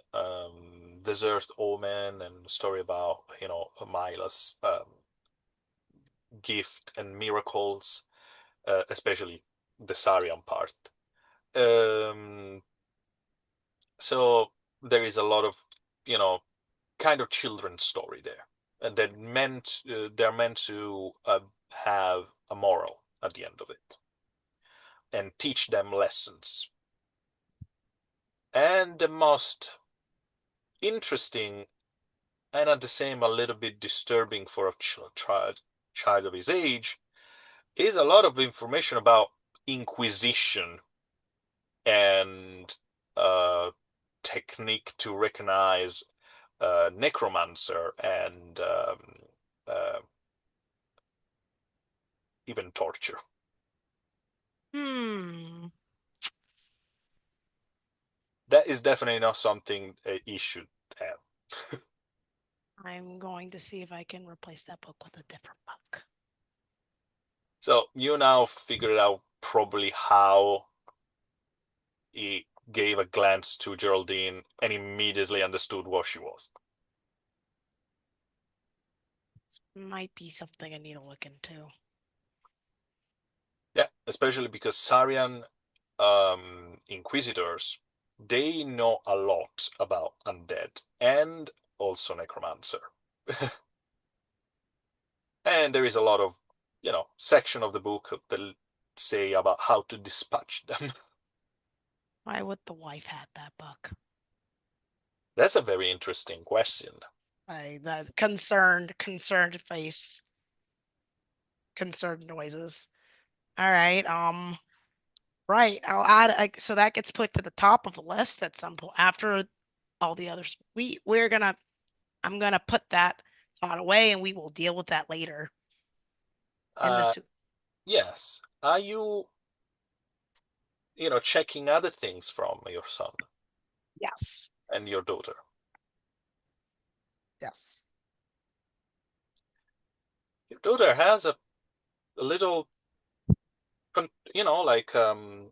desert omen and story about Mila's gift and miracles, especially the Sarian part. Um, so there is a lot of you know kind of children's story there, and they're meant to have a moral at the end of it and teach them lessons. And the most interesting and at the same a little bit disturbing for a child of his age is a lot of information about inquisition and uh, technique to recognize necromancer and uh, even torture. Hmm. That is definitely not something he should have. I'm going to see if I can replace that book with a different book. So you now figured out probably how he gave a glance to Geraldine and immediately understood what she was. Might be something I need to look into. Yeah, especially because Sarian inquisitors, they know a lot about undead and also necromancer. And there is a lot of, section of the book that say about how to dispatch them. Why would the wife had that book? That's a very interesting question. That concerned face, concerned noises. All right. Right. I'll add. So that gets put to the top of the list at some point after all the others. We're gonna. I'm gonna put that thought away, and we will deal with that later in the Uh, suit. yes. Are you, checking other things from your son Yes. and your daughter? Yes. Your daughter has a little, like, one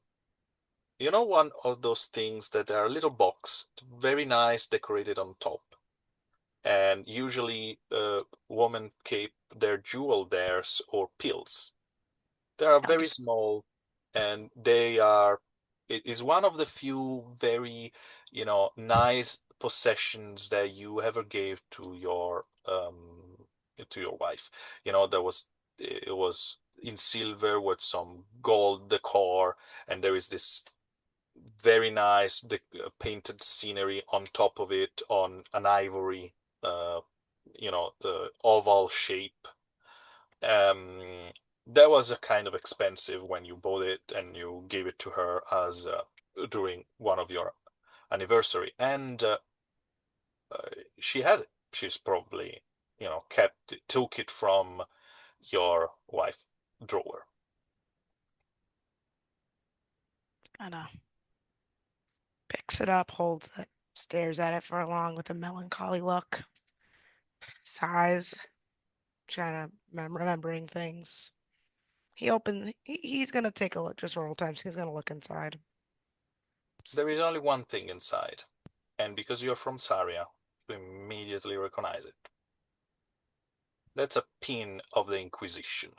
of those things that are a little box, very nice, decorated on top. And usually, women keep their jewel there or pills. They are Okay. very small, and they are. It is one of the few very, nice possessions that you ever gave to your wife. It was in silver with some gold decor, and there is this very nice painted scenery on top of it on an ivory, uh, oval shape. Um, that was a kind of expensive when you bought it and you gave it to her as during one of your anniversary, and uh, she has it. She's probably, took it from your wife drawer. Kind of picks it up, holds it, stares at it for long with a melancholy look, sighs, trying to remembering things. He's gonna take a look, just roll times. He's gonna look inside. There is only one thing inside, and because you're from Saria, you immediately recognize it. That's a pin of the Inquisition.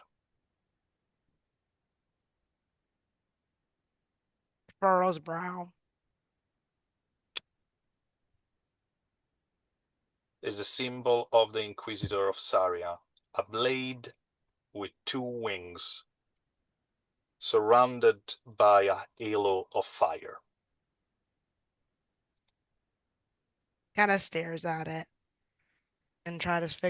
Furrows brow. It's a symbol of the Inquisitor of Saria, a blade with two wings, surrounded by a halo of fire. Kind of stares at it and tries to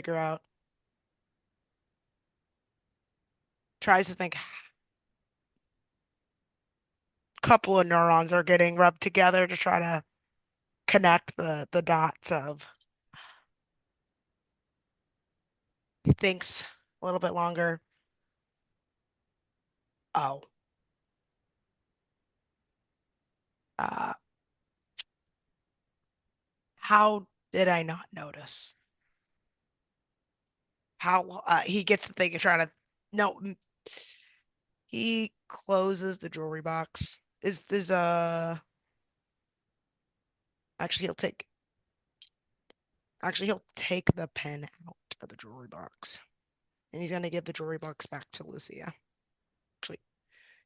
think. A couple of neurons are getting rubbed together to try to connect the dots of. He thinks a little bit longer. Oh, uh, how did I not notice? How he gets the thing and trying to. No, he closes the jewelry box. Is there's a actually he'll take he'll take the pen out of the jewelry box and he's gonna give the jewelry box back to Lucia. Actually,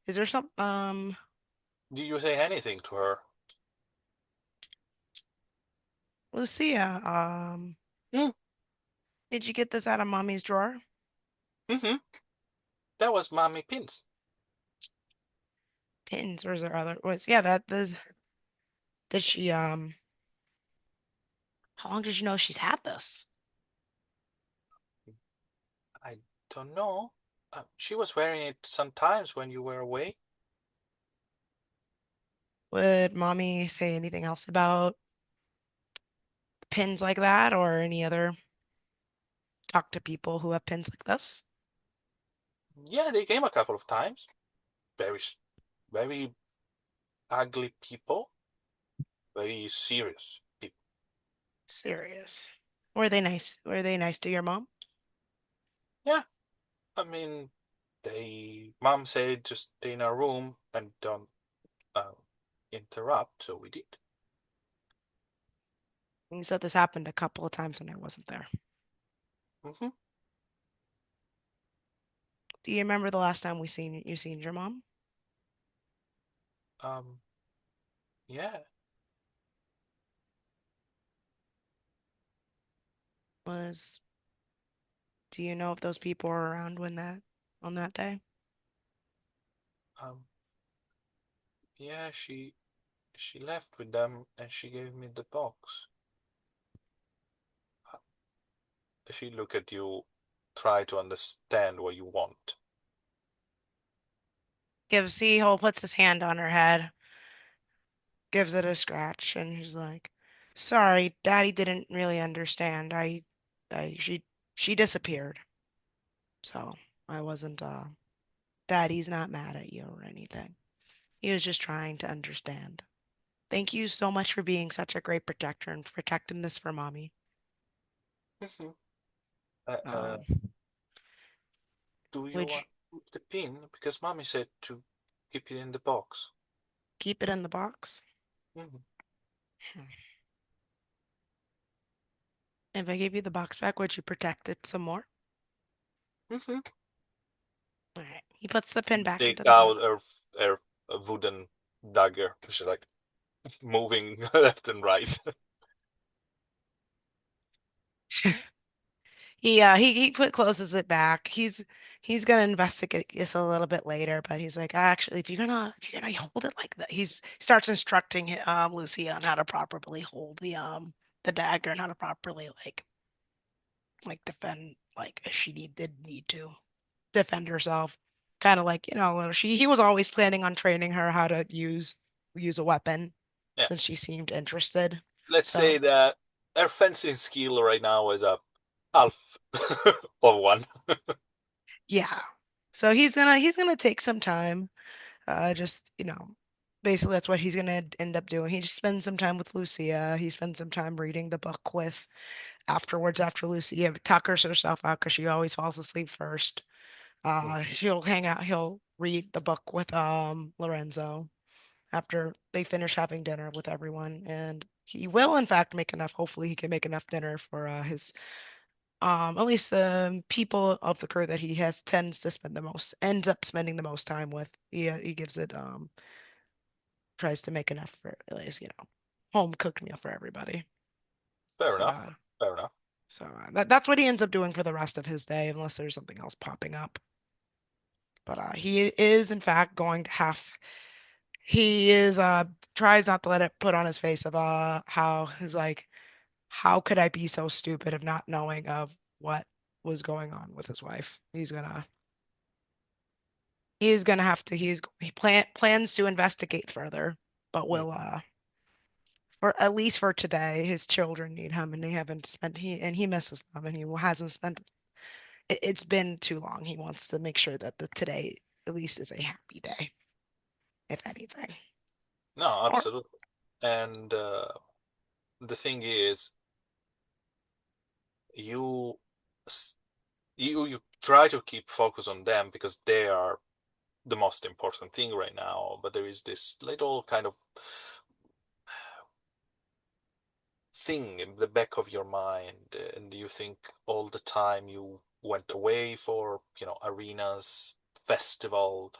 is there some Do you say anything to her? Lucia, Hmm. did you get this out of mommy's drawer? Mm-hmm. That was Mommy Pins. Pins, or is there other was yeah, that the did she how long did you know she's had this? I don't know. She was wearing it sometimes when you were away. Would mommy say anything else about pins like that or any other talk to people who have pins like this? Yeah, they came a couple of times. Very, very ugly people. Very serious people. Serious. Were they nice? Were they nice to your mom? Yeah, I mean, Mom said just stay in our room and don't uh, interrupt, so we did. You said this happened a couple of times when I wasn't there. Mm-hmm. Do you remember the last time we seen your mom? Um, yeah. Was Do you know if those people were around when that on that day? Um, yeah, she She left with them and she gave me the box. She look at you, try to understand what you want. Gives the whole puts his hand on her head, gives it a scratch, and he's like, "Sorry, Daddy didn't really understand. I she disappeared, so I wasn't. Daddy's not mad at you or anything. He was just trying to understand. Thank you so much for being such a great protector and protecting this for mommy. Mhm. Um, Do you would you want the pin? Because mommy said to keep it in the box. keep it in the box? Mhm. Hmm. If I gave you the box back, would you protect it some more? Mhm. All right. He puts the pin back into Take the box. out her wooden dagger. She's like moving left and right. He closes it back. He's gonna investigate this a little bit later, but he's like, actually, if you're gonna hold it like that, he starts instructing Lucy on how to properly hold the dagger and how to properly defend if she did need to defend herself. Kind of like, he was always planning on training her how to use a weapon Yeah. since she seemed interested. Let's So say that her fencing skill right now is a half of one. yeah. So he's gonna take some time. Just, basically that's what he's gonna end up doing. He just spends some time with Lucia. He spends some time reading the book with afterwards after Lucia tuckers herself out because she always falls asleep first. She'll hang out. He'll read the book with Lorenzo after they finish having dinner with everyone, and he will in fact make enough. Hopefully, he can make enough dinner for his at least the people of the crew that he has tends to spend the most ends up spending the most time with. He gives it tries to make enough for at least home cooked meal for everybody. Fair But enough. Fair enough. that's what he ends up doing for the rest of his day, unless there's something else popping up. But he is in fact going to have he is tries not to let it put on his face of how he's like, how could I be so stupid of not knowing of what was going on with his wife. He's gonna have to plans to investigate further, but Mm. will for at least for today, his children need him, and they haven't spent he misses them, and he hasn't spent it's been too long. He wants to make sure that the today at least is a happy day, if anything. No, Or absolutely. And the thing is, you s- you try to keep focus on them because they are the most important thing right now. But there is this little kind of thing in the back of your mind, and you think all the time you went away for, arenas, festival,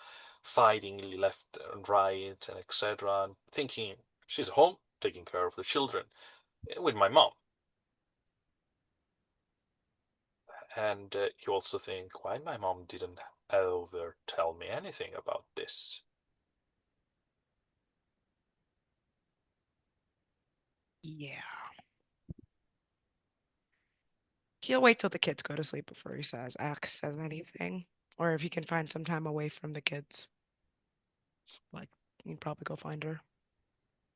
fighting left and right, and etc. And thinking she's home taking care of the children with my mom. And you also think, why my mom didn't ever tell me anything about this? yeah, he'll wait till the kids go to sleep before he says anything, or if he can find some time away from the kids, like he'd probably go find her.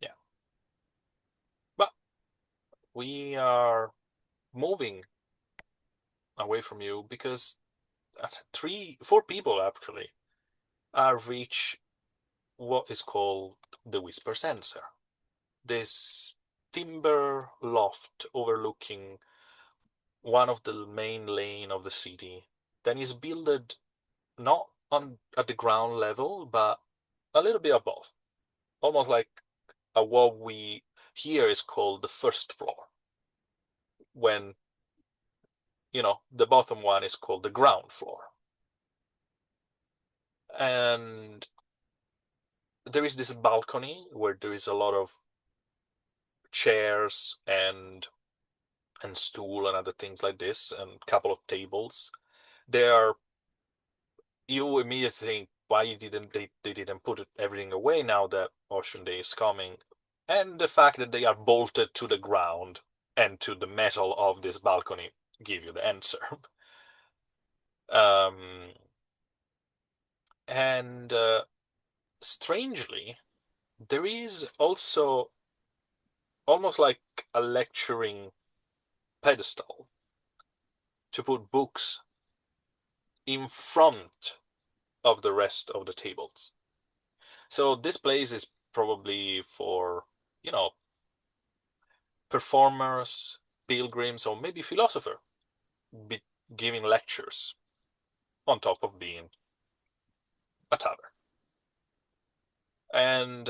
Yeah. But we are moving away from you because four people actually reach what is called the Whisper Sensor. This timber loft overlooking one of the main lane of the city that is built not on at the ground level but a little bit above, almost like what we here is called the first floor, when the bottom one is called the ground floor. And there is this balcony where there is a lot of chairs and stool and other things like this, and a couple of tables. There, you immediately think why they didn't put everything away now that Ocean Day is coming, and the fact that they are bolted to the ground and to the metal of this balcony give you the answer. um, and strangely, there is also almost like a lecturing pedestal to put books in front of the rest of the tables. So this place is probably for, you know, performers, pilgrims, or maybe philosopher be giving lectures on top of being a tavern. And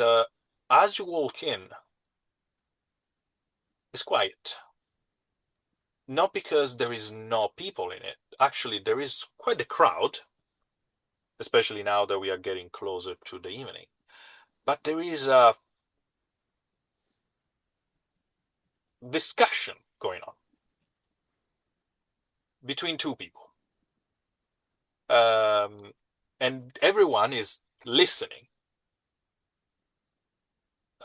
as you walk in, it's quiet. Not because there is no people in it. Actually, there is quite a crowd, especially now that we are getting closer to the evening. But there is a discussion going on between two people. And everyone is listening.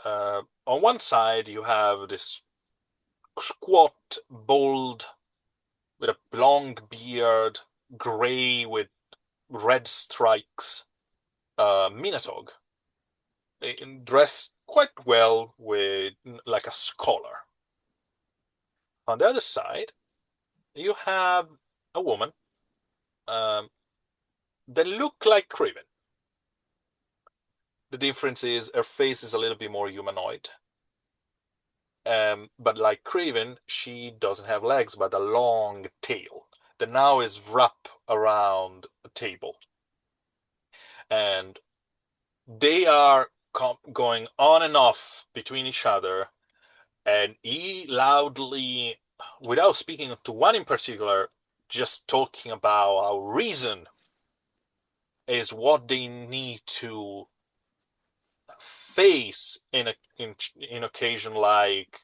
On one side, you have this squat, bald, with a long beard, grey with red stripes, Minotaur, dressed quite well with like a scholar. On the other side, you have a woman that look like Craven. The difference is her face is a little bit more humanoid. But like Craven, she doesn't have legs, but a long tail that now is wrapped around a table. And they are going on and off between each other, and he loudly, without speaking to one in particular, just talking about how reason is what they need to face in occasion like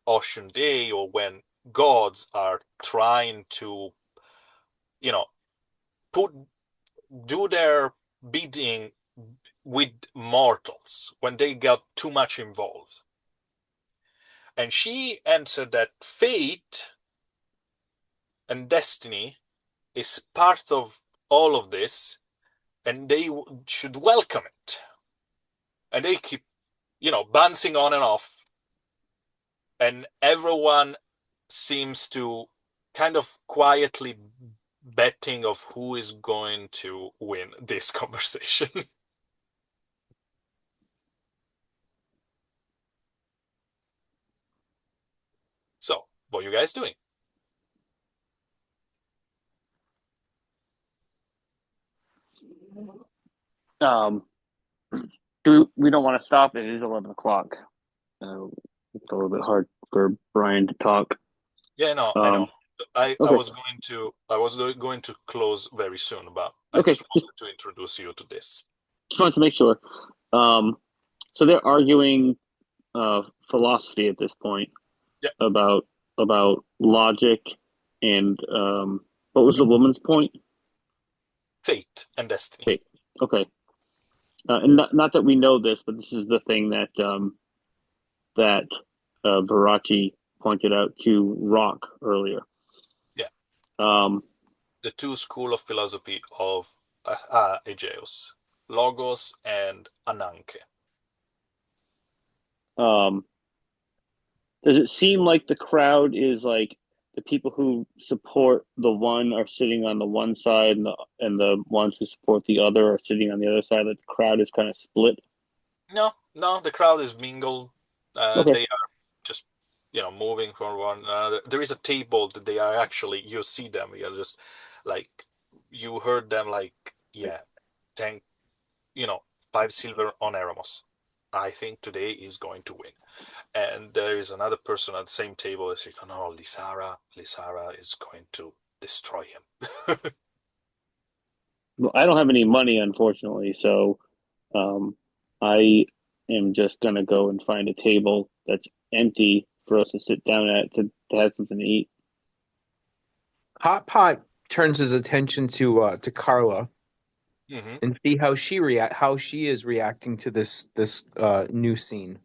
Ocean Day, or when gods are trying to, you know, put do their bidding with mortals when they got too much involved. And she answered that fate and destiny is part of all of this, and they should welcome it. And they keep, bouncing on and off, and everyone seems to kind of quietly betting of who is going to win this conversation. So, what are you guys doing? Um, we don't want to stop. It is 11 o'clock. It's a little bit hard for Brian to talk. Yeah, no, I know. Um, I okay, was going to close very soon, but I okay. just wanted to introduce you to this. Just wanted to make sure. Um, so they're arguing philosophy at this point Yeah, about logic and what was the woman's point? fate and destiny. Okay, okay. And not that we know this, but this is the thing that Varachi pointed out to Rock earlier. Yeah, Um, the two school of philosophy of Aegeus, Logos and Ananke. um, does it seem like the crowd is like the people who support the one are sitting on the one side, and the ones who support the other are sitting on the other side? Like the crowd is kind of split. No, the crowd is mingled. Okay. They are just, moving from one another. There is a table that they are actually, you see them, you're just like, you heard them like, yeah, thank, 5 silver on Eramos. I think today is going to win. And there is another person at the same table that says, oh, no, Lisara is going to destroy him. Well, I don't have any money, unfortunately, so um, I am just gonna go and find a table that's empty for us to sit down at to have something to eat. Hot Pot turns his attention to Carla. Hmm. and see how she is reacting to this new scene.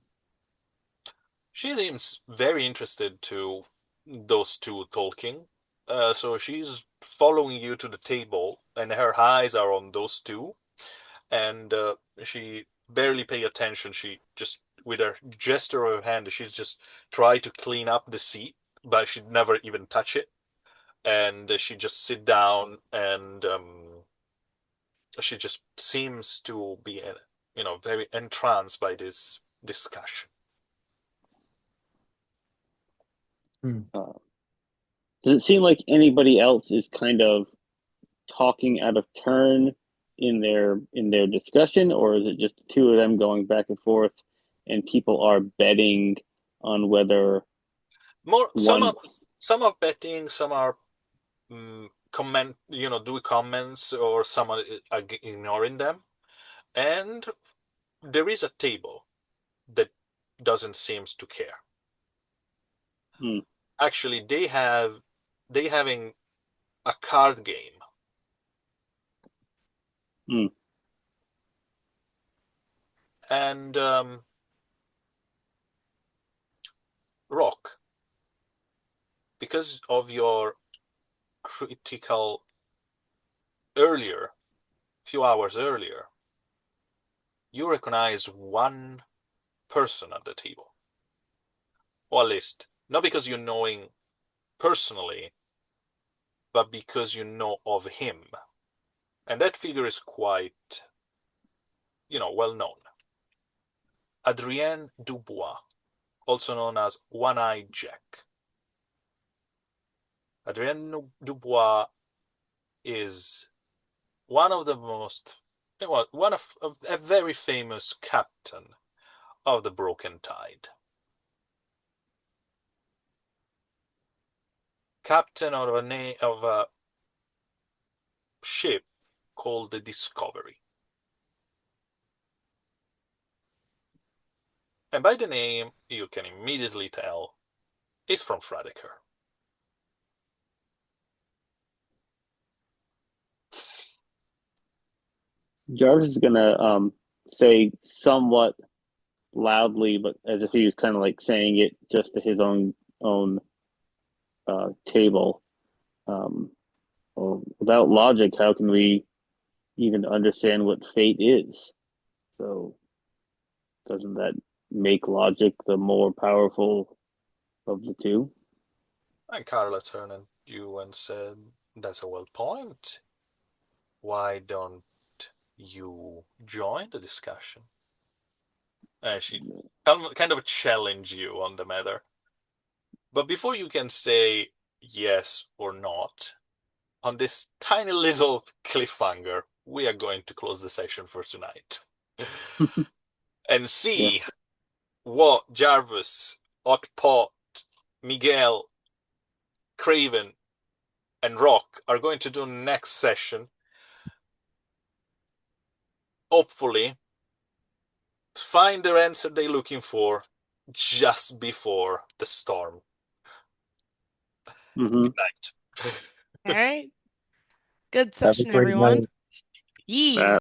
She seems very interested to those two talking. So she's following you to the table, and her eyes are on those two. And she barely pay attention. She just, with her gesture of her hand, she just try to clean up the seat, but she'd never even touch it. And she just sit down, and she just seems to be, very entranced by this discussion. Hmm. Uh, does it seem like anybody else is kind of talking out of turn in their discussion, or is it just the two of them going back and forth, and people are betting on whether More, one? some are betting, some are comment, do comments, or some are ignoring them. And there is a table that doesn't seems to care. Hmm, Actually, they having a card game, hmm, and Rock, because of your critical earlier, few hours earlier, you recognize one person at the table, or at least not because you knowing personally, but because you know of him, and that figure is quite, well known. Adrien Dubois, also known as One-Eyed Jack. Adrien Dubois is one of the most, one of a very famous captain of the Broken Tide. Captain of a ship called the Discovery. And by the name, you can immediately tell he's from Fradeker. Jarvis is gonna say somewhat loudly, but as if he was kind of like saying it just to his own table. Um, well, without logic, how can we even understand what fate is? So doesn't that make logic the more powerful of the two? And Carla turned at you and said, "That's a well point. Why don't you join the discussion?" And she kind of challenge you on the matter. But before you can say yes or not, on this tiny little cliffhanger, we are going to close the session for tonight and Yeah. see what Jarvis, Otpot, Miguel, Craven, and Rock are going to do next session. Hopefully, find the answer they're looking for just before the storm. Mm-hmm. Good night. All right. Good Have a session, great everyone. night. Yee.